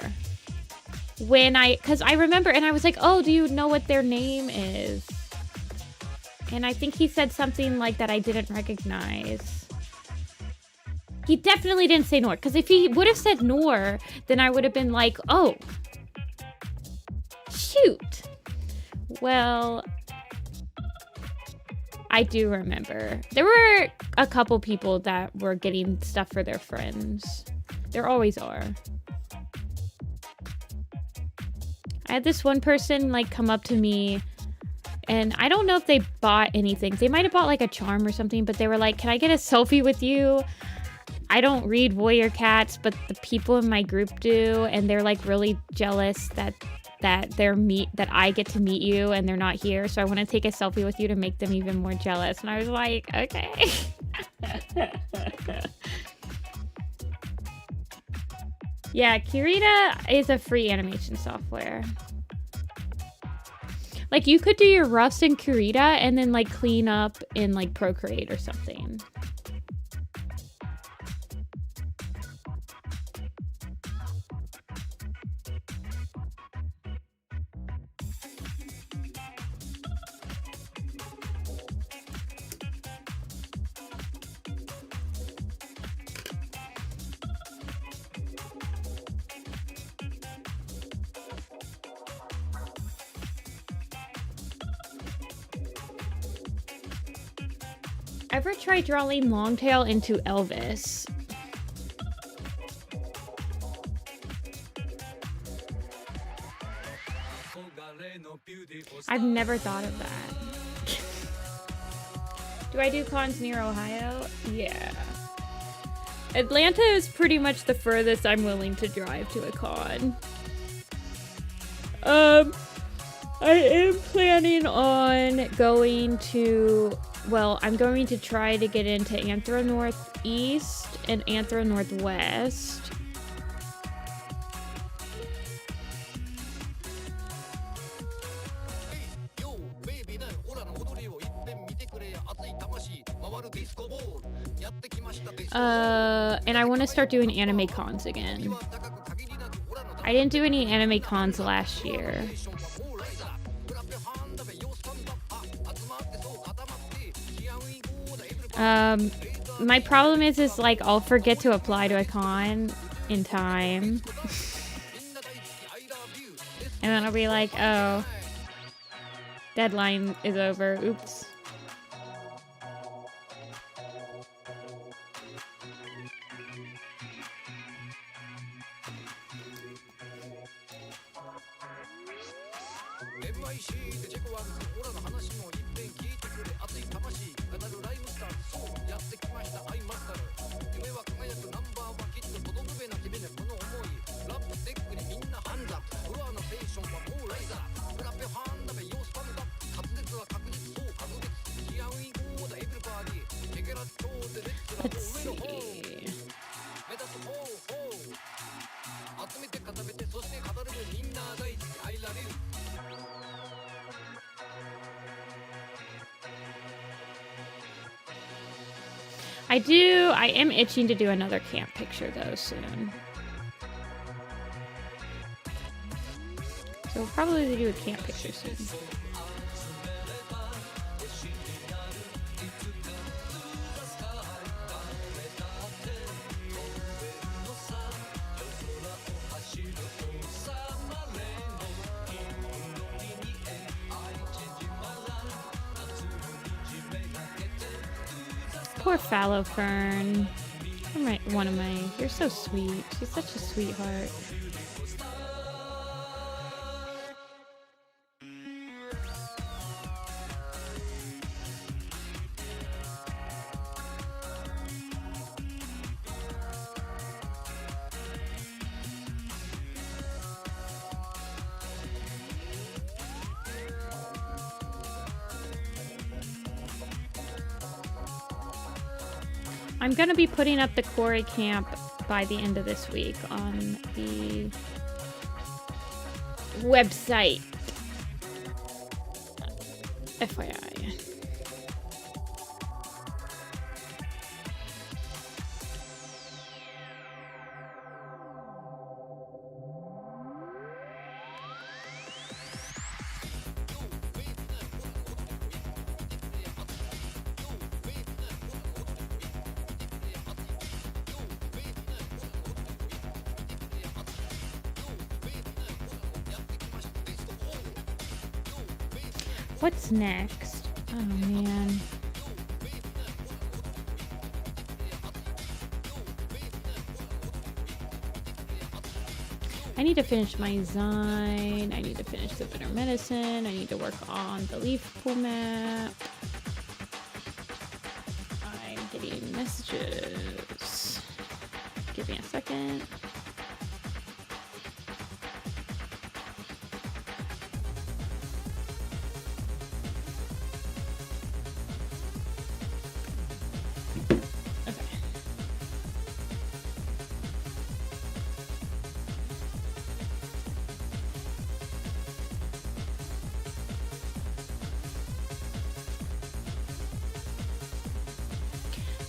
Because I remember, and I was like, oh, do you know what their name is? And I think he said something like that I didn't recognize. He definitely didn't say Nor, because if he would have said Nor, then I would have been like, oh, shoot. Well, I do remember. There were a couple people that were getting stuff for their friends. There always are. I had this one person like come up to me, and I don't know if they bought anything. They might have bought like a charm or something, but they were like, can I get a selfie with you? I don't read Warrior Cats, but the people in my group do, and they're like really jealous that I get to meet you and they're not here, so I want to take a selfie with you to make them even more jealous. And I was like, okay. Yeah, Kirita is a free animation software. Like, you could do your roughs in Kirita and then like clean up in like Procreate or something. Ever try drawing Longtail into Elvis? I've never thought of that. Do I do cons near Ohio? Yeah. Atlanta is pretty much the furthest I'm willing to drive to a con. I am planning on going to, well, I'm going to try to get into Anthro Northeast and Anthro Northwest. And I want to start doing anime cons again. I didn't do any anime cons last year. My problem is like I'll forget to apply to a con in time. And then I'll be like, oh, deadline is over. Oops. Let's see. I am itching to do another camp picture though soon. So we'll probably do a camp picture soon. Poor fallow fern. You're so sweet. She's such a sweetheart. I'm going to be putting up the quarry camp by the end of this week on the website. FYI. What's next? Oh man. I need to finish my design. I need to finish the bitter medicine. I need to work on the leaf pool map. I'm getting messages. Give me a second.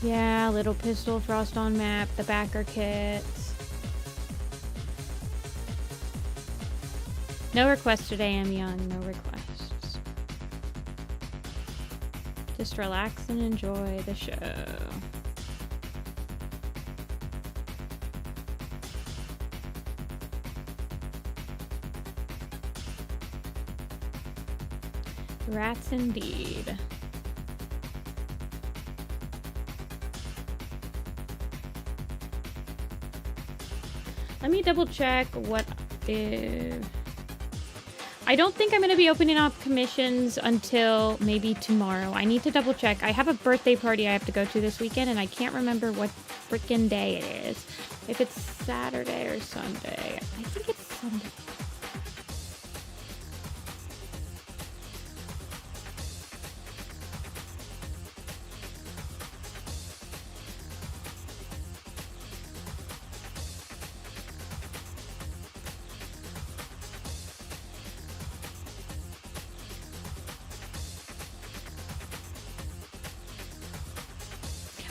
Yeah, little pistol, frost on map, the backer kits. No requests today, I'm young, no requests. Just relax and enjoy the show. Rats indeed. Let me double check what is... I don't think I'm going to be opening up commissions until maybe tomorrow. I need to double check. I have a birthday party I have to go to this weekend, and I can't remember what freaking day it is. If it's Saturday or Sunday. I think it's Sunday.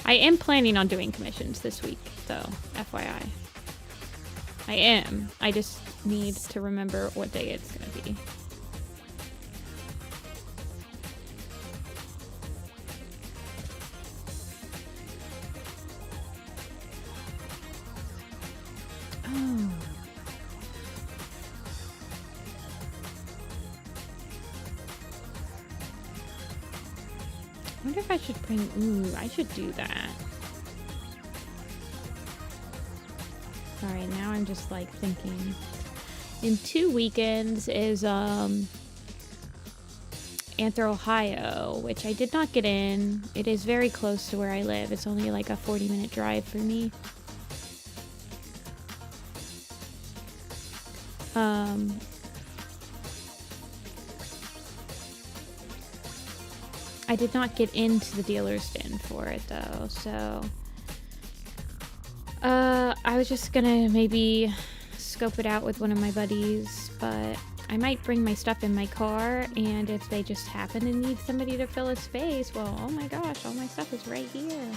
I am planning on doing commissions this week, though, FYI. I am. I just need to remember what day it's going to be. Oh. I wonder if I should bring... Ooh, I should do that. Sorry, now I'm just like thinking. In 2 weekends is Anthro, Ohio, which I did not get in. It is very close to where I live. It's only like a 40-minute drive for me. I did not get into the dealer's den for it though, so I was just gonna maybe scope it out with one of my buddies, but I might bring my stuff in my car, and if they just happen to need somebody to fill a space, well, oh my gosh, all my stuff is right here.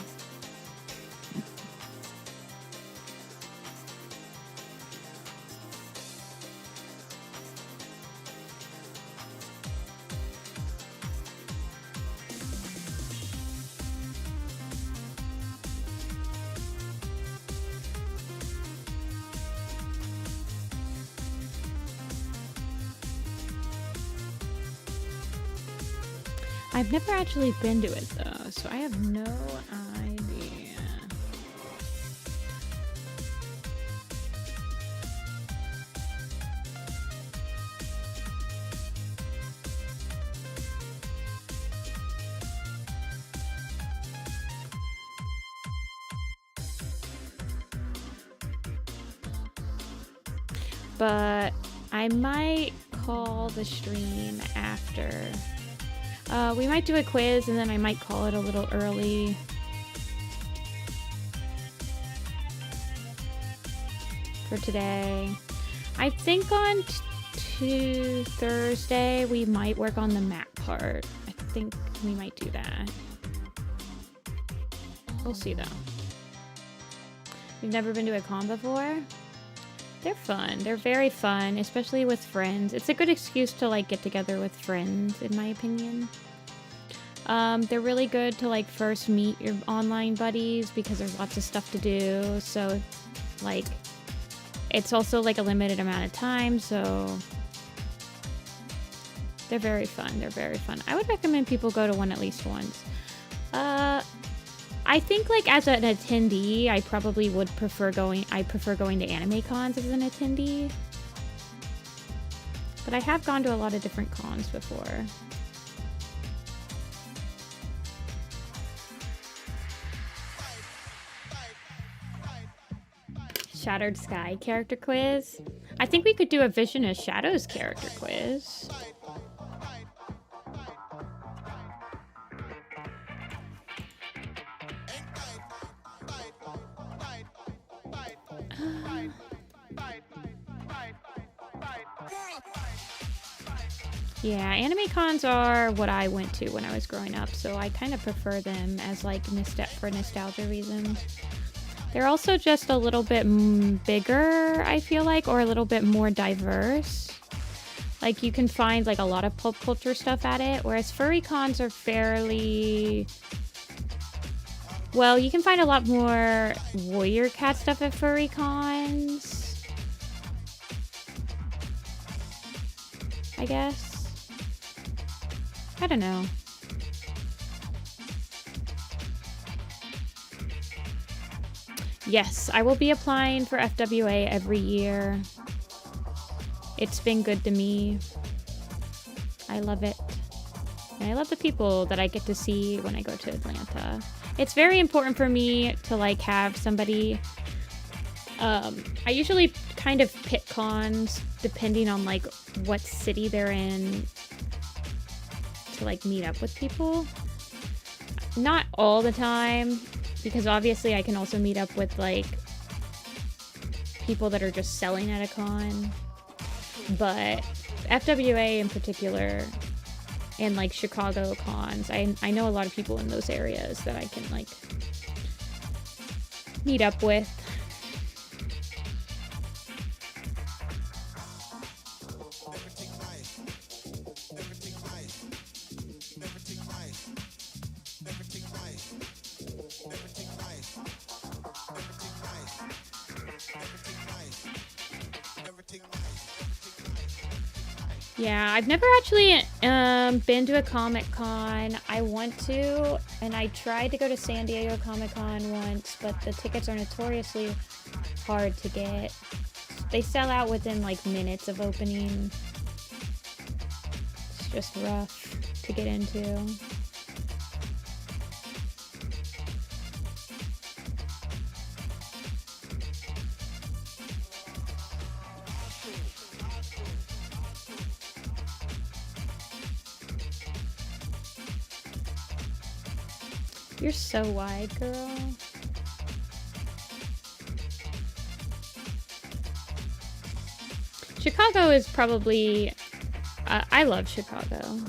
I've never actually been to it though, so I have no idea. But I might call the stream after. We might do a quiz, and then I might call it a little early. For today. I think on Thursday we might work on the map part. I think we might do that. We'll see though. You've never been to a con before? They're fun. They're very fun, especially with friends. It's a good excuse to like get together with friends, in my opinion. They're really good to like first meet your online buddies because there's lots of stuff to do. So like it's also like a limited amount of time, so they're very fun. They're very fun. I would recommend people go to one at least once. I think like as an attendee, I probably would prefer going. I prefer going to anime cons as an attendee, but I have gone to a lot of different cons before. Shattered Sky character quiz. I think we could do a Vision of Shadows character quiz. Yeah, anime cons are what I went to when I was growing up, so I kind of prefer them as like for nostalgia reasons. They're also just a little bit bigger, I feel like, or a little bit more diverse. Like you can find like a lot of pop culture stuff at it, whereas furry cons are fairly... Well, you can find a lot more warrior cat stuff at furry cons, I guess. I don't know. Yes, I will be applying for FWA every year. It's been good to me. I love it. And I love the people that I get to see when I go to Atlanta. It's very important for me to like have somebody. I usually kind of pick cons depending on like what city they're in to like meet up with people. Not all the time, because obviously I can also meet up with like people that are just selling at a con. But FWA in particular, and like Chicago cons, I know a lot of people in those areas that I can like meet up with. Yeah, I've never actually been to a Comic-Con. I want to, and I tried to go to San Diego Comic-Con once, but the tickets are notoriously hard to get. They sell out within like minutes of opening. It's just rough to get into. You're so wide, girl. Chicago is probably... I love Chicago.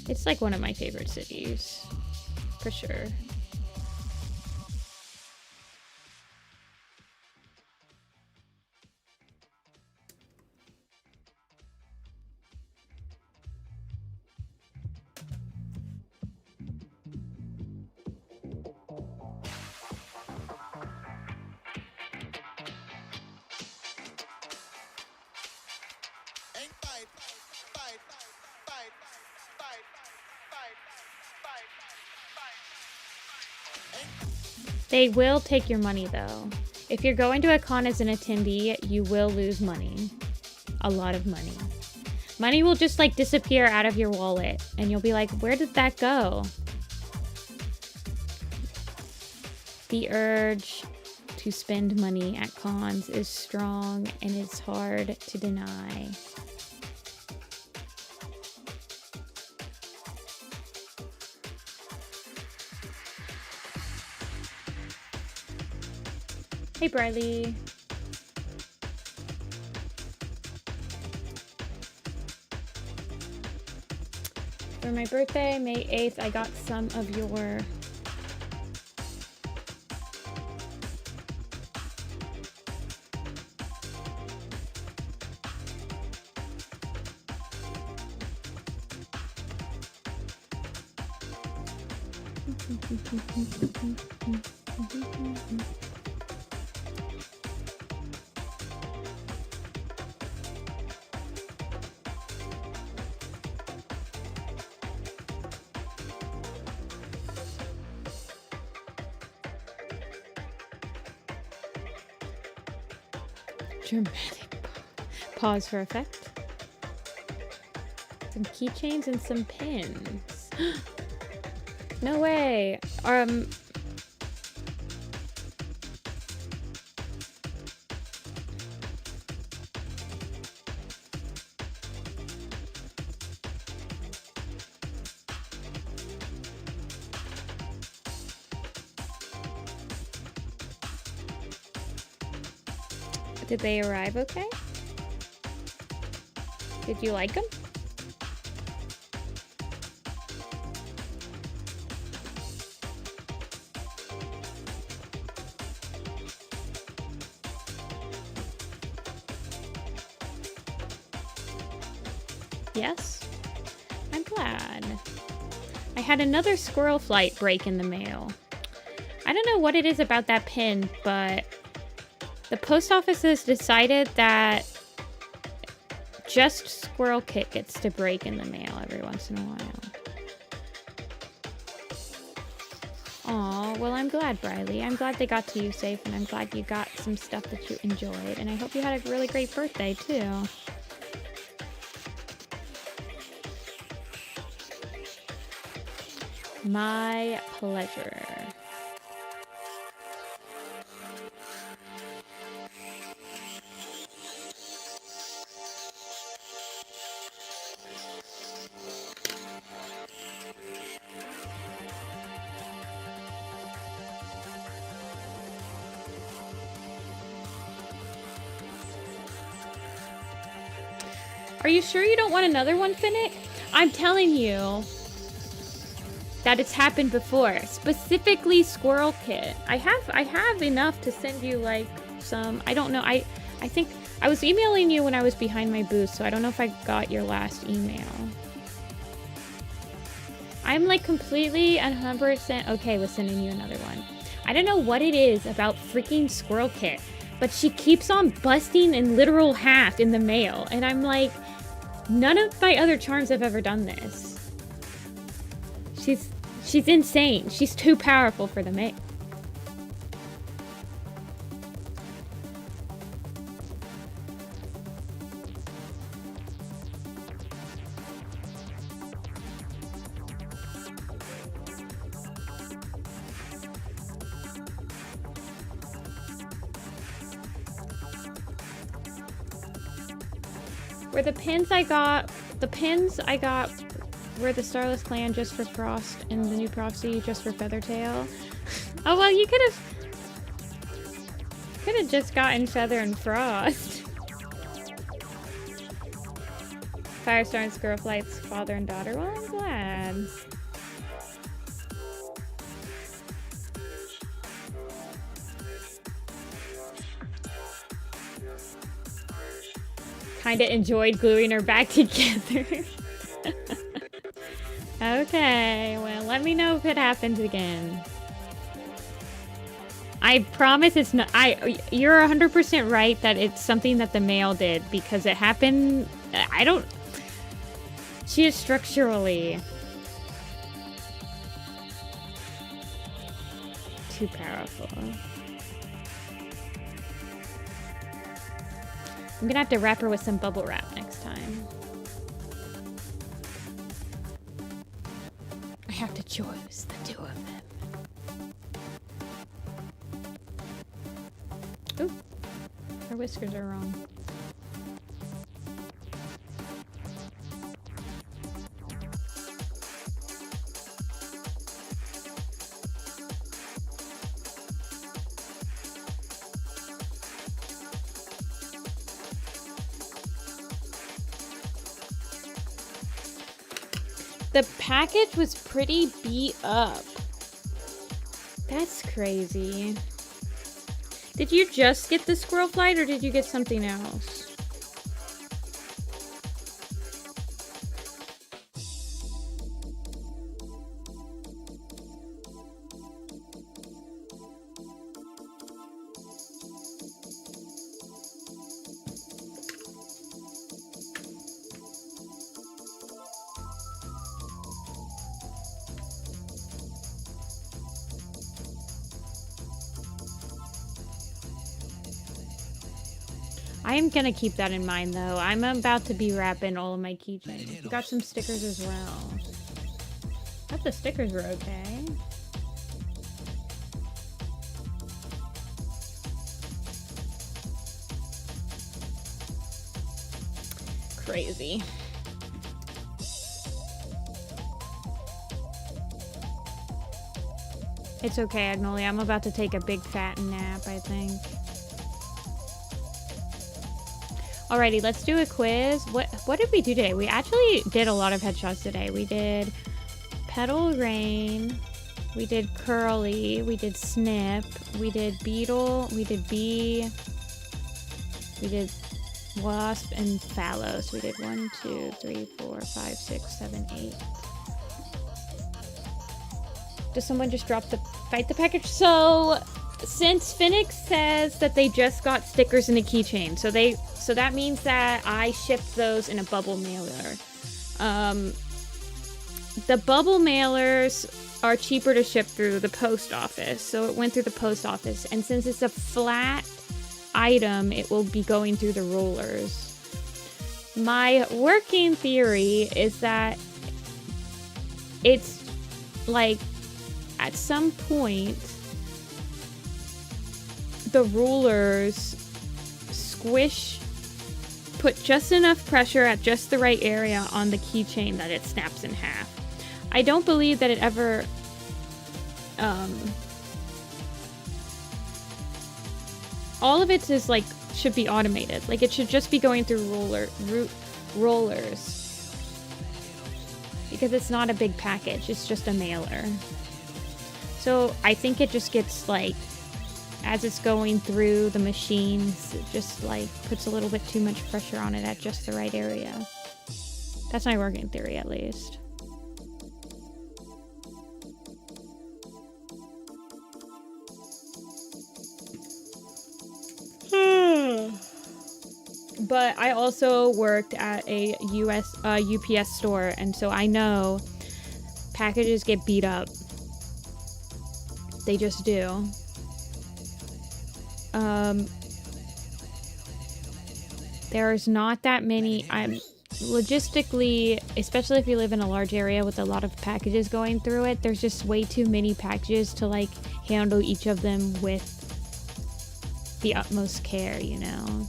It's like one of my favorite cities, for sure. They will take your money though. If you're going to a con as an attendee, you will lose money. A lot of money. Money will just like disappear out of your wallet and you'll be like, where did that go? The urge to spend money at cons is strong and it's hard to deny. Hey, Briley. For my birthday, May 8th, I got some of your dramatic pause for effect. Some keychains and some pins. No way. Did they arrive okay? Did you like them? Yes? I'm glad. I had another squirrel flight break in the mail. I don't know what it is about that pin, but the post office has decided that just Squirrel Kit gets to break in the mail every once in a while. Aw, well, I'm glad, Briley. I'm glad they got to you safe, and I'm glad you got some stuff that you enjoyed. And I hope you had a really great birthday, too. My pleasure. Are you sure you don't want another one, Finnick? I'm telling you that it's happened before. Specifically Squirrel Kit. I have enough to send you like some, I don't know. I think I was emailing you when I was behind my booth, so I don't know if I got your last email. I'm like completely 100% okay with sending you another one. I don't know what it is about freaking Squirrel Kit, but she keeps on busting in literal half in the mail, and I'm like, none of my other charms have ever done this. She's insane. She's too powerful for the mail. Were the pins I got were the Starless Clan just for Frost and the new Prophecy just for Feathertail? Oh, well, you could have just gotten Feather and Frost. Firestar and Squirrelflight's father and daughter. Well, I'm glad. Kinda enjoyed gluing her back together. Okay, well, let me know if it happens again. I promise it's not. You're 100% right that it's something that the mail did, because it happened. She is structurally too powerful. I'm gonna have to wrap her with some bubble wrap next time. I have to choose the two of them. Ooh, her whiskers are wrong. The package was pretty beat up. That's crazy. Did you just get the Squirrel Flight, or did you get something else? I am gonna keep that in mind, though. I'm about to be wrapping all of my keychains. We got some stickers as well. I thought the stickers were okay. Crazy. It's okay, Agnolia. I'm about to take a big fat nap, I think. Alrighty, let's do a quiz. What did we do today? We actually did a lot of headshots today. We did Petal Rain, we did Curly, we did Snip, we did Beetle, we did Bee, we did Wasp and Phallos. We did 1, 2, 3, 4, 5, 6, 7, 8. Does someone just drop the fight the package? So since Finnick says that they just got stickers in a keychain, so that means that I shipped those in a bubble mailer. the bubble mailers are cheaper to ship through the post office. So it went through the post office. And since it's a flat item, it will be going through the rollers. My working theory is that it's like at some point the rollers put just enough pressure at just the right area on the keychain that it snaps in half. I don't believe that it ever all of it is like should be automated. Like it should just be going through rollers. Because it's not a big package, it's just a mailer. So I think it just gets like, as it's going through the machines, it just like puts a little bit too much pressure on it at just the right area. That's my working theory at least. But I also worked at a UPS store, and so I know packages get beat up. They just do. There's not that many. Logistically, especially if you live in a large area with a lot of packages going through it, there's just way too many packages to like handle each of them with the utmost care, you know.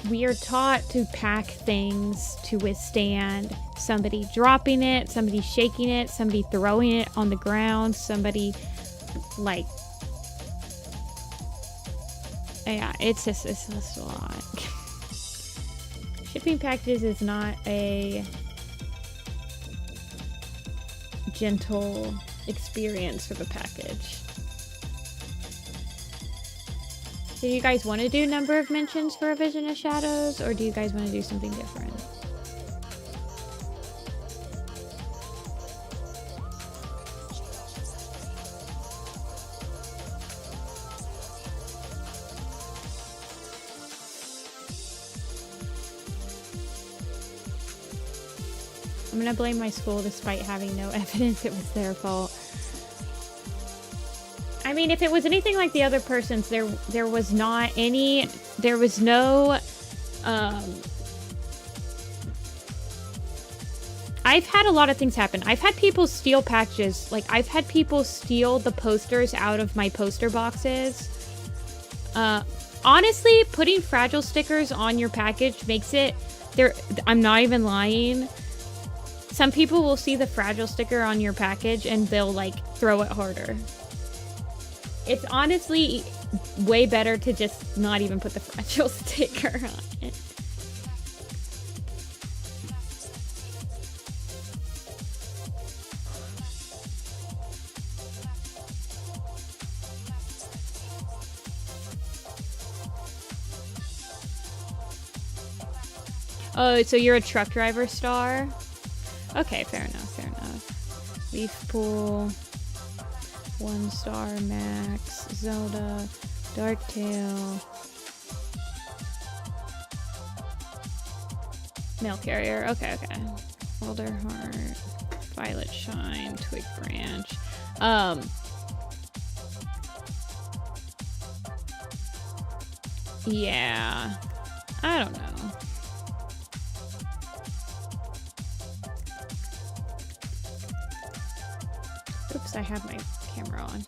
We are taught to pack things to withstand somebody dropping it, somebody shaking it, somebody throwing it on the ground, somebody like, yeah, it's just a lot. Shipping packages is not a gentle experience for the package. Do you guys want to do number of mentions for A Vision of Shadows, or do you guys want to do something different? I'm gonna blame my school despite having no evidence it was their fault. I mean, if it was anything like the other person's, there was no, I've had a lot of things happen. I've had people steal packages. Like, I've had people steal the posters out of my poster boxes. Honestly, putting fragile stickers on your package makes it, I'm not even lying. Some people will see the fragile sticker on your package and they'll, like, throw it harder. It's honestly way better to just not even put the fragile sticker on it. Oh, so you're a truck driver star? Okay, fair enough, fair enough. Leaf Pool, 1 star, Max, Zelda, Darktail, Mail Carrier, okay, okay. Boulder Heart, Violet Shine, Twig Branch. Yeah, I don't know. Oops, I have my camera on.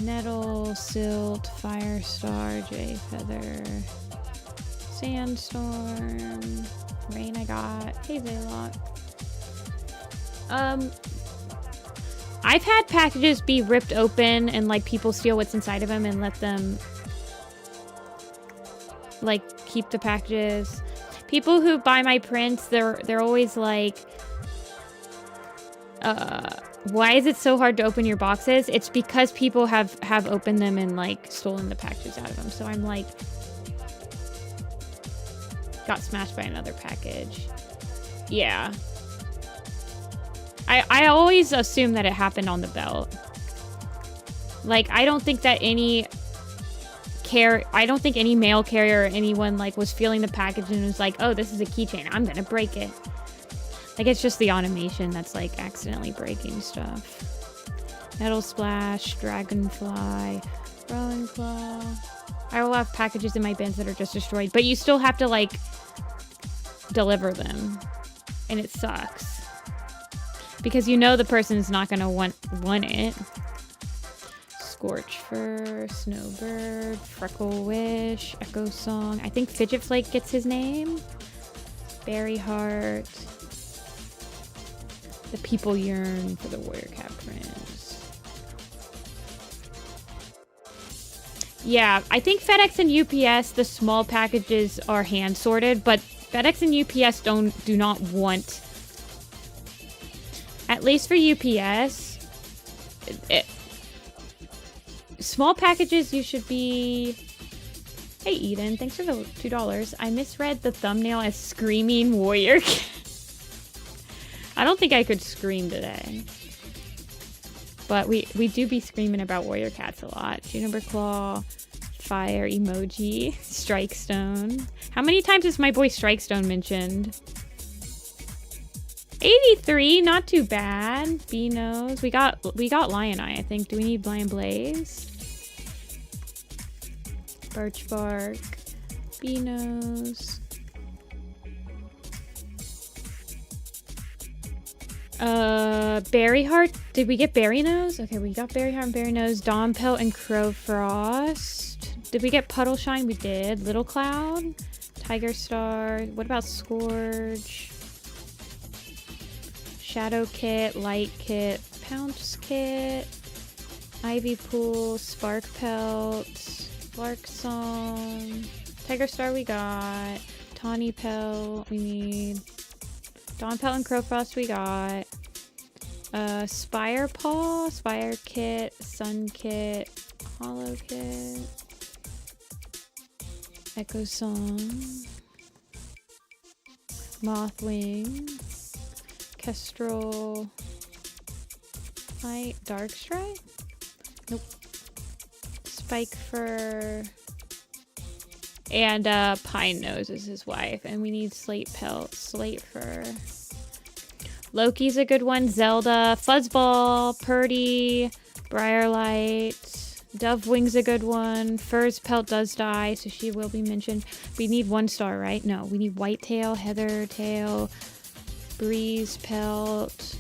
Nettle, Silt, Firestar, Jay Feather, Sandstorm, Rain I got, hey Zaylock. I've had packages be ripped open and like people steal what's inside of them and let them like keep the packages. People who buy my prints, they're always like, why is it so hard to open your boxes? It's because people have opened them and like stolen the packages out of them. So I'm like, got smashed by another package. Yeah. I always assume that it happened on the belt. Like, I don't think that any I don't think any mail carrier or anyone like was feeling the package and was like, oh, this is a keychain, I'm gonna break it. Like, it's just the automation that's like accidentally breaking stuff. Metal Splash, Dragonfly, Throwing Claw. I will have packages in my bins that are just destroyed, but you still have to like deliver them, and it sucks because you know the person's not gonna want it. Scorch Fur, Snowbird, Freckle Wish, Echo Song. I think Fidget Flake gets his name. Berry Heart. The people yearn for the Warrior Cat Prince. Yeah, I think FedEx and UPS, the small packages are hand sorted, but FedEx and UPS do not want. At least for UPS, small packages you should be. Hey Eden, thanks for the $2. I misread the thumbnail as Screaming Warrior Cat. I don't think I could scream today. But we do be screaming about warrior cats a lot. Juniper Claw, Fire Emoji, Strike Stone. How many times is my boy Strike Stone mentioned? 83, not too bad. B-Nose. We got Lion Eye, I think. Do we need Blind Blaze? Birch Bark. B-Nose. Berry Heart. Did we get Berry Nose? Okay, we got Berry Heart and Berry Nose. Dawn Pelt and Crow Frost. Did we get Puddle Shine? We did. Little Cloud. Tiger Star. What about Scourge? Shadow Kit. Light Kit. Pounce Kit. Ivy Pool. Spark Pelt. Lark Song. Tiger Star we got. Tawny Pelt. We need. Dawn Pelt and Crow Frost we got. Spire Paw, Spire Kit, Sun Kit, Hollow Kit, Echo Song, Mothwing, Kestrel, Light, Dark Stripe? Nope. Spike Fur, and Pine Nose is his wife, and we need Slate Pelt, Slate Fur. Loki's a good one. Zelda, Fuzzball, Purdy, Briarlight, Dovewing's a good one. Fur's Pelt does die, so she will be mentioned. We need 1 star, right? No, we need Whitetail, Heather Tail, Breeze Pelt,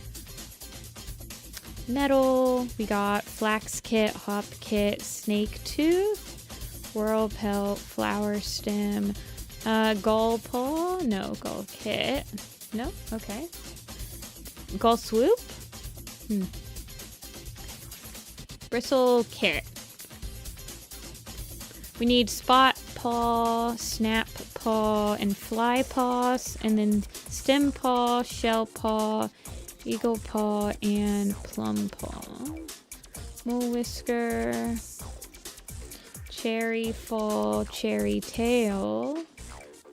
Metal. We got Flax Kit, Hop Kit, Snake Tooth, Whirl Pelt, Flower Stem, Gull Paw. No, Gull Kit. No, okay. Gull Swoop? Bristle Kit. We need Spot Paw, Snap Paw, and Fly Paws, and then Stem Paw, Shell Paw, Eagle Paw, and Plum Paw. Mole Whisker. Cherry Fall, Cherry Tail.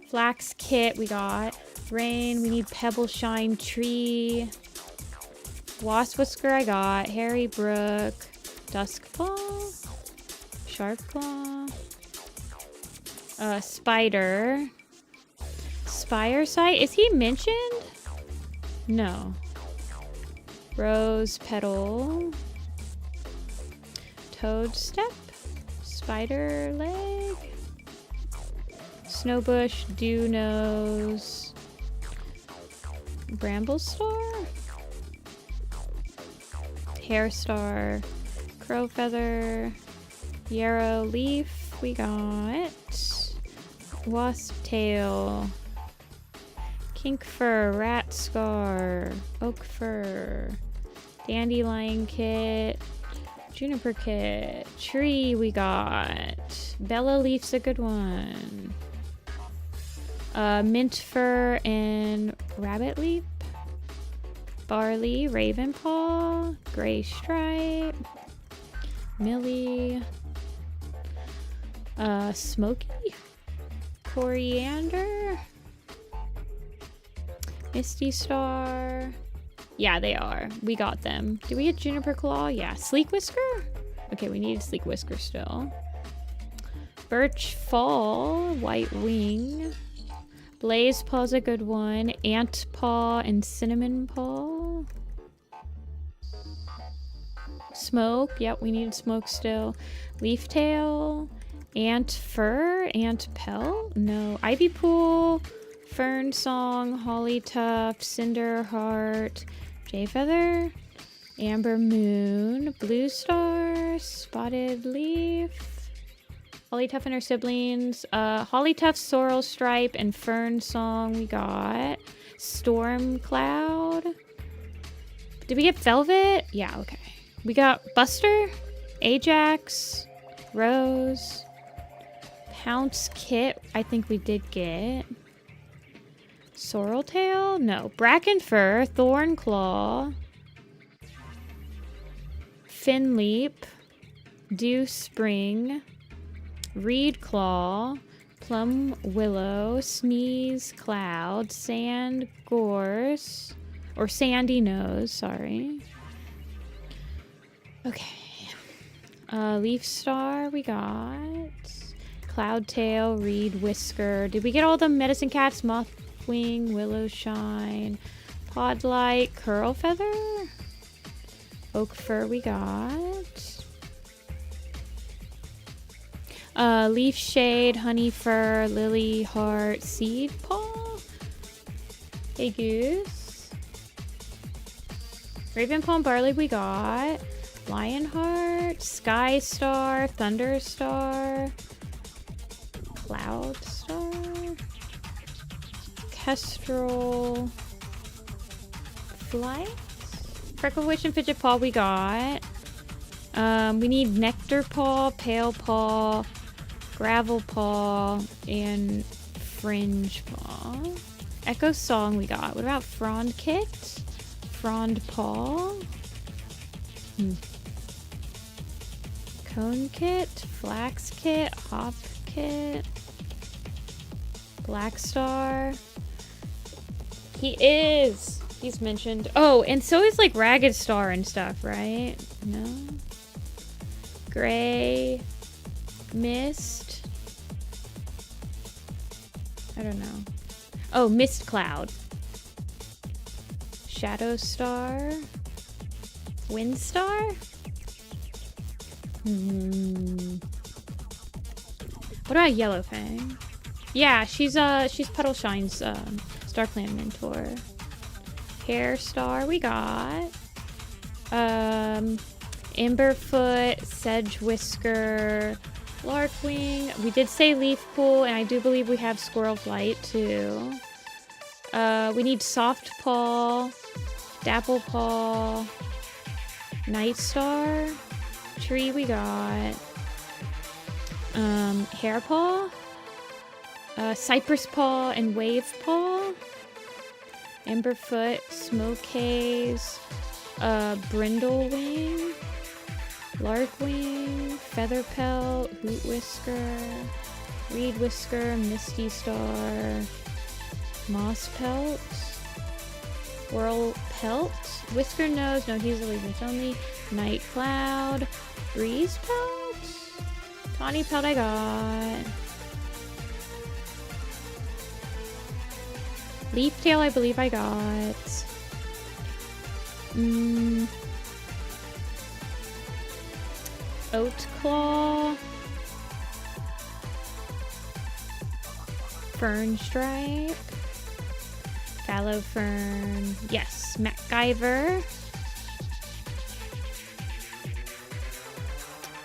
Flax Kit we got. Rain, we need Pebble Shine Tree. Wasp Whisker I got. Harry Brook. Dusk Claw. Sharp Claw. Spider. Spire Sight. Is he mentioned? No. Rose Petal. Toad Step. Spider Leg. Snowbush. Dew Nose. Bramble Star. Hair Star. Crow Feather, Yarrow Leaf, we got Wasp Tail, Kink Fur, Rat Scar, Oak Fur, Dandelion Kit, Juniper Kit, Tree we got, Bella Leaf's a good one, Mint Fur and Rabbit Leaf, Barley, Ravenpaw, Gray Stripe, Millie, Smoky, Coriander, Misty Star. Yeah, they are. We got them. Did we get Juniper Claw? Yeah. Sleek Whisker? Okay, we need Sleek Whisker still. Birch Fall, White Wing. Blaze Paw's a good one. Ant Paw and Cinnamon Paw. Smoke, yep, we need smoke still. Leaf Tail. Ant Fur, Ant Pell? No. Ivy Pool, Fern Song, Holly Tuft, Cinder Heart, Jay Feather, Amber Moon, Blue Star, Spotted Leaf, Holly Tuft and her siblings, Holly Tuft, Sorrel Stripe, and Fern Song we got. Storm Cloud. Did we get Velvet? Yeah, okay. We got Buster, Ajax, Rose, Pounce Kit, I think we did get. Sorrel Tail? No. Bracken Fur, Thorn Claw, Fin Leap, Dew Spring, Reed Claw, Plum Willow, Sneeze Cloud, Sand Gorse, or Sandy Nose, sorry. Okay. Leaf Star we got. Cloudtail, Reed Whisker. Did we get all the Medicine Cats? Mothwing, Willow Shine, Podlight, Curl Feather, Oak Fur we got. Leaf Shade, Honey Fur, Lily Heart, Seed Paw. Hey Goose. Raven Palm Barley we got. Lionheart, Sky Star, Thunder Star, Cloud Star, Kestrel, Flight, Freckle Witch and Fidget Paw we got. We need Nectar Paw, Pale Paw, Gravel Paw, and Fringe Paw. Echo Song we got. What about Frond Kit? Frond Paw? Cone Kit, Flax Kit, Hop Kit, Black Star. He's mentioned. Oh, and so is like Ragged Star and stuff, right? No. Gray, Mist. I don't know. Oh, Mist Cloud. Shadow Star. Wind Star? What about Yellowfang? Yeah, she's Puddle Shine's Star Clan mentor. Hair Star we got. Emberfoot, Sedge Whisker, Larkwing. We did say Leaf Pool, and I do believe we have Squirrel Flight too. We need Soft Paw, Dapple Paw, Night Star. Tree we got. Hair Paw, Cypress Paw, and Wave Paw. Emberfoot, Smoke Haze, Brindle Wing, Larkwing, Feather Pelt, Hoot Whisker, Reed Whisker, Misty Star, Moss Pelt, Whirl Pelt, Whisker Nose, no, he's allegiance only, Night Cloud, Breeze Pelt, Tawny Pelt I got, Leaf Tail I believe I got, Oat Claw, Fern Stripe, Fallow Fern, yes, MacGyver,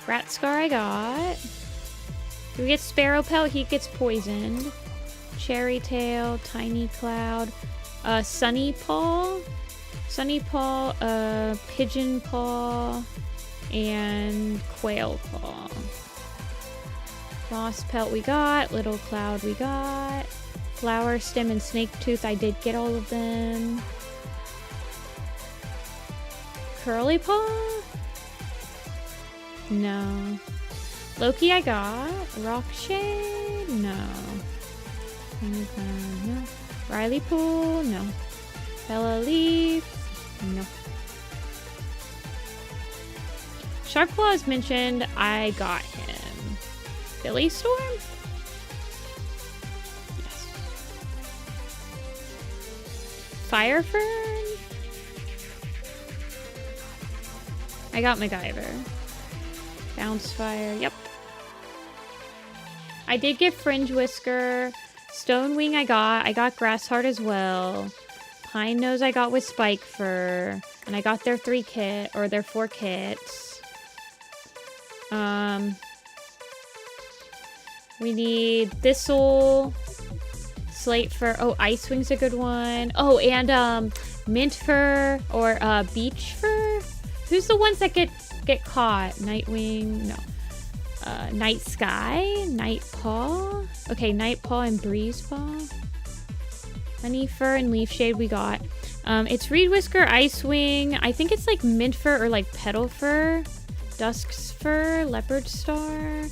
Rat Scar I got. Do we get Sparrow Pelt? He gets poisoned. Cherry Tail, Tiny Cloud, Sunny Paw, Pigeon Paw, and Quail Paw. Moss Pelt we got, Little Cloud we got, Flower Stem and Snake Tooth, I did get all of them. Curly Paw? No. Loki I got. Rock Shade? No. No. Riley Pool? No. Bella Leaf? No. Sharp Claw is mentioned. I got him. Billy Storm? Yes. Fire Fern? I got MacGyver. Bounce Fire, yep. I did get Fringe Whisker. Stonewing I got Grass Heart as well. Pine Nose I got with Spike Fur. And I got their 4 kits. We need Thistle, Slate Fur. Oh, Icewing's a good one. Oh, and Mint Fur or Beach Fur. Who's the ones that get caught? Nightwing, no. Night Sky, Night Paw. Okay, Night Paw and Breeze Paw. Honey Fur and Leaf Shade we got. It's Reed Whisker, Icewing. I think it's like Mint Fur or like Petal Fur. Dusk's Fur, Leopard Star,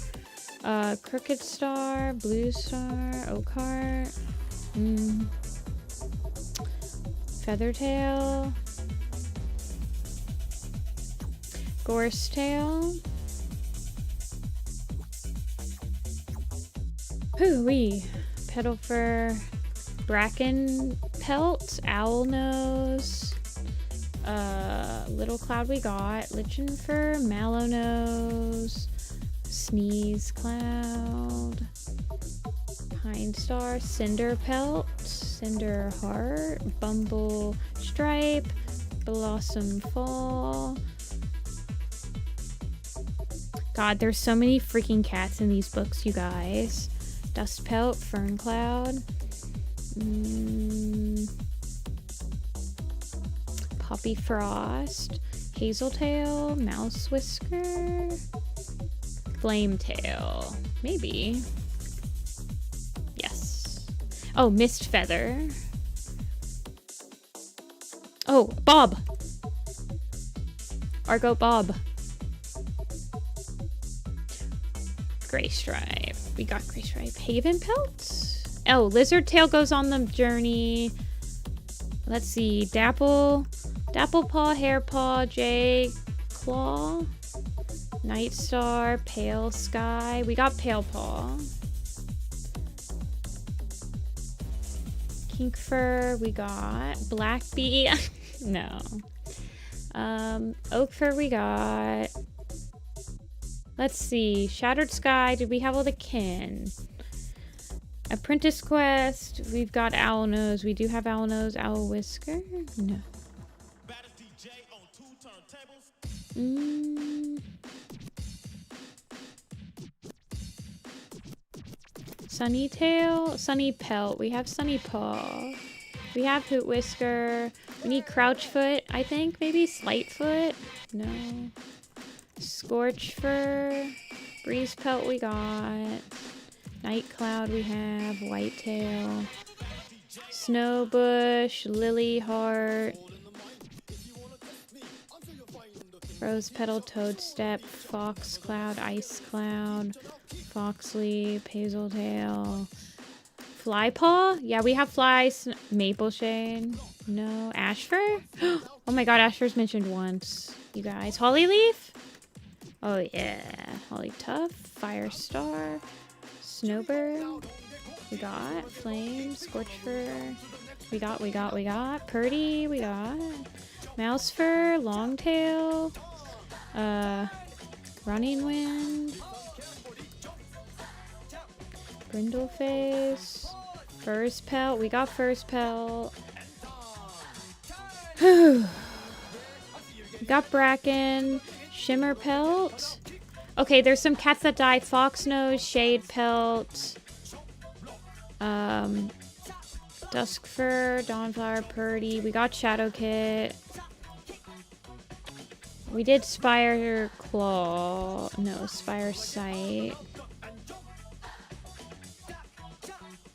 Crooked Star, Blue Star, Oakheart, Feathertail, Gorsetail. Hoo-wee. Petal Fur, Bracken Pelt, Owl Nose, Little Cloud we got, Lichen Fur, Mallow Nose, Sneeze Cloud, Pine Star, Cinder Pelt, Cinder Heart, Bumble Stripe, Blossom Fall. God, there's so many freaking cats in these books, you guys. Dust Pelt, Fern Cloud, Poppy Frost, Hazeltail, Mouse Whisker, Flametail, maybe. Yes. Oh, Mist Feather. Oh, Bob. Argo Bob. Gray Stripe. We got Gray Stripe. Haven Pelt? Oh, Lizard Tail goes on the journey. Let's see. Dapple Paw, Hair Paw, Jay Claw, Night Star, Pale Sky. We got Pale Paw. Kink Fur. We got Black Bee. No. Oak Fur we got. Let's see. Shattered Sky. Did we have all the kin? Apprentice Quest. We've got Owl Nose. We do have Owl Nose. Owl Whisker. No. Sunny Tail. Sunny Pelt. We have Sunny Paw. We have Hoot Whisker. We need Crouch Foot, I think. Maybe Slight Foot. No. Scorch Fur, Breeze Pelt we got, Night Cloud we have, Whitetail, Snowbush, Lily Heart, Rose Petal, Toadstep, Fox Cloud, Ice Cloud, Foxleaf, Hazeltail, Flypaw? Yeah, we have Flies, Maple Shade. No, Ashfur? Oh my god, Ashfur's mentioned once, you guys. Hollyleaf? Oh yeah, Holly Tuff, Firestar, Snowbird, we got Flame, Scorchfur, we got Purdy, we got Mousefur, Longtail, Running Wind, Brindleface, Furze Pelt, we got Furze Pelt, we got Bracken, Shimmer Pelt. Okay, there's some cats that die. Fox Nose, Shade Pelt, Dusk Fur, Dawnflower, Purdy. We got Shadow Kit. We did Spire Claw. No, Spire Sight.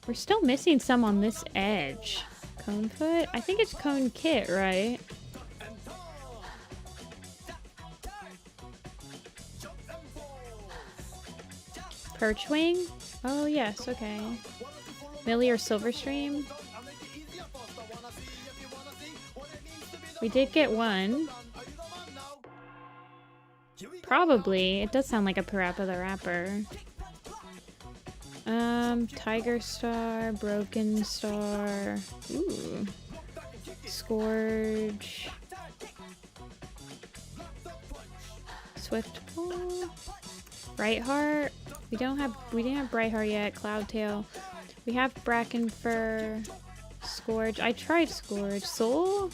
We're still missing some on this edge. Conefoot? I think it's Cone Kit, right? Perchwing? Oh, yes, okay. Millie or Silverstream? We did get one. Probably. It does sound like a Parappa the Rapper. Tiger Star, Broken Star. Ooh. Scourge. Swift Pull. Brightheart. We didn't have Brightheart yet. Cloudtail. We have Brackenfur. Scourge. I tried Scourge. Soul?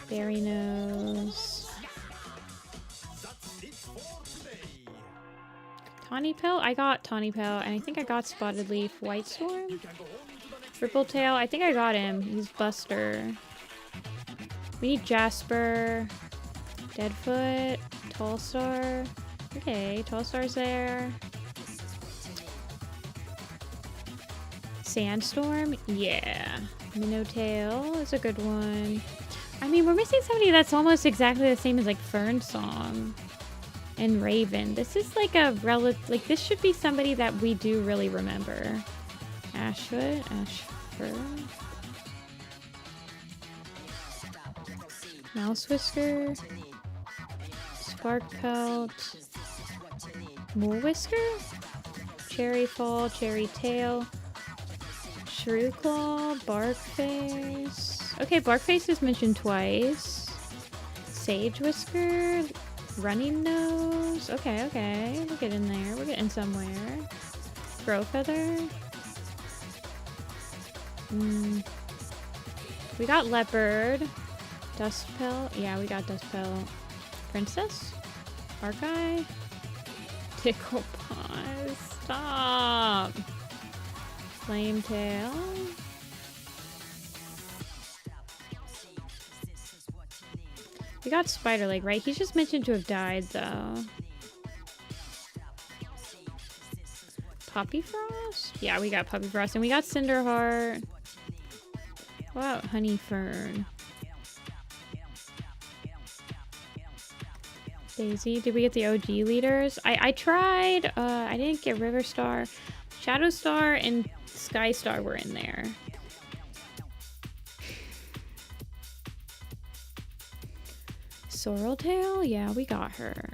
Berry Nose. Tawny Pelt? I got Tawny Pelt, and I think I got Spotted Leaf. White Storm? Rippletail? I think I got him. He's Buster. We need Jasper. Deadfoot. Tallstar. Okay, Tallstar's there. Sandstorm? Yeah. Minnowtail is a good one. I mean, we're missing somebody that's almost exactly the same as like Fern Song and Raven. This is like a this should be somebody that we do really remember. Ashford. Mouse Whisker. Spark Pelt. Mole Whisker. Cherry Fall. Cherry Tail. Shrew Claw. Barkface. Okay, Barkface is mentioned twice. Sage Whisker. Running Nose. Okay. We'll get in there. We're getting somewhere. Crow Feather. We got Leopard. Dust Pelt. Yeah, we got Dust Pelt. Princess? Arceye? Tickle Paws. Stop! Flame Tail. We got Spider Leg, right? He's just mentioned to have died, though. Poppy Frost? Yeah, we got Poppy Frost. And we got Cinderheart. What about Honey Fern? Daisy. Did we get the OG leaders? I tried. I didn't get River Star. Shadow Star and Sky Star were in there. Sorreltail? Yeah, we got her.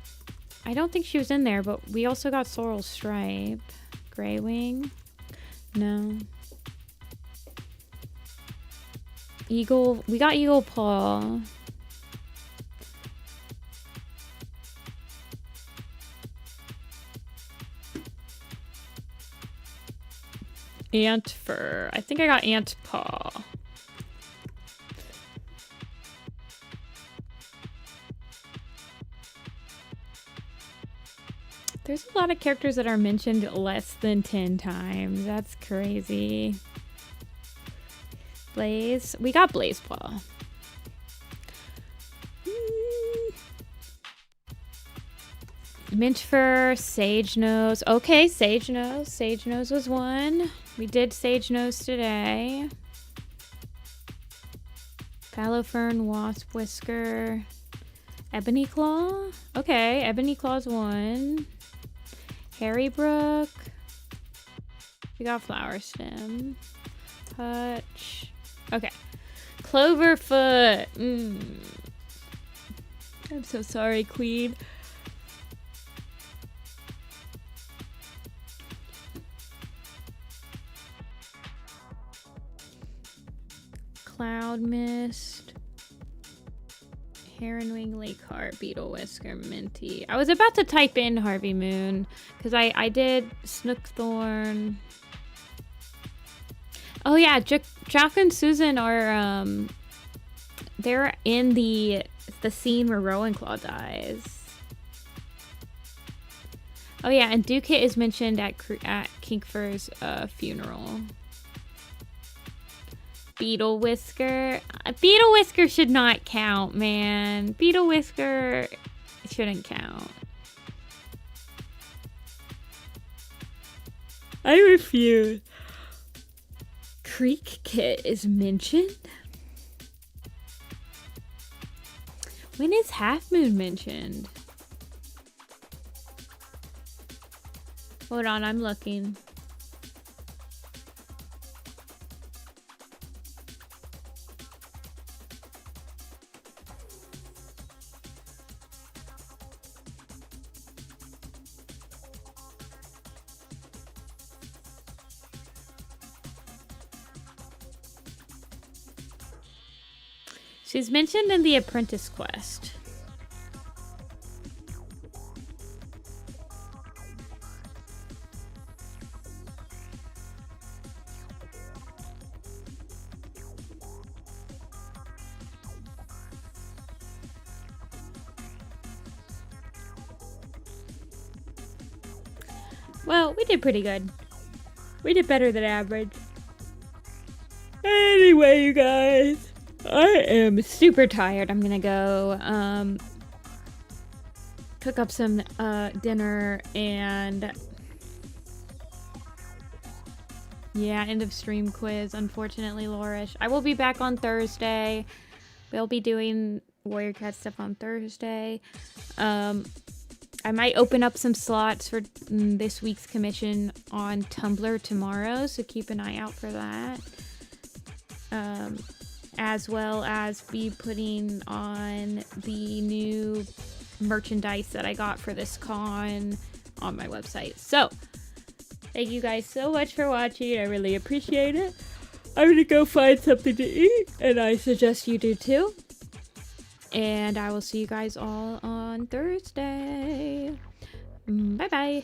I don't think she was in there, but we also got Sorrel Stripe. Greywing? No. Eagle. We got Eagle Paw. Ant Fur. I think I got Ant Paw. There's a lot of characters that are mentioned less than 10 times. That's crazy. Blaze. We got Blaze Paw. Mint Fur, Sage Nose. Okay, Sage Nose. Sage Nose was one. We did Sage Nose today. Fallow Fern, Wasp Whisker. Ebony Claw. Okay, Ebony Claw's one. Harry Brook. We got Flower Stem. Hutch. Okay. Cloverfoot. I'm so sorry, Queen. Cloud Mist. Heronwing, Lakeheart, Beetle Whisker, Minty. I was about to type in Harvey Moon because I did Snookthorn. Oh yeah, Jack and Susan are they're in the scene where Rowan-Claw dies. Oh yeah, and Ducat is mentioned at Kinkfur's funeral. Beetle Whisker. Beetle Whisker should not count, man. Beetle Whisker shouldn't count. I refuse. Creek Kit is mentioned? When is Half Moon mentioned? Hold on, I'm looking. She's mentioned in the Apprentice quest. Well, we did pretty good. We did better than average. Anyway, you guys, I am super tired. I'm gonna go cook up some dinner and yeah, end of stream quiz, unfortunately, Lorish. I will be back on Thursday. We'll be doing Warrior Cat stuff on Thursday. I might open up some slots for this week's commission on Tumblr tomorrow, so keep an eye out for that. As well as be putting on the new merchandise that I got for this con on my website. So, thank you guys so much for watching. I really appreciate it. I'm gonna go find something to eat, and I suggest you do too. And I will see you guys all on Thursday. Bye-bye.